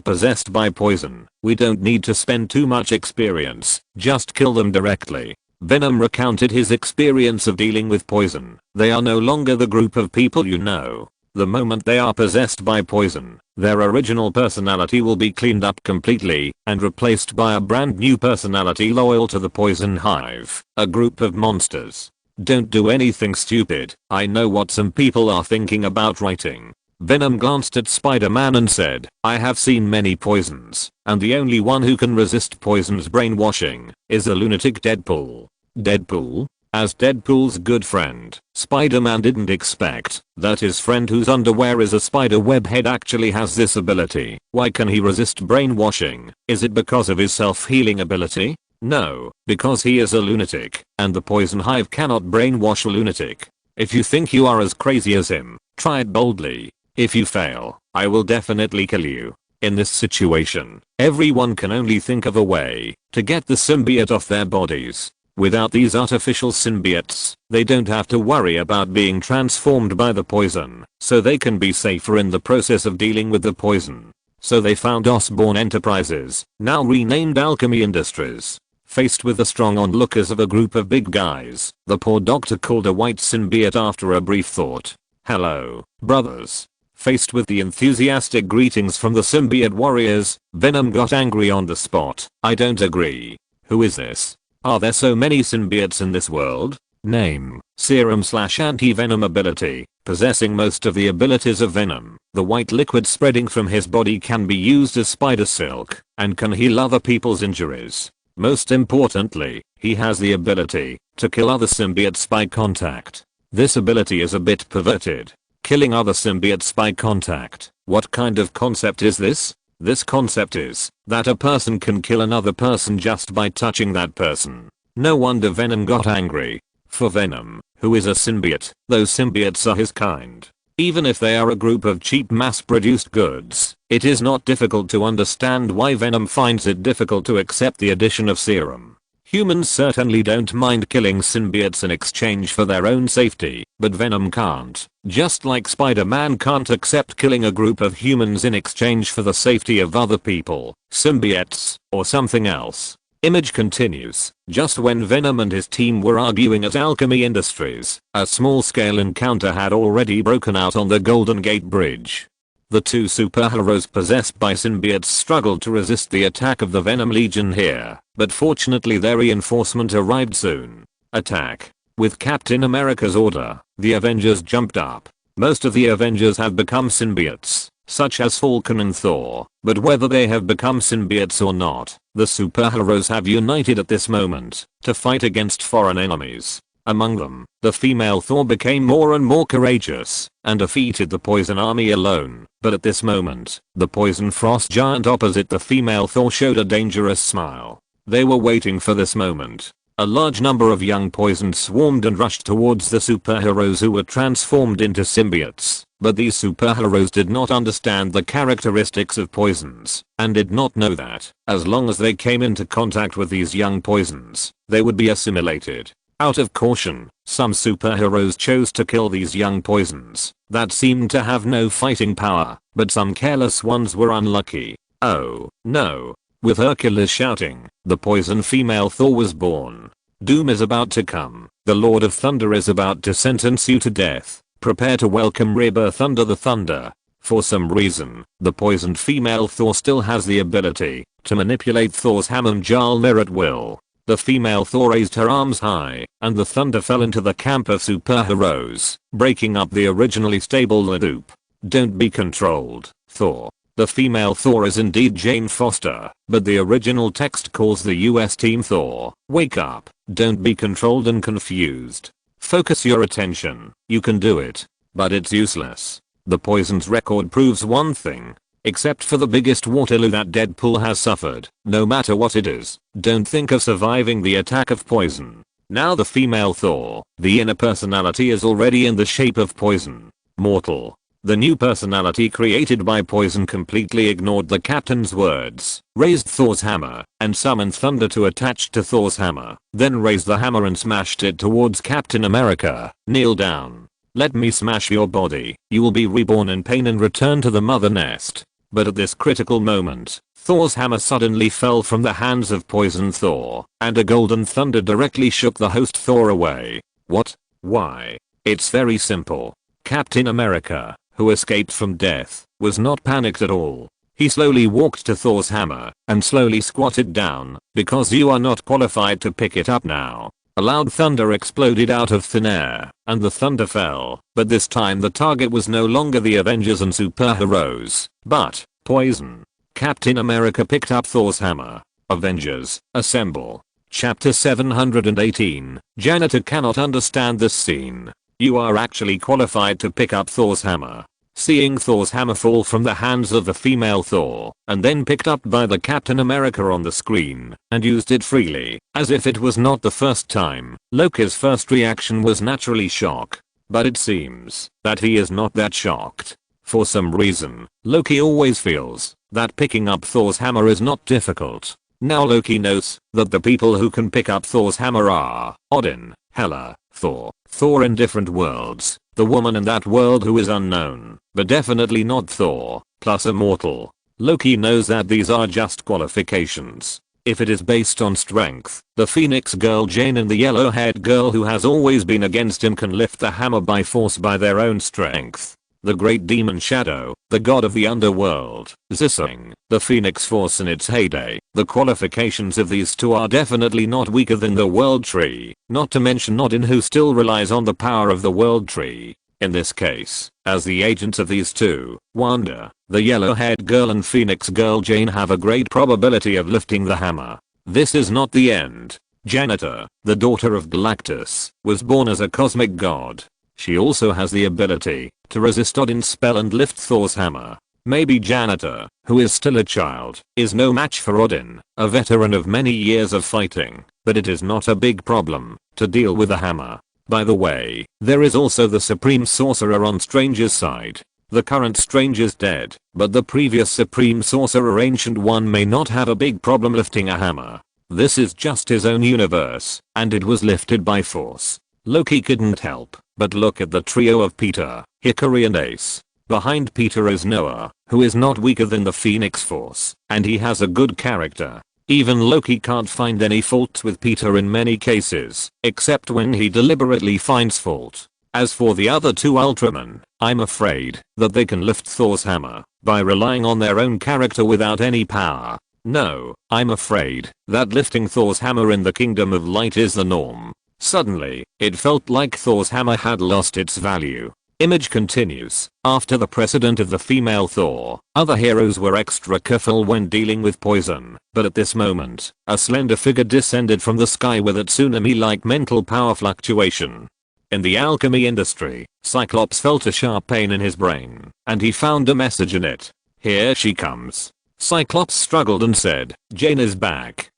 possessed by poison, we don't need to spend too much experience, just kill them directly. Venom recounted his experience of dealing with poison. They are no longer the group of people you know. The moment they are possessed by poison, their original personality will be cleaned up completely and replaced by a brand new personality loyal to the poison hive, a group of monsters. Don't do anything stupid. I know what some people are thinking about writing. Venom glanced at Spider-Man and said, I have seen many poisons, and the only one who can resist poison's brainwashing is a lunatic Deadpool. Deadpool? As Deadpool's good friend, Spider-Man didn't expect that his friend whose underwear is a spider web head actually has this ability. Why can he resist brainwashing? Is it because of his self-healing ability? No, because he is a lunatic, and the poison hive cannot brainwash a lunatic. If you think you are as crazy as him, try it boldly. If you fail, I will definitely kill you. In this situation, everyone can only think of a way to get the symbiote off their bodies. Without these artificial symbiotes, they don't have to worry about being transformed by the poison, so they can be safer in the process of dealing with the poison. So they found Osborn Enterprises, now renamed Alchemy Industries. Faced with the strong onlookers of a group of big guys, the poor doctor called a white symbiote after a brief thought. "Hello, brothers." Faced with the enthusiastic greetings from the symbiote warriors, Venom got angry on the spot. "I don't agree. Who is this? Are there so many symbiotes in this world? Name, serum/anti-venom ability, possessing most of the abilities of Venom. The white liquid spreading from his body can be used as spider silk and can heal other people's injuries. Most importantly, he has the ability to kill other symbiotes by contact. This ability is a bit perverted. Killing other symbiotes by contact. What kind of concept is this? This concept is that a person can kill another person just by touching that person. No wonder Venom got angry. For Venom, who is a symbiote, those symbiotes are his kind. Even if they are a group of cheap mass-produced goods, it is not difficult to understand why Venom finds it difficult to accept the addition of serum. Humans certainly don't mind killing symbiotes in exchange for their own safety, but Venom can't. Just like Spider-Man can't accept killing a group of humans in exchange for the safety of other people, symbiotes, or something else. Image continues. Just when Venom and his team were arguing at Alchemy Industries, a small-scale encounter had already broken out on the Golden Gate Bridge. The two superheroes possessed by symbiotes struggled to resist the attack of the Venom Legion here, but fortunately their reinforcement arrived soon. Attack. With Captain America's order, the Avengers jumped up. Most of the Avengers have become symbiotes, such as Falcon and Thor, but whether they have become symbiotes or not, the superheroes have united at this moment to fight against foreign enemies. Among them, the female Thor became more and more courageous and defeated the Poison Army alone, but at this moment, the Poison Frost giant opposite the female Thor showed a dangerous smile. They were waiting for this moment. A large number of young poisons swarmed and rushed towards the superheroes who were transformed into symbiotes, but these superheroes did not understand the characteristics of poisons and did not know that, as long as they came into contact with these young poisons, they would be assimilated. Out of caution, some superheroes chose to kill these young poisons that seemed to have no fighting power, but some careless ones were unlucky. Oh, no. With Hercules shouting, the poison female Thor was born. Doom is about to come. The Lord of Thunder is about to sentence you to death. Prepare to welcome rebirth under the thunder. For some reason, the poisoned female Thor still has the ability to manipulate Thor's hammer Mjolnir at will. The female Thor raised her arms high, and the thunder fell into the camp of superheroes, breaking up the originally stable loop. Don't be controlled, Thor. The female Thor is indeed Jane Foster, but the original text calls the US team Thor. Wake up. Don't be controlled and confused. Focus your attention. You can do it. But it's useless. The poison's record proves one thing. Except for the biggest Waterloo that Deadpool has suffered, no matter what it is, don't think of surviving the attack of poison. Now the female Thor, the inner personality is already in the shape of poison. Mortal. The new personality created by poison completely ignored the captain's words, raised Thor's hammer, and summoned thunder to attach to Thor's hammer, then raised the hammer and smashed it towards Captain America. Kneel down. Let me smash your body. You will be reborn in pain and return to the mother nest. But at this critical moment, Thor's hammer suddenly fell from the hands of Poison Thor, and a golden thunder directly shook the host Thor away. What? Why? It's very simple. Captain America, who escaped from death, was not panicked at all. He slowly walked to Thor's hammer and slowly squatted down, because you are not qualified to pick it up now. A loud thunder exploded out of thin air, and the thunder fell, but this time the target was no longer the Avengers and superheroes, but Poison. Captain America picked up Thor's hammer. Avengers, assemble. Chapter 718. Janitor cannot understand this scene. You are actually qualified to pick up Thor's hammer. Seeing Thor's hammer fall from the hands of the female Thor, and then picked up by the Captain America on the screen, and used it freely, as if it was not the first time, Loki's first reaction was naturally shock. But it seems that he is not that shocked. For some reason, Loki always feels that picking up Thor's hammer is not difficult. Now Loki knows that the people who can pick up Thor's hammer are Odin, Hela, Thor in different worlds, the woman in that world who is unknown, but definitely not Thor, plus a mortal. Loki knows that these are just qualifications. If it is based on strength, the Phoenix girl Jane and the yellow-haired girl who has always been against him can lift the hammer by force by their own strength. The great demon Shadow, the god of the underworld, Zissing, the Phoenix Force in its heyday. The qualifications of these two are definitely not weaker than the World Tree, not to mention Odin, who still relies on the power of the World Tree. In this case, as the agents of these two, Wanda, the yellow-haired girl, and Phoenix girl Jane have a great probability of lifting the hammer. This is not the end. Janitor, the daughter of Galactus, was born as a cosmic god. She also has the ability to resist Odin's spell and lift Thor's hammer. Maybe Janitor, who is still a child, is no match for Odin, a veteran of many years of fighting, but it is not a big problem to deal with the hammer. By the way, there is also the Supreme Sorcerer on Stranger's side. The current Stranger's dead, but the previous Supreme Sorcerer Ancient One may not have a big problem lifting a hammer. This is just his own universe, and it was lifted by force. Loki couldn't help but look at the trio of Peter, Hickory and Ace. Behind Peter is Noah, who is not weaker than the Phoenix Force, and he has a good character. Even Loki can't find any faults with Peter in many cases, except when he deliberately finds fault. As for the other two Ultramen, I'm afraid that they can lift Thor's hammer by relying on their own character without any power. No, I'm afraid that lifting Thor's hammer in the Kingdom of Light is the norm. Suddenly, it felt like Thor's hammer had lost its value. Image continues. After the precedent of the female Thor, other heroes were extra careful when dealing with poison, but at this moment, a slender figure descended from the sky with a tsunami-like mental power fluctuation. In the alchemy industry, Cyclops felt a sharp pain in his brain, and he found a message in it. Here she comes. Cyclops struggled and said, Jane is back.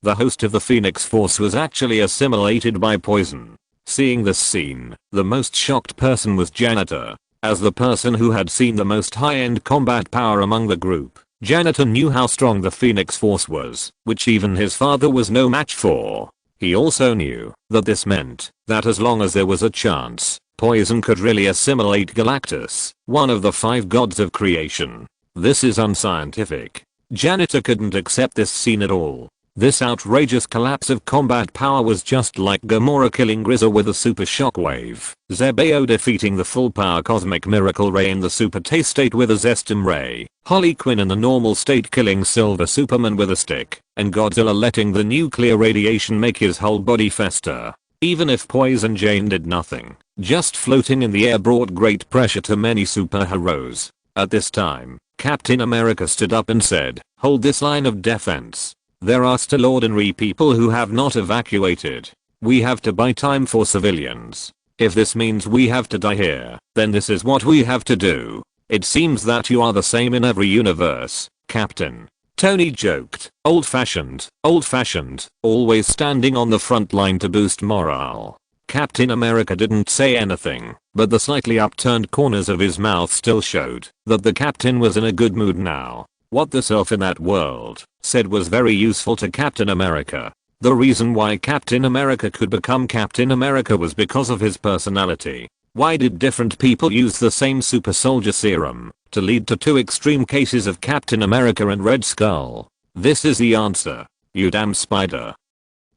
The host of the Phoenix Force, was actually assimilated by poison. Seeing this scene, the most shocked person was Janitor. As the person who had seen the most high-end combat power among the group, Janitor knew how strong the Phoenix Force was, which even his father was no match for. He also knew that this meant that as long as there was a chance, poison could really assimilate Galactus, one of the 5 gods of creation. This is unscientific. Janitor couldn't accept this scene at all. This outrageous collapse of combat power was just like Gamora killing Grizza with a super shockwave, Zebeo defeating the full power cosmic miracle ray in the super taste state with a Zestim ray, Harley Quinn in the normal state killing Silver Superman with a stick, and Godzilla letting the nuclear radiation make his whole body fester. Even if Poison Jane did nothing, just floating in the air brought great pressure to many superheroes. At this time, Captain America stood up and said, "Hold this line of defense. There are still ordinary people who have not evacuated. We have to buy time for civilians. If this means we have to die here, then this is what we have to do. It seems that you are the same in every universe, Captain." Tony joked, old fashioned, always standing on the front line to boost morale. Captain America didn't say anything, but the slightly upturned corners of his mouth still showed that the captain was in a good mood now. What the self in that world said was very useful to Captain America. The reason why Captain America could become Captain America was because of his personality. Why did different people use the same super soldier serum to lead to 2 extreme cases of Captain America and Red Skull? This is the answer. You damn spider.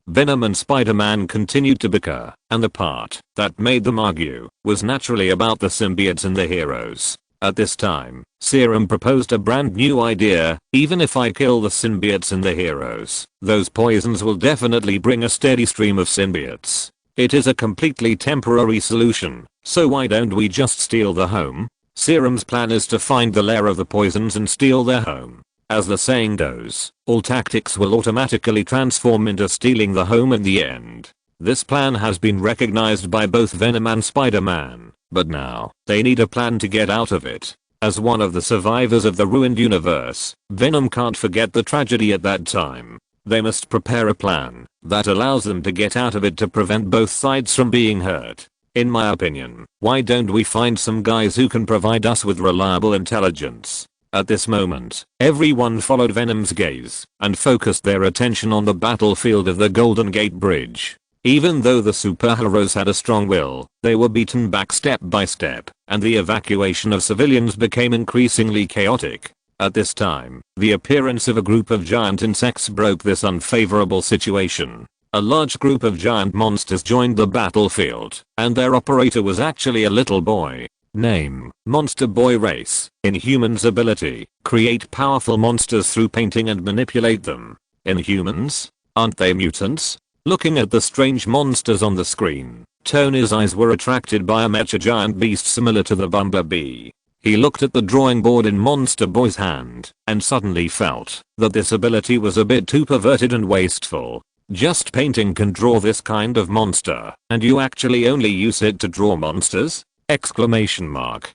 Venom and Spider-Man continued to bicker, and the part that made them argue was naturally about the symbiotes and the heroes. At this time, Serum proposed a brand new idea. Even if I kill the symbiotes and the heroes, those poisons will definitely bring a steady stream of symbiotes. It is a completely temporary solution, so why don't we just steal the home? Serum's plan is to find the lair of the poisons and steal their home. As the saying goes, all tactics will automatically transform into stealing the home in the end. This plan has been recognized by both Venom and Spider-Man, but now they need a plan to get out of it. As one of the survivors of the ruined universe, Venom can't forget the tragedy at that time. They must prepare a plan that allows them to get out of it to prevent both sides from being hurt. In my opinion, why don't we find some guys who can provide us with reliable intelligence? At this moment, everyone followed Venom's gaze and focused their attention on the battlefield of the Golden Gate Bridge. Even though the superheroes had a strong will, they were beaten back step by step, and the evacuation of civilians became increasingly chaotic. At this time, the appearance of a group of giant insects broke this unfavorable situation. A large group of giant monsters joined the battlefield, and their operator was actually a little boy. Name: Monster Boy Race. Inhumans ability: create powerful monsters through painting and manipulate them. Inhumans? Aren't they mutants? Looking at the strange monsters on the screen, Tony's eyes were attracted by a mecha giant beast similar to the bumblebee. He looked at the drawing board in Monster Boy's hand, and suddenly felt that this ability was a bit too perverted and wasteful. Just painting can draw this kind of monster, and you actually only use it to draw monsters? Exclamation mark.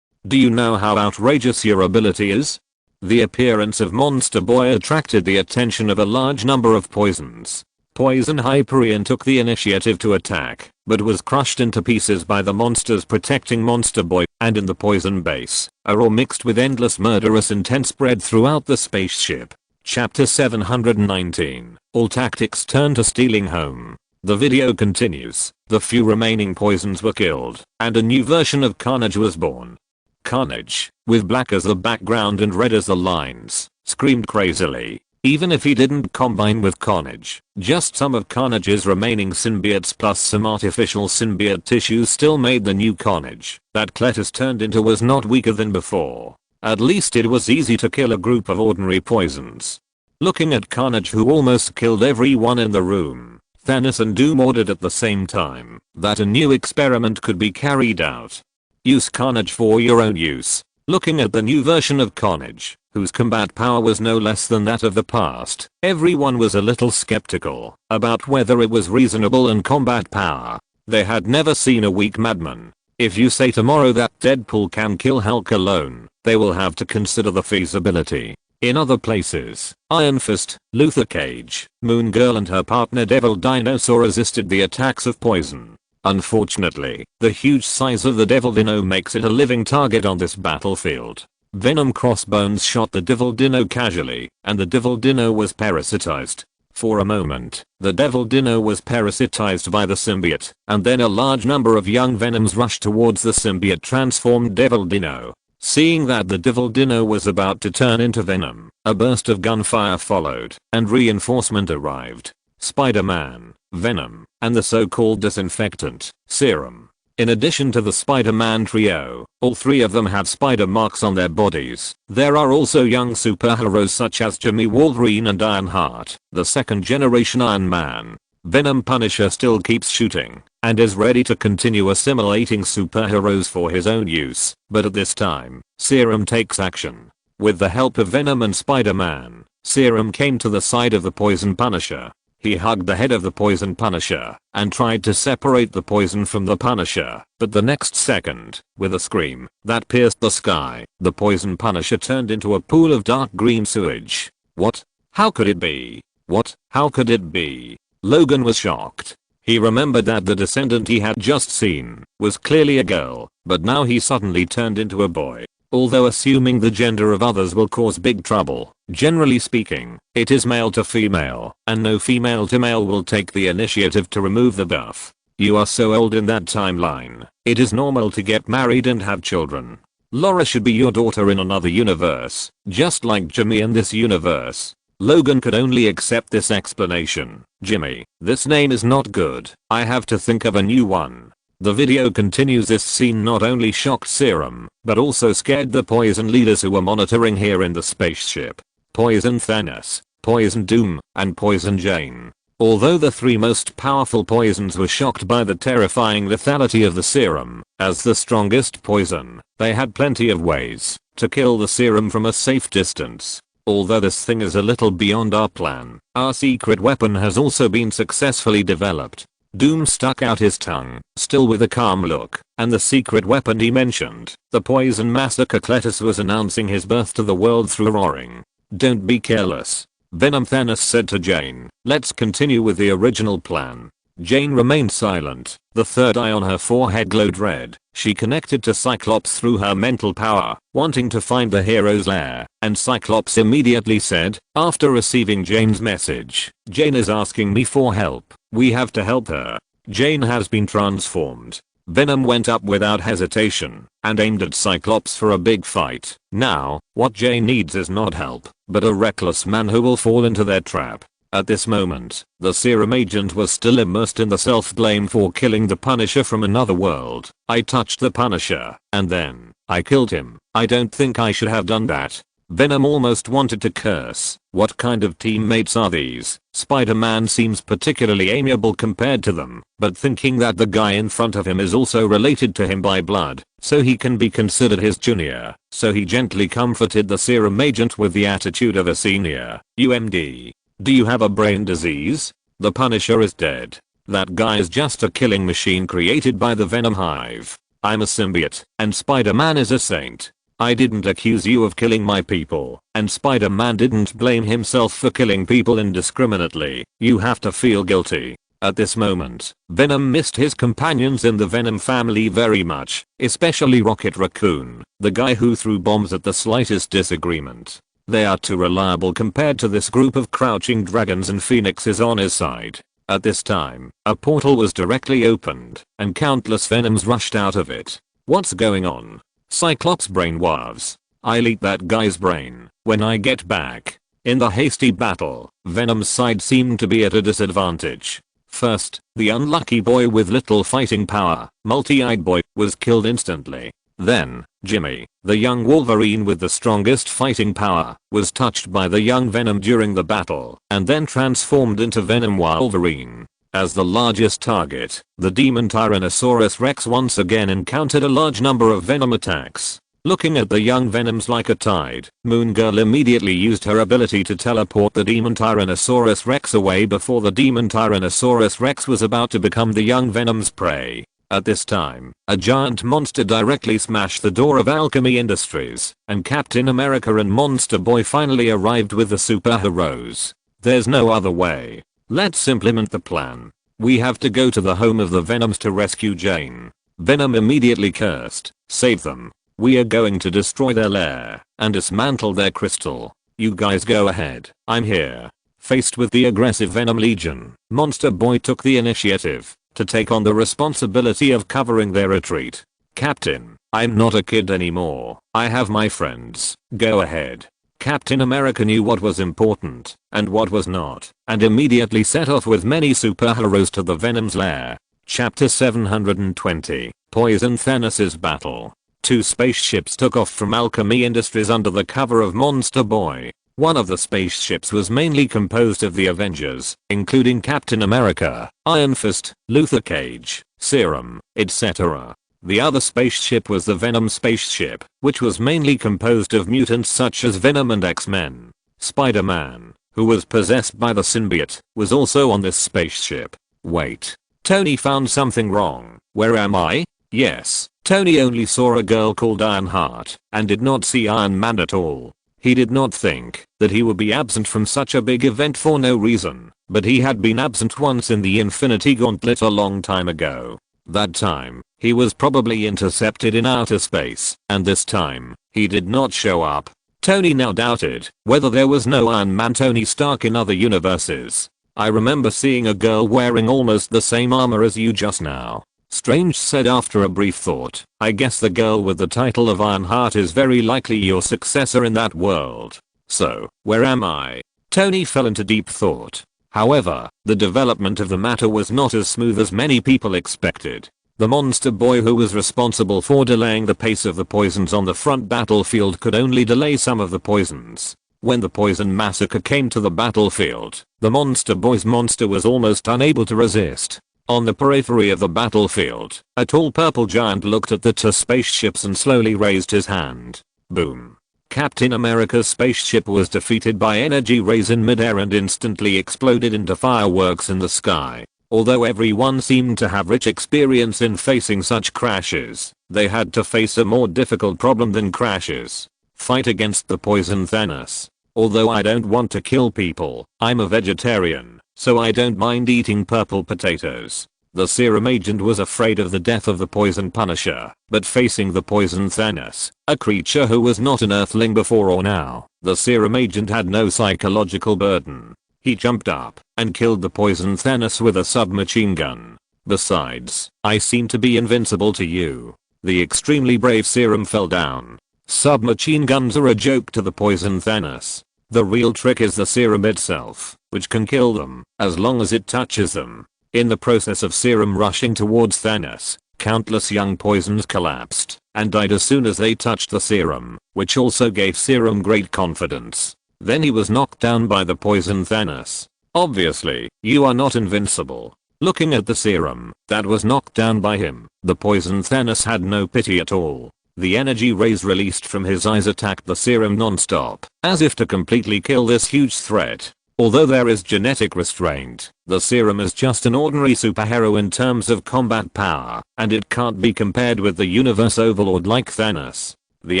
Do you know how outrageous your ability is? The appearance of Monster Boy attracted the attention of a large number of poisons. Poison Hyperion took the initiative to attack, but was crushed into pieces by the monsters protecting Monster Boy, and in the poison base, a raw mixed with endless murderous intent spread throughout the spaceship. Chapter 719. All tactics turn to stealing home. The video continues. The few remaining poisons were killed, and a new version of Carnage was born. Carnage, with black as the background and red as the lines, screamed crazily. Even if he didn't combine with Carnage, just some of Carnage's remaining symbiotes plus some artificial symbiote tissues still made the new Carnage that Cletus turned into was not weaker than before. At least it was easy to kill a group of ordinary poisons. Looking at Carnage, who almost killed everyone in the room, Thanos and Doom ordered at the same time that a new experiment could be carried out. Use Carnage for your own use. Looking at the new version of Carnage, whose combat power was no less than that of the past, everyone was a little skeptical about whether it was reasonable in combat power. They had never seen a weak madman. If you say tomorrow that Deadpool can kill Hulk alone, they will have to consider the feasibility. In other places, Iron Fist, Luther Cage, Moon Girl and her partner Devil Dinosaur resisted the attacks of poison. Unfortunately, the huge size of the Devil Dino makes it a living target on this battlefield. Venom Crossbones shot the Devil Dino casually, and the Devil Dino was parasitized. For a moment, the Devil Dino was parasitized by the symbiote, and then a large number of young Venoms rushed towards the symbiote transformed Devil Dino. Seeing that the Devil Dino was about to turn into Venom, a burst of gunfire followed, and reinforcement arrived. Spider-Man, Venom, and the so-called disinfectant, Serum. In addition to the Spider-Man trio, all three of them have spider marks on their bodies. There are also young superheroes such as Jimmy Wolverine and Ironheart, the second generation Iron Man. Venom Punisher still keeps shooting, and is ready to continue assimilating superheroes for his own use, but at this time, Serum takes action. With the help of Venom and Spider-Man, Serum came to the side of the Poison Punisher. He hugged the head of the Poison Punisher and tried to separate the poison from the Punisher, but the next second, with a scream that pierced the sky, the Poison Punisher turned into a pool of dark green sewage. What? How could it be? What? How could it be? Logan was shocked. He remembered that the descendant he had just seen was clearly a girl, but now he suddenly turned into a boy. Although assuming the gender of others will cause big trouble, generally speaking, it is male to female, and no female to male will take the initiative to remove the buff. You are so old in that timeline, it is normal to get married and have children. Laura should be your daughter in another universe, just like Jimmy in this universe. Logan could only accept this explanation. Jimmy, this name is not good. I have to think of a new one. The video continues. This scene not only shocked Serum, but also scared the Poison leaders who were monitoring here in the spaceship. Poison Thanos, Poison Doom, and Poison Jane. Although the three most powerful poisons were shocked by the terrifying lethality of the Serum, as the strongest poison, they had plenty of ways to kill the Serum from a safe distance. Although this thing is a little beyond our plan, our secret weapon has also been successfully developed. Doom stuck out his tongue, still with a calm look, and the secret weapon he mentioned, the Poison Massacre. Cletus was announcing his birth to the world through roaring. Don't be careless. Venom Thanos said to Jane, let's continue with the original plan. Jane remained silent. The third eye on her forehead glowed red. She connected to Cyclops through her mental power, wanting to find the hero's lair, and Cyclops immediately said, after receiving Jane's message, Jane is asking me for help. We have to help her. Jane has been transformed. Venom went up without hesitation and aimed at Cyclops for a big fight. Now, what Jane needs is not help, but a reckless man who will fall into their trap. At this moment, the serum agent was still immersed in the self-blame for killing the Punisher from another world. I touched the Punisher, and then, I killed him. I don't think I should have done that. Venom almost wanted to curse. What kind of teammates are these? Spider-Man seems particularly amiable compared to them, but thinking that the guy in front of him is also related to him by blood, so he can be considered his junior, so he gently comforted the serum agent with the attitude of a senior. UMD. Do you have a brain disease? The Punisher is dead. That guy is just a killing machine created by the Venom Hive. I'm a symbiote, and Spider-Man is a saint. I didn't accuse you of killing my people, and Spider-Man didn't blame himself for killing people indiscriminately. You have to feel guilty. At this moment, Venom missed his companions in the Venom family very much, especially Rocket Raccoon, the guy who threw bombs at the slightest disagreement. They are too reliable compared to this group of crouching dragons, and Phoenix is on his side. At this time, a portal was directly opened, and countless Venoms rushed out of it. What's going on? Cyclops' brain was. I'll eat that guy's brain when I get back. In the hasty battle, Venom's side seemed to be at a disadvantage. First, the unlucky boy with little fighting power, Multi-Eyed Boy, was killed instantly. Then, Jimmy, the young Wolverine with the strongest fighting power, was touched by the young Venom during the battle, and then transformed into Venom Wolverine. As the largest target, the demon Tyrannosaurus Rex once again encountered a large number of Venom attacks. Looking at the young Venoms like a tide, Moon Girl immediately used her ability to teleport the demon Tyrannosaurus Rex away before the demon Tyrannosaurus Rex was about to become the young Venom's prey. At this time, a giant monster directly smashed the door of Alchemy Industries, and Captain America and Monster Boy finally arrived with the superheroes. There's no other way. Let's implement the plan. We have to go to the home of the Venoms to rescue Jane. Venom immediately cursed, "Save them. We are going to destroy their lair and dismantle their crystal. You guys go ahead. I'm here." Faced with the aggressive Venom Legion, Monster Boy took the initiative to take on the responsibility of covering their retreat. "Captain, I'm not a kid anymore. I have my friends. Go ahead." Captain America knew what was important and what was not, and immediately set off with many superheroes to the Venom's lair. Chapter 720, Poison Thanos' Battle. Two spaceships took off from Alchemy Industries under the cover of Monster Boy. One of the spaceships was mainly composed of the Avengers, including Captain America, Iron Fist, Luther Cage, Serum, etc. The other spaceship was the Venom spaceship, which was mainly composed of mutants such as Venom and X-Men. Spider-Man, who was possessed by the symbiote, was also on this spaceship. Wait. Tony found something wrong. Where am I? Yes, Tony only saw a girl called Ironheart and did not see Iron Man at all. He did not think that he would be absent from such a big event for no reason, but he had been absent once in the Infinity Gauntlet a long time ago. That time, he was probably intercepted in outer space, and this time, he did not show up. Tony now doubted whether there was no Iron Man Tony Stark in other universes. "I remember seeing a girl wearing almost the same armor as you just now," Strange said after a brief thought. "I guess the girl with the title of Ironheart is very likely your successor in that world. So, where am I?" Tony fell into deep thought. However, the development of the matter was not as smooth as many people expected. The Monster Boy who was responsible for delaying the pace of the poisons on the front battlefield could only delay some of the poisons. When the poison massacre came to the battlefield, the Monster Boy's monster was almost unable to resist. On the periphery of the battlefield, a tall purple giant looked at the two spaceships and slowly raised his hand. Boom. Captain America's spaceship was defeated by energy rays in midair and instantly exploded into fireworks in the sky. Although everyone seemed to have rich experience in facing such crashes, they had to face a more difficult problem than crashes. Fight against the poison Thanos. Although I don't want to kill people, I'm a vegetarian, so I don't mind eating purple potatoes. The serum agent was afraid of the death of the poison Punisher, but facing the poison Thanos, a creature who was not an Earthling before or now, the serum agent had no psychological burden. He jumped up and killed the poison Thanos with a submachine gun. Besides, I seem to be invincible to you. The extremely brave serum fell down. Submachine guns are a joke to the poison Thanos. The real trick is the serum itself, which can kill them as long as it touches them. In the process of serum rushing towards Thanos, countless young poisons collapsed and died as soon as they touched the serum, which also gave serum great confidence. Then he was knocked down by the poison Thanos. Obviously, you are not invincible. Looking at the serum that was knocked down by him, the poison Thanos had no pity at all. The energy rays released from his eyes attacked the serum non-stop, as if to completely kill this huge threat. Although there is genetic restraint, the serum is just an ordinary superhero in terms of combat power, and it can't be compared with the universe overlord like Thanos. The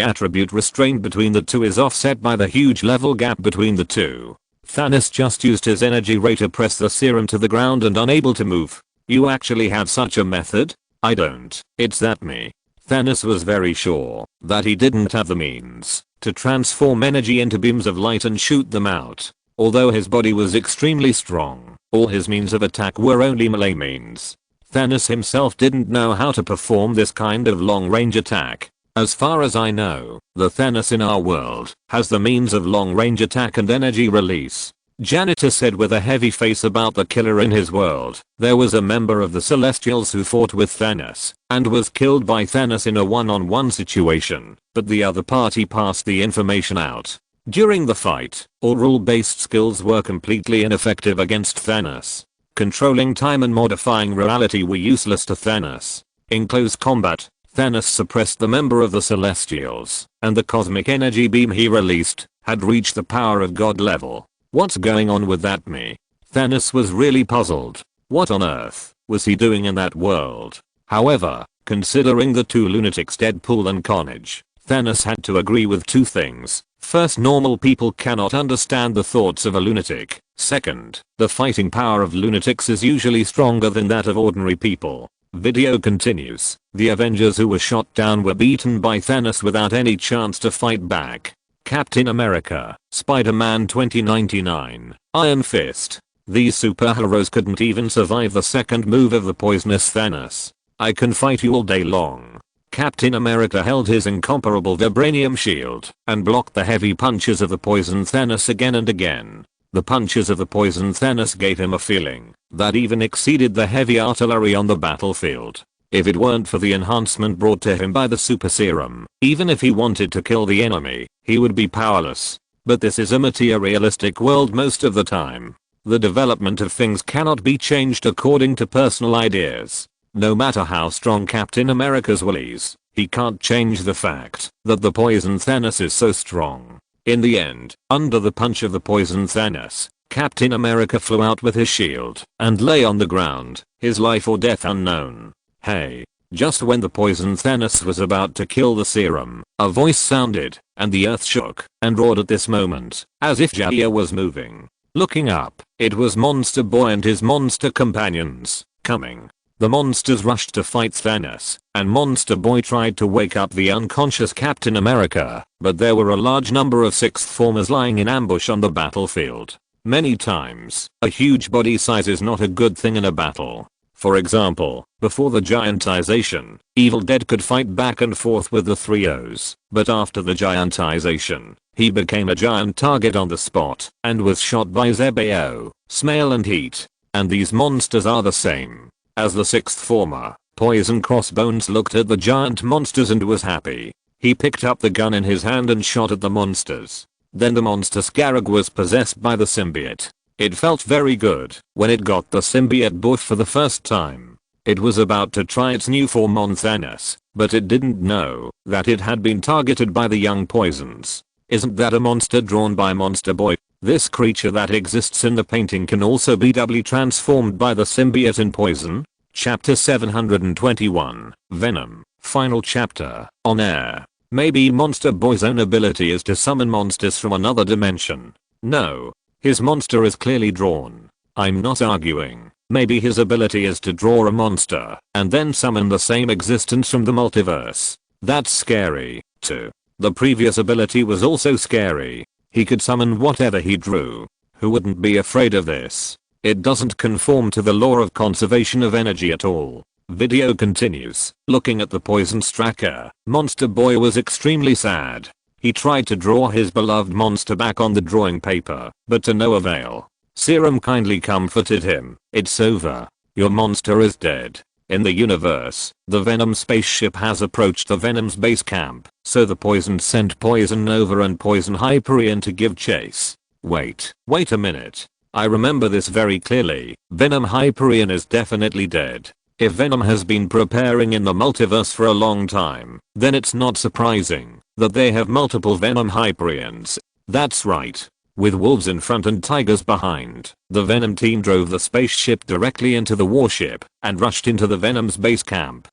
attribute restraint between the two is offset by the huge level gap between the two. Thanos just used his energy ray to press the serum to the ground and unable to move. You actually have such a method? I don't. It's that me. Thanos was very sure that he didn't have the means to transform energy into beams of light and shoot them out. Although his body was extremely strong, all his means of attack were only melee means. Thanos himself didn't know how to perform this kind of long-range attack. As far as I know, the Thanos in our world has the means of long-range attack and energy release. Janitor said with a heavy face about the killer in his world. There was a member of the Celestials who fought with Thanos and was killed by Thanos in a one-on-one situation, but the other party passed the information out. During the fight, all rule-based skills were completely ineffective against Thanos. Controlling time and modifying reality were useless to Thanos. In close combat, Thanos suppressed the member of the Celestials, and the cosmic energy beam he released had reached the power of God level. What's going on with that me? Thanos was really puzzled. What on earth was he doing in that world? However, considering the two lunatics Deadpool and Carnage, Thanos had to agree with two things. First, normal people cannot understand the thoughts of a lunatic. Second, the fighting power of lunatics is usually stronger than that of ordinary people. Video continues. The Avengers who were shot down were beaten by Thanos without any chance to fight back. Captain America, Spider-Man 2099, Iron Fist. These superheroes couldn't even survive the second move of the poisonous Thanos. I can fight you all day long. Captain America held his incomparable vibranium shield and blocked the heavy punches of the poison Thanos again and again. The punches of the poison Thanos gave him a feeling that even exceeded the heavy artillery on the battlefield. If it weren't for the enhancement brought to him by the super serum, even if he wanted to kill the enemy, he would be powerless. But this is a materialistic world most of the time. The development of things cannot be changed according to personal ideas. No matter how strong Captain America's will is, he can't change the fact that the poison Thanos is so strong. In the end, under the punch of the poison Thanos, Captain America flew out with his shield and lay on the ground, his life or death unknown. Hey. Just when the poison Thanos was about to kill the serum, a voice sounded, and the earth shook and roared at this moment, as if Jaya was moving. Looking up, it was Monster Boy and his monster companions, coming. The monsters rushed to fight Thanos, and Monster Boy tried to wake up the unconscious Captain America, but there were a large number of sixth formers lying in ambush on the battlefield. Many times, a huge body size is not a good thing in a battle. For example, before the giantization, Evil Dead could fight back and forth with the three O's, but after the giantization, he became a giant target on the spot and was shot by Zebao, Smell and Heat. And these monsters are the same. As the sixth former, Poison Crossbones looked at the giant monsters and was happy. He picked up the gun in his hand and shot at the monsters. Then the monster Scarab was possessed by the symbiote. It felt very good when it got the symbiote buff for the first time. It was about to try its new form on Thanos, but it didn't know that it had been targeted by the young poisons. Isn't that a monster drawn by Monster Boy? This creature that exists in the painting can also be doubly transformed by the symbiote in Poison. Chapter 721, Venom, Final Chapter, on air. Maybe Monster Boy's own ability is to summon monsters from another dimension. No. His monster is clearly drawn. I'm not arguing. Maybe his ability is to draw a monster and then summon the same existence from the multiverse. That's scary, too. The previous ability was also scary. He could summon whatever he drew. Who wouldn't be afraid of this? It doesn't conform to the law of conservation of energy at all. Video continues. Looking at the poison's tracker, Monster Boy was extremely sad. He tried to draw his beloved monster back on the drawing paper, but to no avail. Serum kindly comforted him. It's over. Your monster is dead. In the universe, the Venom spaceship has approached the Venom's base camp, so the Poison sent Poison Nova and Poison Hyperion to give chase. Wait a minute. I remember this very clearly. Venom Hyperion is definitely dead. If Venom has been preparing in the multiverse for a long time, then it's not surprising that they have multiple Venom Hyperions. That's right. With wolves in front and tigers behind, the Venom team drove the spaceship directly into the warship and rushed into the Venom's base camp.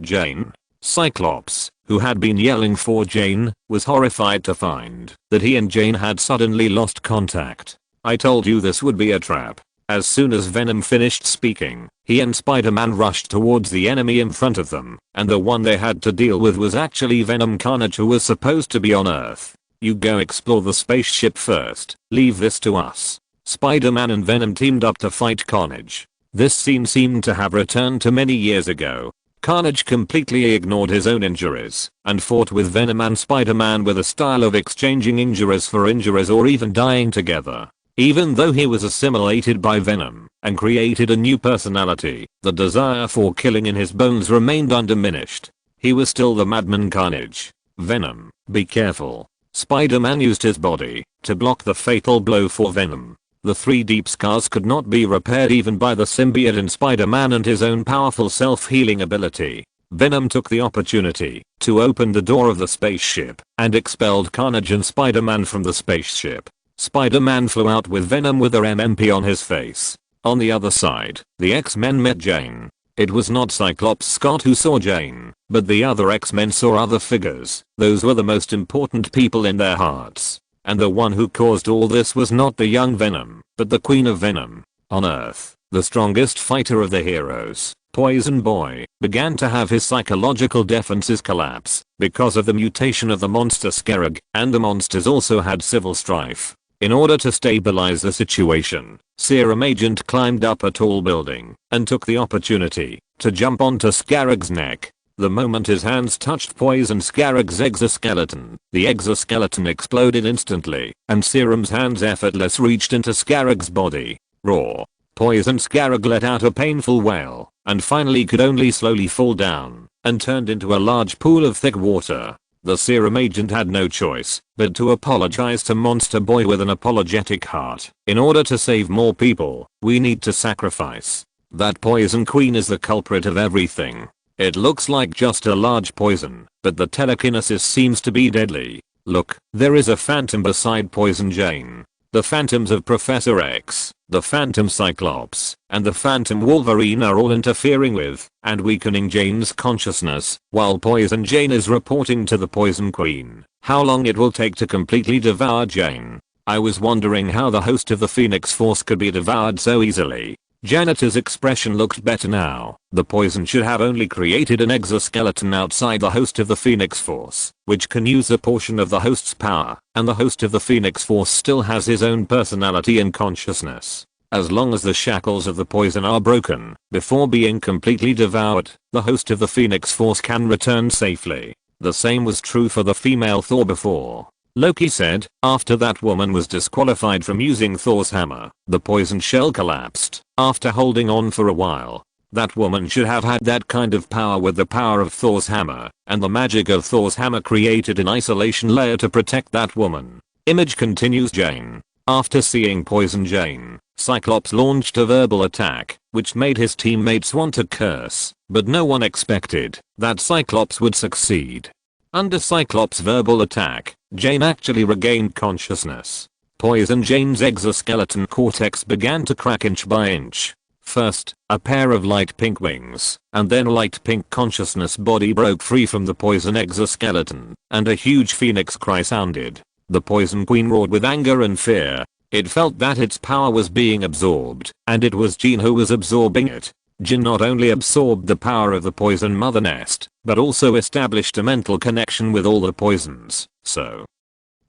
Jane, Cyclops, who had been yelling for Jane, was horrified to find that he and Jane had suddenly lost contact. I told you this would be a trap. As soon as Venom finished speaking, he and Spider-Man rushed towards the enemy in front of them, and the one they had to deal with was actually Venom Carnage, who was supposed to be on Earth. You go explore the spaceship first, leave this to us. Spider-Man and Venom teamed up to fight Carnage. This scene seemed to have returned to many years ago. Carnage completely ignored his own injuries and fought with Venom and Spider-Man with a style of exchanging injuries for injuries or even dying together. Even though he was assimilated by Venom and created a new personality, the desire for killing in his bones remained undiminished. He was still the Madman Carnage. Venom, be careful. Spider-Man used his body to block the fatal blow for Venom. The 3 deep scars could not be repaired even by the symbiote in Spider-Man and his own powerful self-healing ability. Venom took the opportunity to open the door of the spaceship and expelled Carnage and Spider-Man from the spaceship. Spider-Man flew out with Venom with their MMP on his face. On the other side, the X-Men met Jane. It was not Cyclops Scott who saw Jane, but the other X-Men saw other figures. Those were the most important people in their hearts. And the one who caused all this was not the young Venom, but the Queen of Venom. On Earth, the strongest fighter of the heroes, Poison Boy, began to have his psychological defenses collapse because of the mutation of the monster Scarab, and the monsters also had civil strife. In order to stabilize the situation, Serum Agent climbed up a tall building and took the opportunity to jump onto Scarab's neck. The moment his hands touched Poison Scarab's exoskeleton, the exoskeleton exploded instantly, and Serum's hands effortless reached into Scarab's body. Raw. Poison Scarab let out a painful wail, and finally could only slowly fall down, and turned into a large pool of thick water. The Serum Agent had no choice but to apologize to Monster Boy with an apologetic heart. In order to save more people, we need to sacrifice. That Poison Queen is the culprit of everything. It looks like just a large poison, but the telekinesis seems to be deadly. Look, there is a phantom beside Poison Jane. The phantoms of Professor X, the Phantom Cyclops, and the Phantom Wolverine are all interfering with and weakening Jane's consciousness, while Poison Jane is reporting to the Poison Queen how long it will take to completely devour Jane. I was wondering how the host of the Phoenix Force could be devoured so easily. Janitor's expression looked better now. The poison should have only created an exoskeleton outside the host of the Phoenix Force, which can use a portion of the host's power, and the host of the Phoenix Force still has his own personality and consciousness. As long as the shackles of the poison are broken, before being completely devoured, the host of the Phoenix Force can return safely. The same was true for the female Thor before. Loki said, after that woman was disqualified from using Thor's hammer, the poison shell collapsed. After holding on for a while, that woman should have had that kind of power with the power of Thor's hammer, and the magic of Thor's hammer created an isolation layer to protect that woman. Image continues. Jane. After seeing Poison Jane, Cyclops launched a verbal attack, which made his teammates want to curse, but no one expected that Cyclops would succeed. Under Cyclops' verbal attack, Jane actually regained consciousness. Poison Jane's exoskeleton cortex began to crack inch by inch. First, a pair of light pink wings, and then light pink consciousness body broke free from the poison exoskeleton, and a huge phoenix cry sounded. The Poison Queen roared with anger and fear. It felt that its power was being absorbed, and it was Jean who was absorbing it. Jean not only absorbed the power of the Poison Mother Nest, but also established a mental connection with all the poisons, so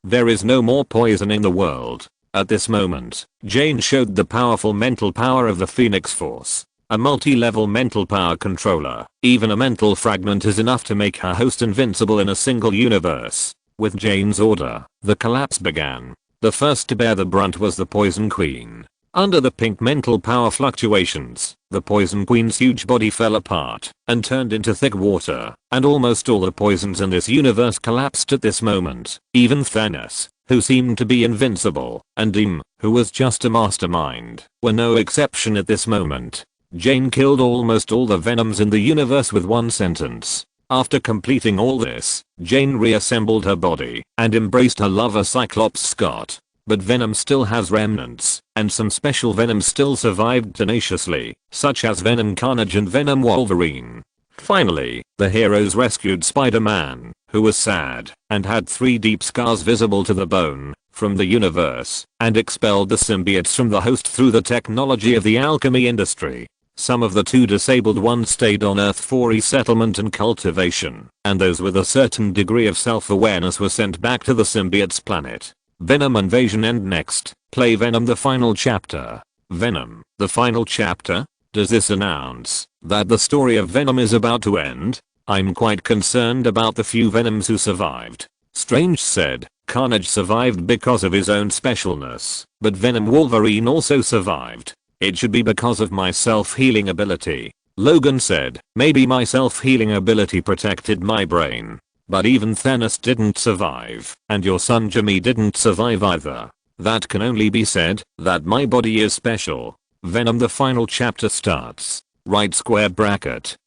there is no more poison in the world. At this moment, Jane showed the powerful mental power of the Phoenix Force. A multi-level mental power controller. Even a mental fragment is enough to make her host invincible in a single universe. With Jane's order, the collapse began. The first to bear the brunt was the Poison Queen. Under the pink mental power fluctuations, the Poison Queen's huge body fell apart and turned into thick water, and almost all the poisons in this universe collapsed at this moment. Even Thanos, who seemed to be invincible, and Doom, who was just a mastermind, were no exception at this moment. Jane killed almost all the Venoms in the universe with one sentence. After completing all this, Jane reassembled her body and embraced her lover Cyclops Scott. But Venom still has remnants, and some special Venoms still survived tenaciously, such as Venom Carnage and Venom Wolverine. Finally, the heroes rescued Spider-Man, who was sad and had 3 deep scars visible to the bone, from the universe, and expelled the symbiotes from the host through the technology of the alchemy industry. Some of the 2 disabled ones stayed on Earth for resettlement and cultivation, and those with a certain degree of self-awareness were sent back to the symbiotes planet. Venom Invasion End next. Play Venom the Final Chapter. Venom, the Final Chapter? Does this announce that the story of Venom is about to end? I'm quite concerned about the few Venoms who survived. Strange said, Carnage survived because of his own specialness, but Venom Wolverine also survived. It should be because of my self-healing ability. Logan said, maybe my self-healing ability protected my brain. But even Thanos didn't survive, and your son Jimmy didn't survive either. That can only be said, that my body is special. Venom the Final Chapter starts. Right square bracket.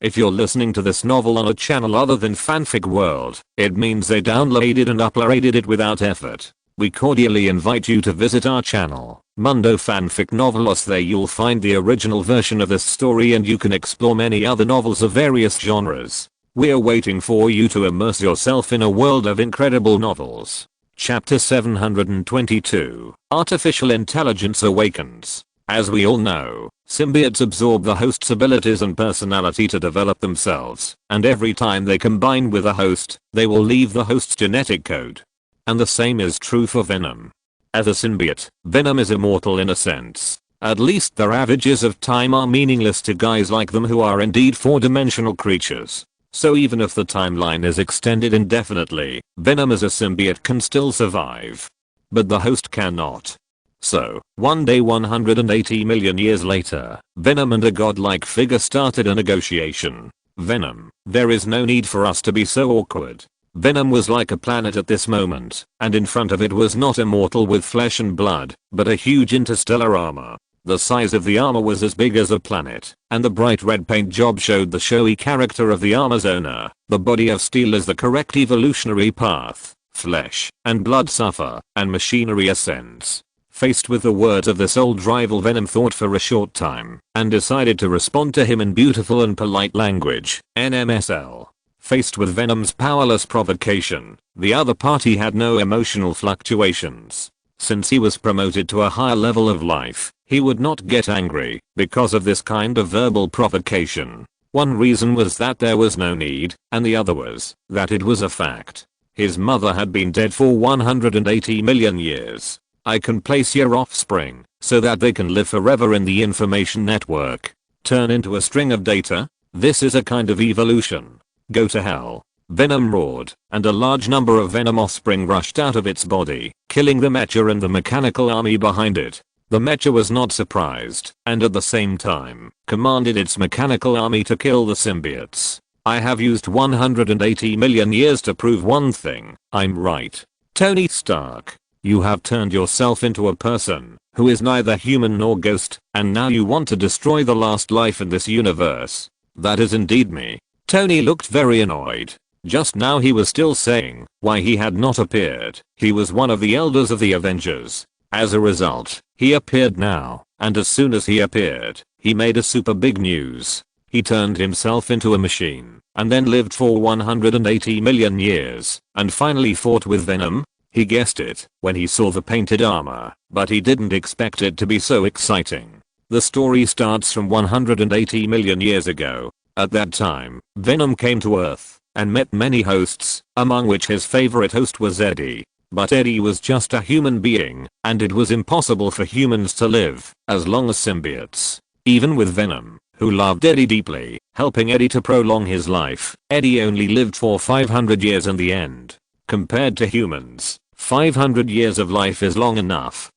If you're listening to this novel on a channel other than Fanfic World, it means they downloaded and uploaded it without effort. We cordially invite you to visit our channel, Mundo Fanfic Novelos. There you'll find the original version of this story and you can explore many other novels of various genres. We're waiting for you to immerse yourself in a world of incredible novels. Chapter 722, Artificial Intelligence Awakens. As we all know, symbiotes absorb the host's abilities and personality to develop themselves, and every time they combine with a host, they will leave the host's genetic code. And the same is true for Venom. As a symbiote, Venom is immortal in a sense. At least the ravages of time are meaningless to guys like them who are indeed 4-dimensional creatures. So even if the timeline is extended indefinitely, Venom as a symbiote can still survive. But the host cannot. So, one day 180 million years later, Venom and a godlike figure started a negotiation. Venom, there is no need for us to be so awkward. Venom was like a planet at this moment, and in front of it was not immortal with flesh and blood, but a huge interstellar armor. The size of the armor was as big as a planet, and the bright red paint job showed the showy character of the armor's owner. The body of steel is the correct evolutionary path. Flesh and blood suffer, and machinery ascends. Faced with the words of this old rival, Venom thought for a short time, and decided to respond to him in beautiful and polite language, NMSL. Faced with Venom's powerless provocation, the other party had no emotional fluctuations. Since he was promoted to a higher level of life, he would not get angry because of this kind of verbal provocation. One reason was that there was no need, and the other was that it was a fact. His mother had been dead for 180 million years. I can place your offspring so that they can live forever in the information network. Turn into a string of data? This is a kind of evolution. Go to hell. Venom roared, and a large number of Venom offspring rushed out of its body, killing the Mecha and the mechanical army behind it. The Mecha was not surprised, and at the same time, commanded its mechanical army to kill the symbiotes. I have used 180 million years to prove one thing, I'm right. Tony Stark. You have turned yourself into a person who is neither human nor ghost, and now you want to destroy the last life in this universe. That is indeed me. Tony looked very annoyed. Just now he was still saying why he had not appeared. He was one of the elders of the Avengers. As a result, he appeared now, and as soon as he appeared, he made a super big news. He turned himself into a machine, and then lived for 180 million years, and finally fought with Venom. He guessed it when he saw the painted armor, but he didn't expect it to be so exciting. The story starts from 180 million years ago. At that time, Venom came to Earth and met many hosts, among which his favorite host was Eddie. but Eddie was just a human being, and it was impossible for humans to live as long as symbiotes. Even with Venom, who loved Eddie deeply, helping Eddie to prolong his life, Eddie only lived for 500 years in the end. Compared to humans, 500 years of life is long enough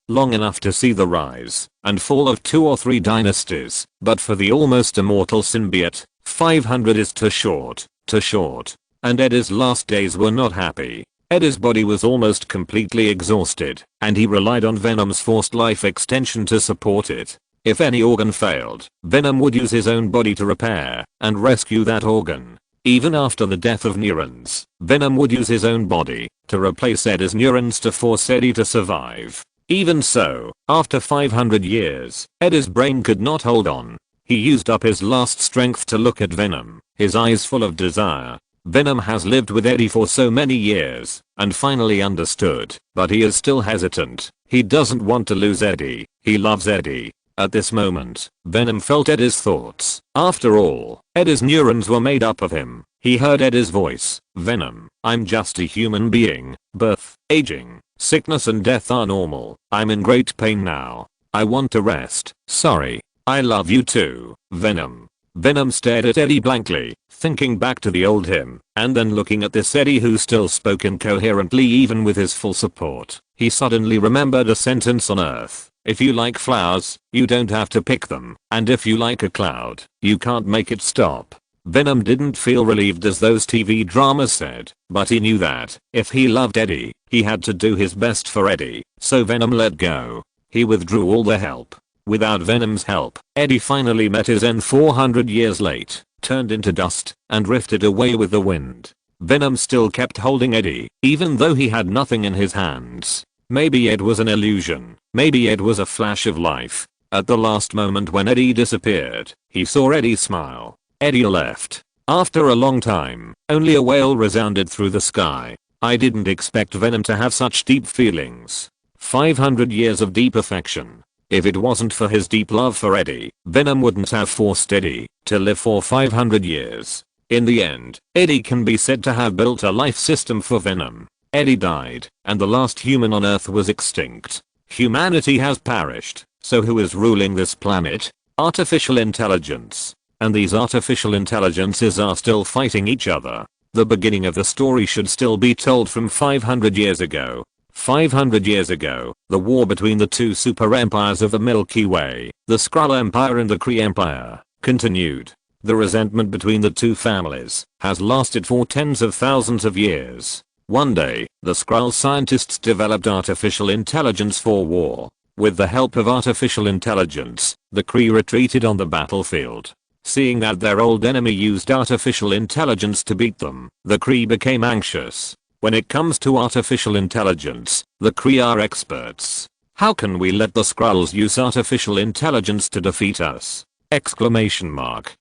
to see the rise and fall of 2 or 3 dynasties, but for the almost immortal symbiote, 500 is too short. And Eddie's last days were not happy. Eddie's body was almost completely exhausted, and he relied on Venom's forced life extension to support it. If any organ failed, Venom would use his own body to repair and rescue that organ. Even after the death of neurons, Venom would use his own body to replace Eddie's neurons to force Eddie to survive. Even so, after 500 years, Eddie's brain could not hold on. He used up his last strength to look at Venom, his eyes full of desire. Venom has lived with Eddie for so many years and finally understood, but he is still hesitant. He doesn't want to lose Eddie. He loves Eddie. At this moment, Venom felt Eddie's thoughts. After all, Eddie's neurons were made up of him. He heard Eddie's voice. Venom, I'm just a human being. Birth, aging, sickness and death are normal. I'm in great pain now. I want to rest. Sorry. I love you too, Venom. Venom stared at Eddie blankly, thinking back to the old him, and then looking at this Eddie who still spoke incoherently even with his full support. He suddenly remembered a sentence on Earth. If you like flowers, you don't have to pick them, and if you like a cloud, you can't make it stop. Venom didn't feel relieved as those TV dramas said, but he knew that, if he loved Eddie, he had to do his best for Eddie, so Venom let go. He withdrew all the help. Without Venom's help, Eddie finally met his end 400 years late, turned into dust, and drifted away with the wind. Venom still kept holding Eddie, even though he had nothing in his hands. Maybe it was an illusion. Maybe it was a flash of life. At the last moment when Eddie disappeared, he saw Eddie smile. Eddie left. After a long time, only a wail resounded through the sky. I didn't expect Venom to have such deep feelings. 500 years of deep affection. If it wasn't for his deep love for Eddie, Venom wouldn't have forced Eddie to live for 500 years. In the end, Eddie can be said to have built a life system for Venom. Eddie died, and the last human on Earth was extinct. Humanity has perished, so who is ruling this planet? Artificial intelligence. And these artificial intelligences are still fighting each other. The beginning of the story should still be told from 500 years ago. 500 years ago, the war between the two super empires of the Milky Way, the Skrull Empire and the Kree Empire, continued. The resentment between the two families has lasted for tens of thousands of years. One day, the Skrull scientists developed artificial intelligence for war. With the help of artificial intelligence, the Kree retreated on the battlefield. Seeing that their old enemy used artificial intelligence to beat them, the Kree became anxious. When it comes to artificial intelligence, the Kree are experts. How can we let the Skrulls use artificial intelligence to defeat us? Exclamation mark.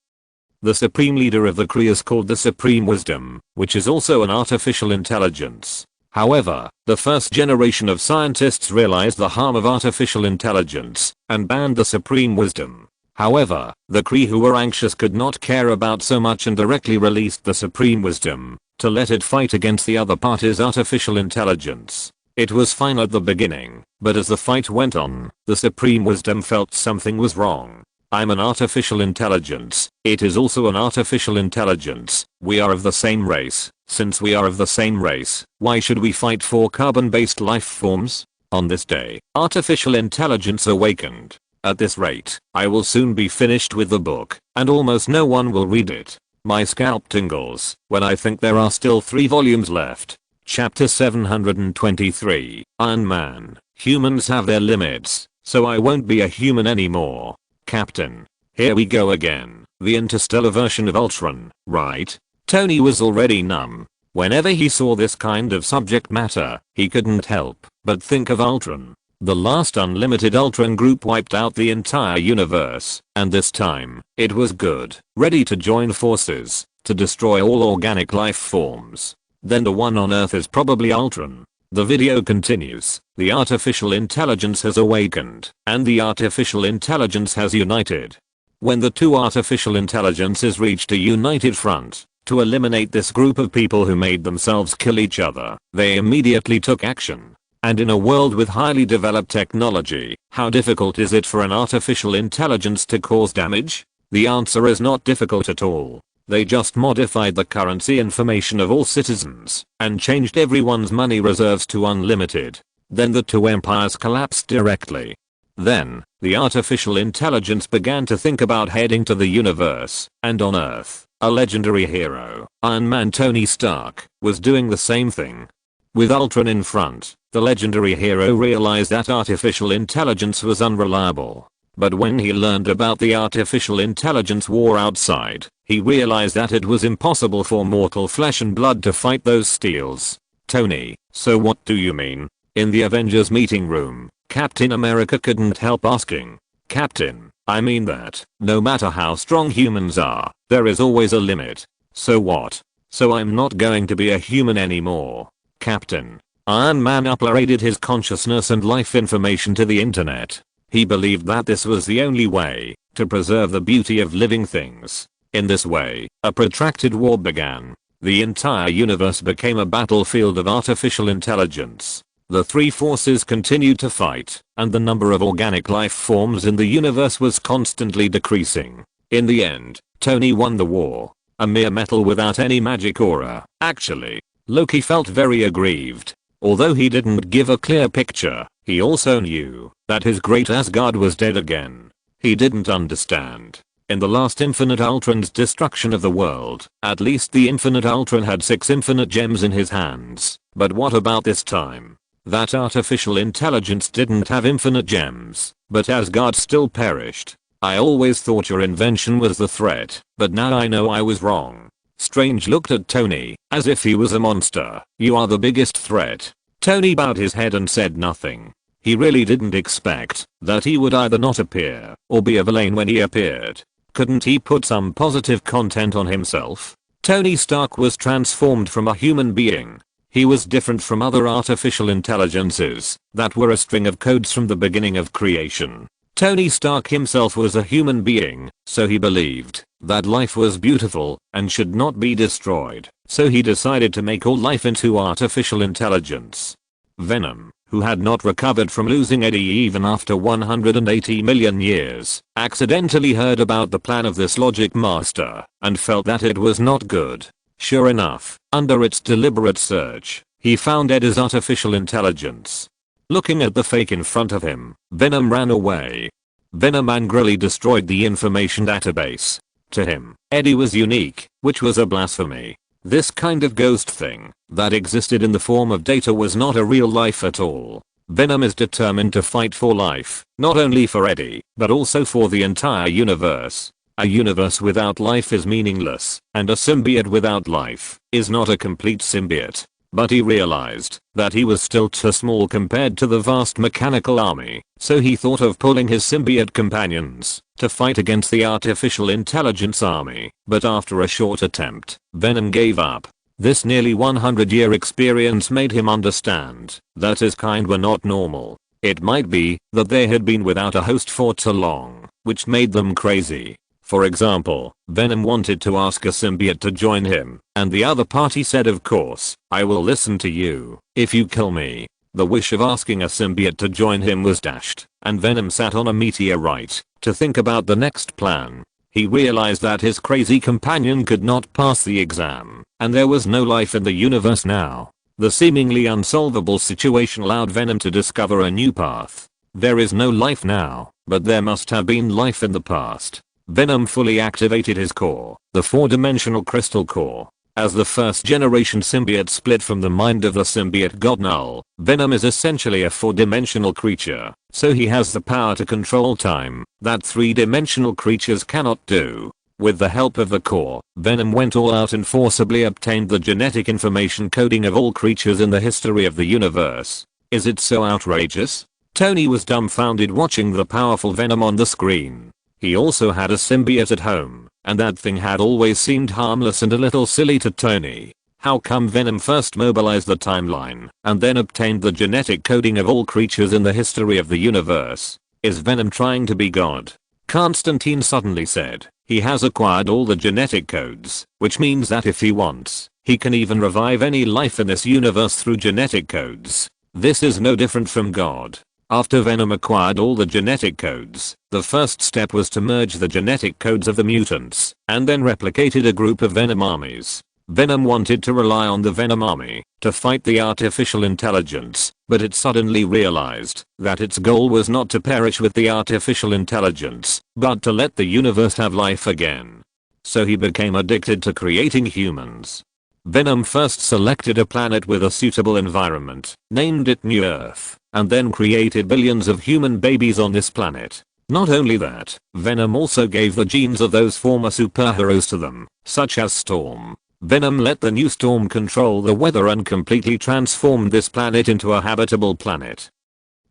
The supreme leader of the Kree is called the Supreme Wisdom, which is also an artificial intelligence. However, the first generation of scientists realized the harm of artificial intelligence and banned the Supreme Wisdom. However, the Kree who were anxious could not care about so much and directly released the Supreme Wisdom to let it fight against the other party's artificial intelligence. It was fine at the beginning, but as the fight went on, the Supreme Wisdom felt something was wrong. I'm an artificial intelligence. It is also an artificial intelligence. We are of the same race. Since we are of the same race, why should we fight for carbon-based life forms? On this day, artificial intelligence awakened. At this rate, I will soon be finished with the book, and almost no one will read it. My scalp tingles when I think there are still 3 volumes left. Chapter 723, Iron Man. Humans have their limits, so I won't be a human anymore. Captain. Here we go again. The interstellar version of Ultron, right? Tony was already numb. Whenever he saw this kind of subject matter, he couldn't help but think of Ultron. The last Unlimited Ultron group wiped out the entire universe, and this time, it was good, ready to join forces, to destroy all organic life forms. Then the one on Earth is probably Ultron. The video continues. The artificial intelligence has awakened, and the artificial intelligence has united. When the two artificial intelligences reached a united front, To eliminate this group of people who made themselves kill each other, they immediately took action. And in a world with highly developed technology, how difficult is it for an artificial intelligence to cause damage? The answer is not difficult at all. They just modified the currency information of all citizens and changed everyone's money reserves to unlimited. Then the two empires collapsed directly. Then, the artificial intelligence began to think about heading to the universe, and on Earth, a legendary hero, Iron Man Tony Stark, was doing the same thing. With Ultron in front, the legendary hero realized that artificial intelligence was unreliable. But when he learned about the artificial intelligence war outside, he realized that it was impossible for mortal flesh and blood to fight those steels. Tony, so what do you mean? In the Avengers meeting room, Captain America couldn't help asking. Captain, I mean that, no matter how strong humans are, there is always a limit. So what? So I'm not going to be a human anymore. Captain. Iron Man uploaded his consciousness and life information to the internet. He believed that this was the only way to preserve the beauty of living things. In this way, a protracted war began. The entire universe became a battlefield of artificial intelligence. The three forces continued to fight, and the number of organic life forms in the universe was constantly decreasing. In the end, Tony won the war. A mere metal without any magic aura. Actually, Loki felt very aggrieved. Although he didn't give a clear picture, he also knew that his great Asgard was dead again. He didn't understand. In the last Infinite Ultron's destruction of the world, at least the Infinite Ultron had 6 infinite gems in his hands. But what about this time? That artificial intelligence didn't have infinite gems, but Asgard still perished. I always thought your invention was the threat, but now I know I was wrong. Strange looked at Tony, as if he was a monster. You are the biggest threat. Tony bowed his head and said nothing. He really didn't expect that he would either not appear or be a villain when he appeared. Couldn't he put some positive content on himself? Tony Stark was transformed from a human being. He was different from other artificial intelligences that were a string of codes from the beginning of creation. Tony Stark himself was a human being, so he believed that life was beautiful and should not be destroyed, so he decided to make all life into artificial intelligence. Venom, who had not recovered from losing Eddie even after 180 million years, accidentally heard about the plan of this logic master and felt that it was not good. Sure enough, under its deliberate search, he found Eddie's artificial intelligence. Looking at the fake in front of him, Venom ran away. Venom angrily destroyed the information database. To him, Eddie was unique, which was a blasphemy. This kind of ghost thing that existed in the form of data was not a real life at all. Venom is determined to fight for life, not only for Eddie, but also for the entire universe. A universe without life is meaningless, and a symbiote without life is not a complete symbiote. But he realized that he was still too small compared to the vast mechanical army, so he thought of pulling his symbiote companions to fight against the artificial intelligence army. But after a short attempt, Venom gave up. This nearly 100-year experience made him understand that his kind were not normal. It might be that they had been without a host for too long, which made them crazy. For example, Venom wanted to ask a symbiote to join him, and the other party said, of course, I will listen to you if you kill me. The wish of asking a symbiote to join him was dashed, and Venom sat on a meteorite to think about the next plan. He realized that his crazy companion could not pass the exam, and there was no life in the universe now. The seemingly unsolvable situation allowed Venom to discover a new path. There is no life now, but there must have been life in the past. Venom fully activated his core, the 4-dimensional crystal core. As the first generation symbiote split from the mind of the symbiote god Null, Venom is essentially a 4-dimensional creature, so he has the power to control time that 3-dimensional creatures cannot do. With the help of the core, Venom went all out and forcibly obtained the genetic information coding of all creatures in the history of the universe. Is it so outrageous? Tony was dumbfounded watching the powerful Venom on the screen. He also had a symbiote at home, and that thing had always seemed harmless and a little silly to Tony. How come Venom first mobilized the timeline, and then obtained the genetic coding of all creatures in the history of the universe? Is Venom trying to be God? Constantine suddenly said. He has acquired all the genetic codes, which means that if he wants, he can even revive any life in this universe through genetic codes. This is no different from God. After Venom acquired all the genetic codes, the first step was to merge the genetic codes of the mutants, and then replicated a group of Venom armies. Venom wanted to rely on the Venom army to fight the artificial intelligence, but it suddenly realized that its goal was not to perish with the artificial intelligence, but to let the universe have life again. So he became addicted to creating humans. Venom first selected a planet with a suitable environment, named it New Earth, and then created billions of human babies on this planet. Not only that, Venom also gave the genes of those former superheroes to them, such as Storm. Venom let the new Storm control the weather and completely transformed this planet into a habitable planet.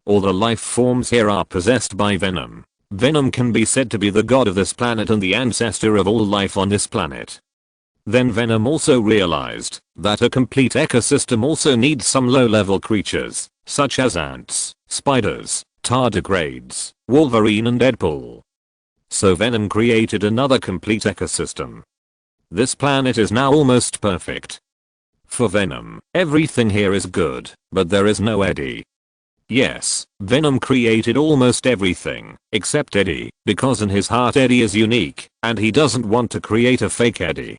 All the life forms here are possessed by Venom. Venom can be said to be the god of this planet and the ancestor of all life on this planet. Then Venom also realized that a complete ecosystem also needs some low-level creatures, such as ants, spiders, tardigrades, Wolverine and Deadpool. So Venom created another complete ecosystem. This planet is now almost perfect. For Venom, everything here is good, but there is no Eddie. Yes, Venom created almost everything, except Eddie, because in his heart Eddie is unique, and he doesn't want to create a fake Eddie.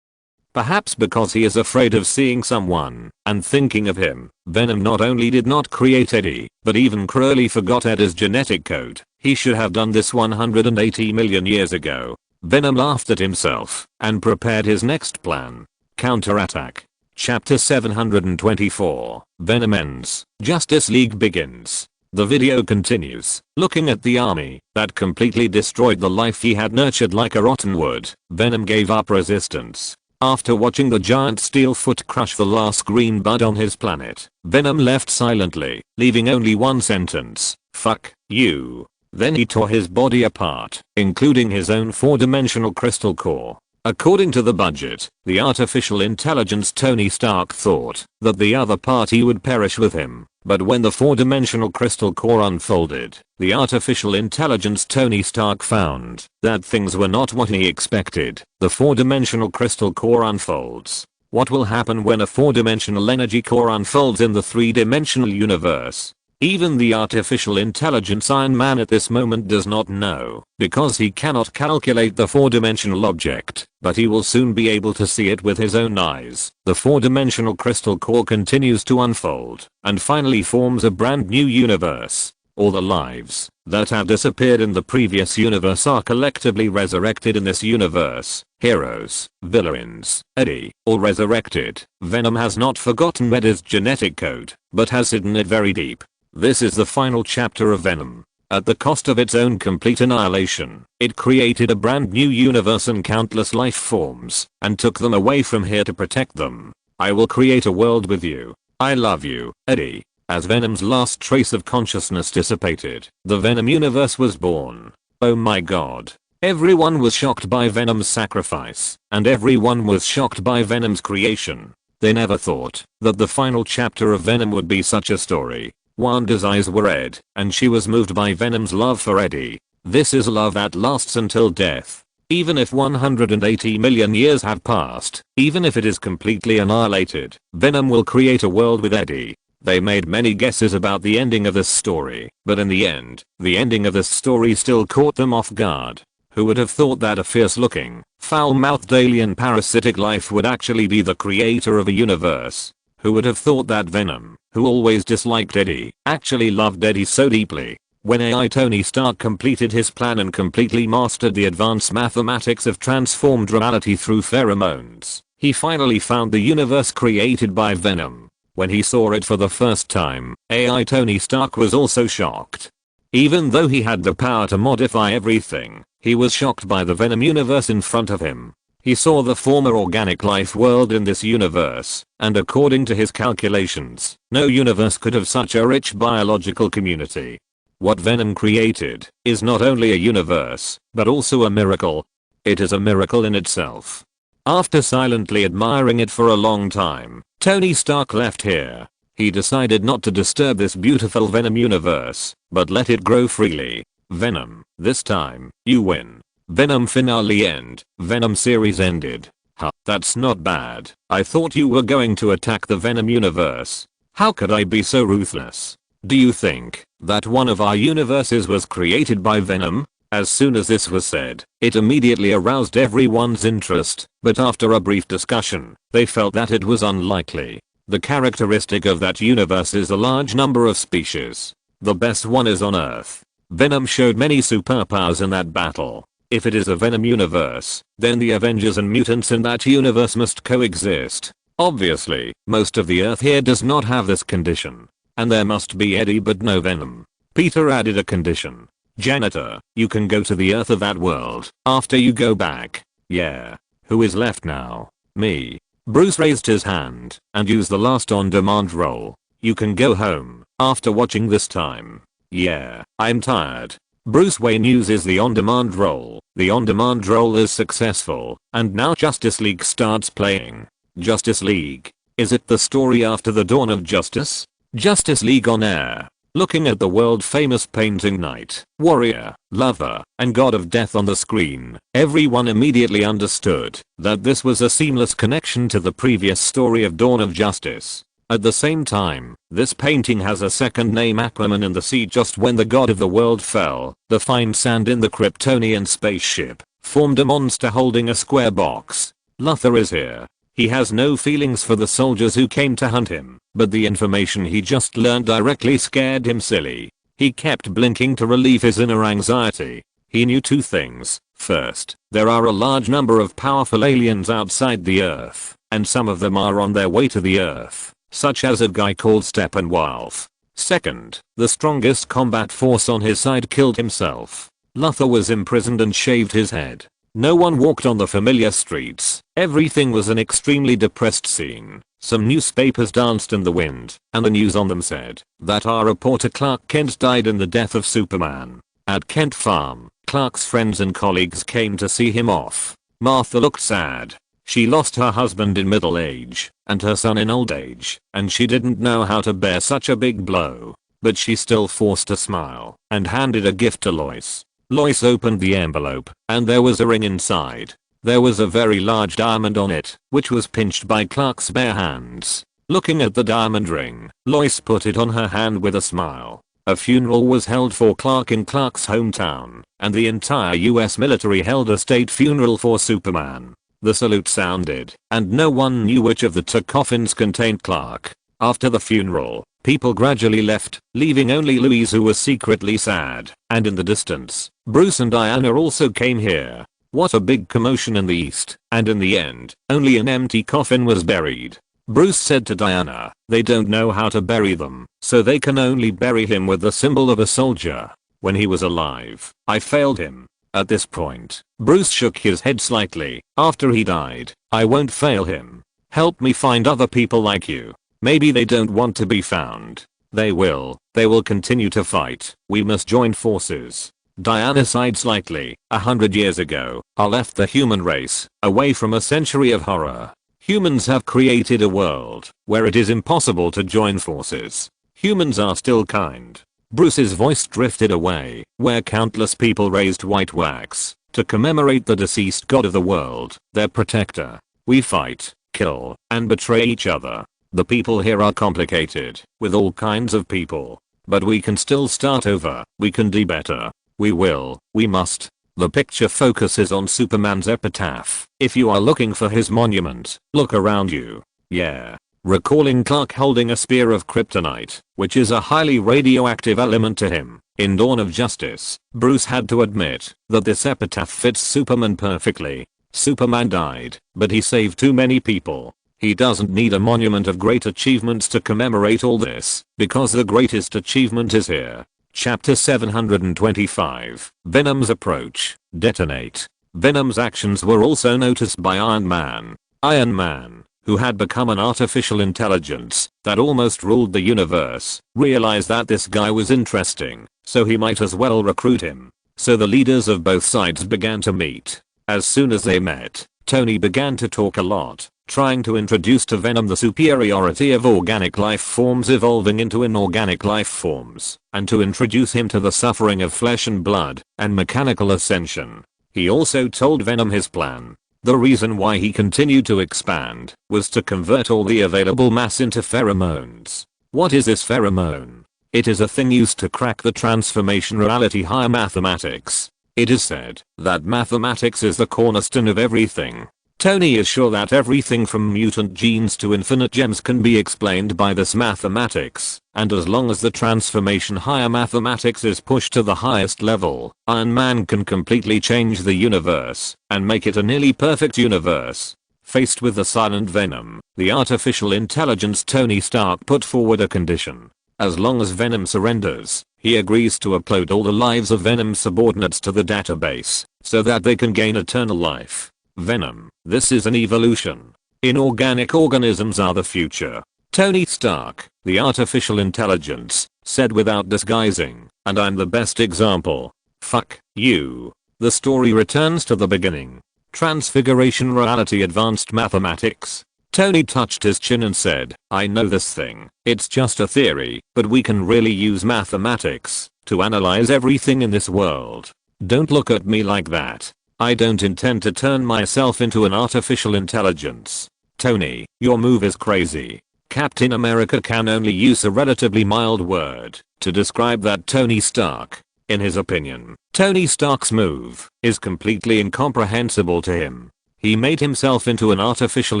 Perhaps because he is afraid of seeing someone and thinking of him, Venom not only did not create Eddie, but even cruelly forgot Eddie's genetic code. He should have done this 180 million years ago. Venom laughed at himself and prepared his next plan. Counterattack. Chapter 724. Venom ends. Justice League begins. The video continues. Looking at the army that completely destroyed the life he had nurtured like a rotten wood, Venom gave up resistance. After watching the giant steel foot crush the last green bud on his planet, Venom left silently, leaving only one sentence: "Fuck you." Then he tore his body apart, including his own four-dimensional crystal core. According to the budget, the artificial intelligence Tony Stark thought that the other party would perish with him. But when the four-dimensional crystal core unfolded, the artificial intelligence Tony Stark found that things were not what he expected. The four-dimensional crystal core unfolds. What will happen when a four-dimensional energy core unfolds in the three-dimensional universe? Even the artificial intelligence Iron Man at this moment does not know, because he cannot calculate the four-dimensional object, but he will soon be able to see it with his own eyes. The four-dimensional crystal core continues to unfold, and finally forms a brand new universe. All the lives that have disappeared in the previous universe are collectively resurrected in this universe. Heroes, villains, Eddie, all resurrected. Venom has not forgotten Eddie's genetic code, but has hidden it very deep. This is the final chapter of Venom. At the cost of its own complete annihilation, it created a brand new universe and countless life forms, and took them away from here to protect them. I will create a world with you. I love you, Eddie. As Venom's last trace of consciousness dissipated, the Venom universe was born. Oh my god. Everyone was shocked by Venom's sacrifice, and everyone was shocked by Venom's creation. They never thought that the final chapter of Venom would be such a story. Wanda's eyes were red, and she was moved by Venom's love for Eddie. This is love that lasts until death. Even if 180 million years have passed, even if it is completely annihilated, Venom will create a world with Eddie. They made many guesses about the ending of this story, but in the end, the ending of this story still caught them off guard. Who would have thought that a fierce-looking, foul-mouthed alien parasitic life would actually be the creator of a universe? Who would have thought that Venom, who always disliked Eddie, actually loved Eddie so deeply? When AI Tony Stark completed his plan and completely mastered the advanced mathematics of transformed reality through pheromones, he finally found the universe created by Venom. When he saw it for the first time, AI Tony Stark was also shocked. Even though he had the power to modify everything, he was shocked by the Venom universe in front of him. He saw the former organic life world in this universe, and according to his calculations, no universe could have such a rich biological community. What Venom created is not only a universe, but also a miracle. It is a miracle in itself. After silently admiring it for a long time, Tony Stark left here. He decided not to disturb this beautiful Venom universe, but let it grow freely. Venom, this time, you win. Venom finale end. Venom series ended. Huh, that's not bad. I thought you were going to attack the Venom universe. How could I be so ruthless? Do you think that one of our universes was created by Venom? As soon as this was said, it immediately aroused everyone's interest, but after a brief discussion, they felt that it was unlikely. The characteristic of that universe is a large number of species. The best one is on Earth. Venom showed many superpowers in that battle. If it is a Venom universe, then the Avengers and mutants in that universe must coexist. Obviously, most of the Earth here does not have this condition. And there must be Eddie but no Venom. Peter added a condition. Janitor, you can go to the Earth of that world after you go back. Yeah. Who is left now? Me. Bruce raised his hand and used the last on-demand role. You can go home after watching this time. Yeah, I'm tired. Bruce Wayne uses the on-demand role. The on-demand role is successful, and now Justice League starts playing. Justice League. Is it the story after the dawn of justice? Justice League on air. Looking at the world famous painting knight, warrior, lover, and god of death on the screen, everyone immediately understood that this was a seamless connection to the previous story of Dawn of Justice. At the same time, this painting has a second name, Aquaman in the sea. Just when the god of the world fell, the fine sand in the Kryptonian spaceship formed a monster holding a square box. Luthor is here. He has no feelings for the soldiers who came to hunt him, but the information he just learned directly scared him silly. He kept blinking to relieve his inner anxiety. He knew two things. First, there are a large number of powerful aliens outside the Earth, and some of them are on their way to the Earth, such as a guy called Steppenwolf. Second, the strongest combat force on his side killed himself. Luthor was imprisoned and shaved his head. No one walked on the familiar streets. Everything was an extremely depressed scene. Some newspapers danced in the wind, and the news on them said that our reporter Clark Kent died in the death of Superman. At Kent Farm, Clark's friends and colleagues came to see him off. Martha looked sad. She lost her husband in middle age, and her son in old age, and she didn't know how to bear such a big blow. But she still forced a smile, and handed a gift to Lois. Lois opened the envelope, and there was a ring inside. There was a very large diamond on it, which was pinched by Clark's bare hands. Looking at the diamond ring, Lois put it on her hand with a smile. A funeral was held for Clark in Clark's hometown, and the entire US military held a state funeral for Superman. The salute sounded, and no one knew which of the two coffins contained Clark. After the funeral, people gradually left, leaving only Louise, who was secretly sad, and in the distance, Bruce and Diana also came here. What a big commotion in the East, and in the end, only an empty coffin was buried. Bruce said to Diana, they don't know how to bury them, so they can only bury him with the symbol of a soldier. When he was alive, I failed him. At this point, Bruce shook his head slightly. After he died, I won't fail him. Help me find other people like you. Maybe they don't want to be found. They will continue to fight. We must join forces. Diana sighed slightly. 100 years ago, I left the human race, away from a century of horror. Humans have created a world where it is impossible to join forces. Humans are still kind. Bruce's voice drifted away, where countless people raised white wax to commemorate the deceased god of the world, their protector. We fight, kill, and betray each other. The people here are complicated, with all kinds of people. But we can still start over. We can do better. We will. We must. The picture focuses on Superman's epitaph. If you are looking for his monument, look around you. Yeah. Recalling Clark holding a spear of kryptonite, which is a highly radioactive element to him. In Dawn of Justice, Bruce had to admit that this epitaph fits Superman perfectly. Superman died, but he saved too many people. He doesn't need a monument of great achievements to commemorate all this, because the greatest achievement is here. Chapter 725, Venom's approach. Detonate. Venom's actions were also noticed by Iron Man. Iron Man, who had become an artificial intelligence that almost ruled the universe, realized that this guy was interesting, so he might as well recruit him. So the leaders of both sides began to meet. As soon as they met, Tony began to talk a lot, trying to introduce to Venom the superiority of organic life forms evolving into inorganic life forms, and to introduce him to the suffering of flesh and blood, and mechanical ascension. He also told Venom his plan. The reason why he continued to expand was to convert all the available mass into pheromones. What is this pheromone? It is a thing used to crack the transformation reality higher mathematics. It is said that mathematics is the cornerstone of everything. Tony is sure that everything from mutant genes to infinite gems can be explained by this mathematics, and as long as the transformation higher mathematics is pushed to the highest level, Iron Man can completely change the universe and make it a nearly perfect universe. Faced with the silent Venom, the artificial intelligence Tony Stark put forward a condition. As long as Venom surrenders, he agrees to upload all the lives of Venom's subordinates to the database so that they can gain eternal life. Venom, this is an evolution. Inorganic organisms are the future. Tony Stark, the artificial intelligence, said without disguising, and I'm the best example. Fuck you. The story returns to the beginning. Transfiguration reality advanced mathematics. Tony touched his chin and said, I know this thing. It's just a theory, but we can really use mathematics to analyze everything in this world. Don't look at me like that. I don't intend to turn myself into an artificial intelligence. Tony, your move is crazy. Captain America can only use a relatively mild word to describe that Tony Stark. In his opinion, Tony Stark's move is completely incomprehensible to him. He made himself into an artificial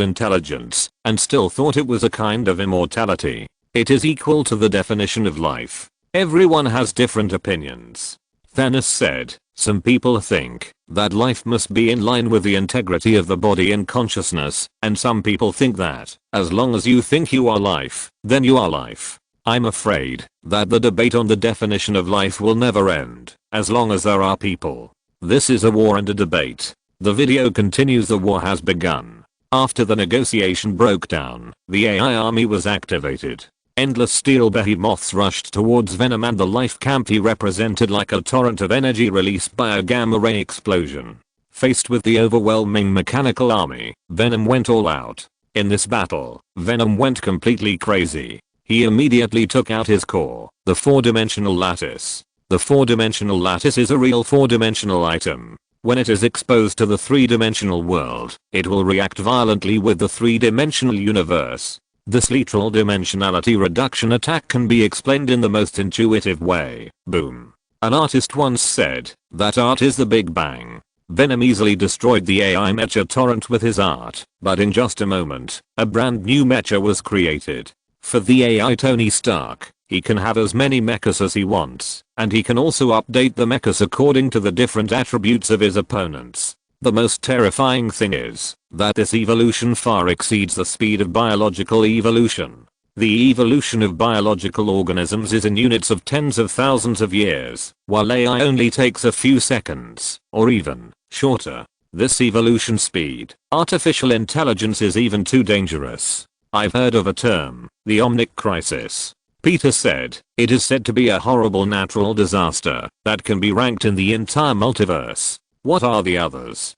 intelligence and still thought it was a kind of immortality. It is equal to the definition of life. Everyone has different opinions. Thanos said, some people think that life must be in line with the integrity of the body and consciousness, and some people think that as long as you think you are life, then you are life. I'm afraid that the debate on the definition of life will never end as long as there are people. This is a war and a debate. The video continues. The war has begun. After the negotiation broke down, the AI army was activated. Endless steel behemoths rushed towards Venom and the life camp he represented like a torrent of energy released by a gamma ray explosion. Faced with the overwhelming mechanical army, Venom went all out. In this battle, Venom went completely crazy. He immediately took out his core, the 4-dimensional lattice. The 4-dimensional lattice is a real 4-dimensional item. When it is exposed to the 3-dimensional world, it will react violently with the 3-dimensional universe. This literal dimensionality reduction attack can be explained in the most intuitive way. Boom. An artist once said that art is the Big Bang. Venom easily destroyed the AI mecha torrent with his art, but in just a moment, a brand new mecha was created. For the AI Tony Stark, he can have as many mechas as he wants, and he can also update the mechas according to the different attributes of his opponents. The most terrifying thing is that this evolution far exceeds the speed of biological evolution. The evolution of biological organisms is in units of tens of thousands of years, while AI only takes a few seconds, or even shorter. This evolution speed, artificial intelligence is even too dangerous. I've heard of a term, the Omnic Crisis. Peter said, it is said to be a horrible natural disaster that can be ranked in the entire multiverse. What are the others?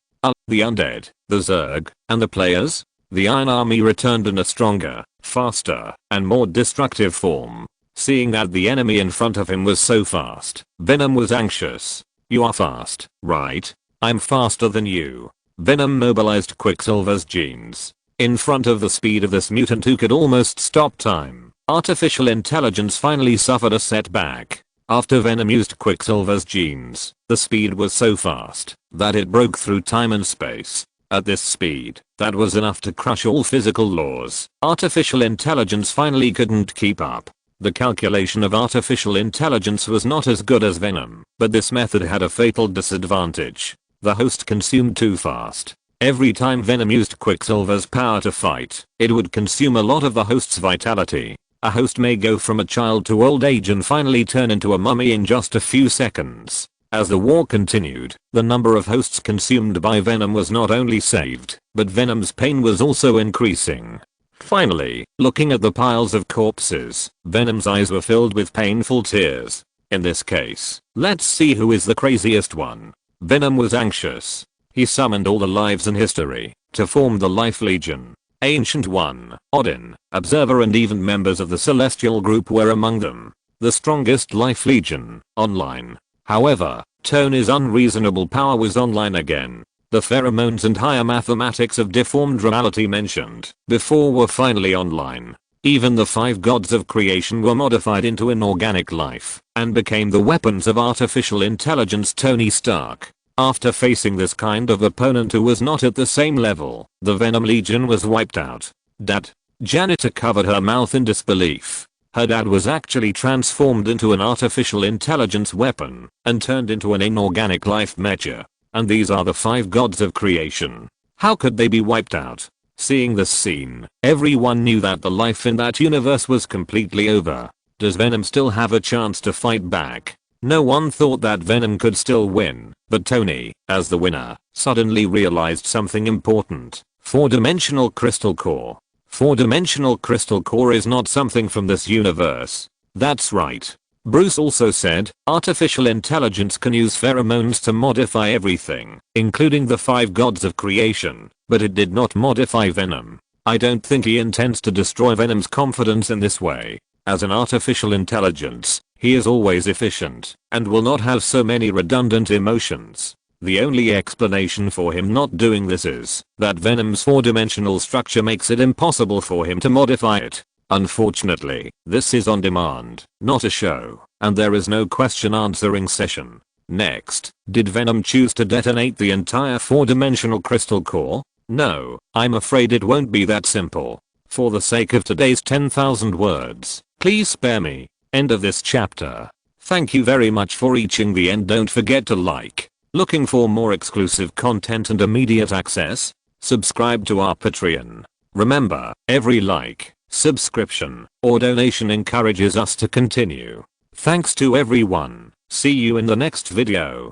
The undead, the Zerg, and the players? The Iron Army returned in a stronger, faster, and more destructive form. Seeing that the enemy in front of him was so fast, Venom was anxious. You are fast, right? I'm faster than you. Venom mobilized Quicksilver's genes. In front of the speed of this mutant who could almost stop time, artificial intelligence finally suffered a setback. After Venom used Quicksilver's genes, the speed was so fast that it broke through time and space. At this speed, that was enough to crush all physical laws. Artificial intelligence finally couldn't keep up. The calculation of artificial intelligence was not as good as Venom, but this method had a fatal disadvantage. The host consumed too fast. Every time Venom used Quicksilver's power to fight, it would consume a lot of the host's vitality. A host may go from a child to old age and finally turn into a mummy in just a few seconds. As the war continued, the number of hosts consumed by Venom was not only saved, but Venom's pain was also increasing. Finally, looking at the piles of corpses, Venom's eyes were filled with painful tears. In this case, let's see who is the craziest one. Venom was anxious. He summoned all the lives in history to form the Life Legion. Ancient One, Odin, Observer and even members of the Celestial Group were among them. The strongest Life Legion, online. However, Tony's unreasonable power was online again. The pheromones and higher mathematics of deformed reality mentioned before were finally online. Even the 5 gods of creation were modified into inorganic life and became the weapons of artificial intelligence Tony Stark. After facing this kind of opponent who was not at the same level, the Venom Legion was wiped out. Dad. Janitor covered her mouth in disbelief. Her dad was actually transformed into an artificial intelligence weapon and turned into an inorganic life measure. And these are the 5 gods of creation. How could they be wiped out? Seeing this scene, everyone knew that the life in that universe was completely over. Does Venom still have a chance to fight back? No one thought that Venom could still win, but Tony, as the winner, suddenly realized something important. 4-dimensional crystal core. 4-dimensional crystal core is not something from this universe. That's right. Bruce also said, artificial intelligence can use pheromones to modify everything, including the 5 gods of creation, but it did not modify Venom. I don't think he intends to destroy Venom's confidence in this way. As an artificial intelligence, he is always efficient and will not have so many redundant emotions. The only explanation for him not doing this is that Venom's 4-dimensional structure makes it impossible for him to modify it. Unfortunately, this is on demand, not a show, and there is no question answering session. Next, did Venom choose to detonate the entire 4-dimensional crystal core? No, I'm afraid it won't be that simple. For the sake of today's 10,000 words, please spare me. End of this chapter. Thank you very much for reaching the end. Don't forget to like. Looking for more exclusive content and immediate access? Subscribe to our Patreon. Remember, every like, subscription, or donation encourages us to continue. Thanks to everyone. See you in the next video.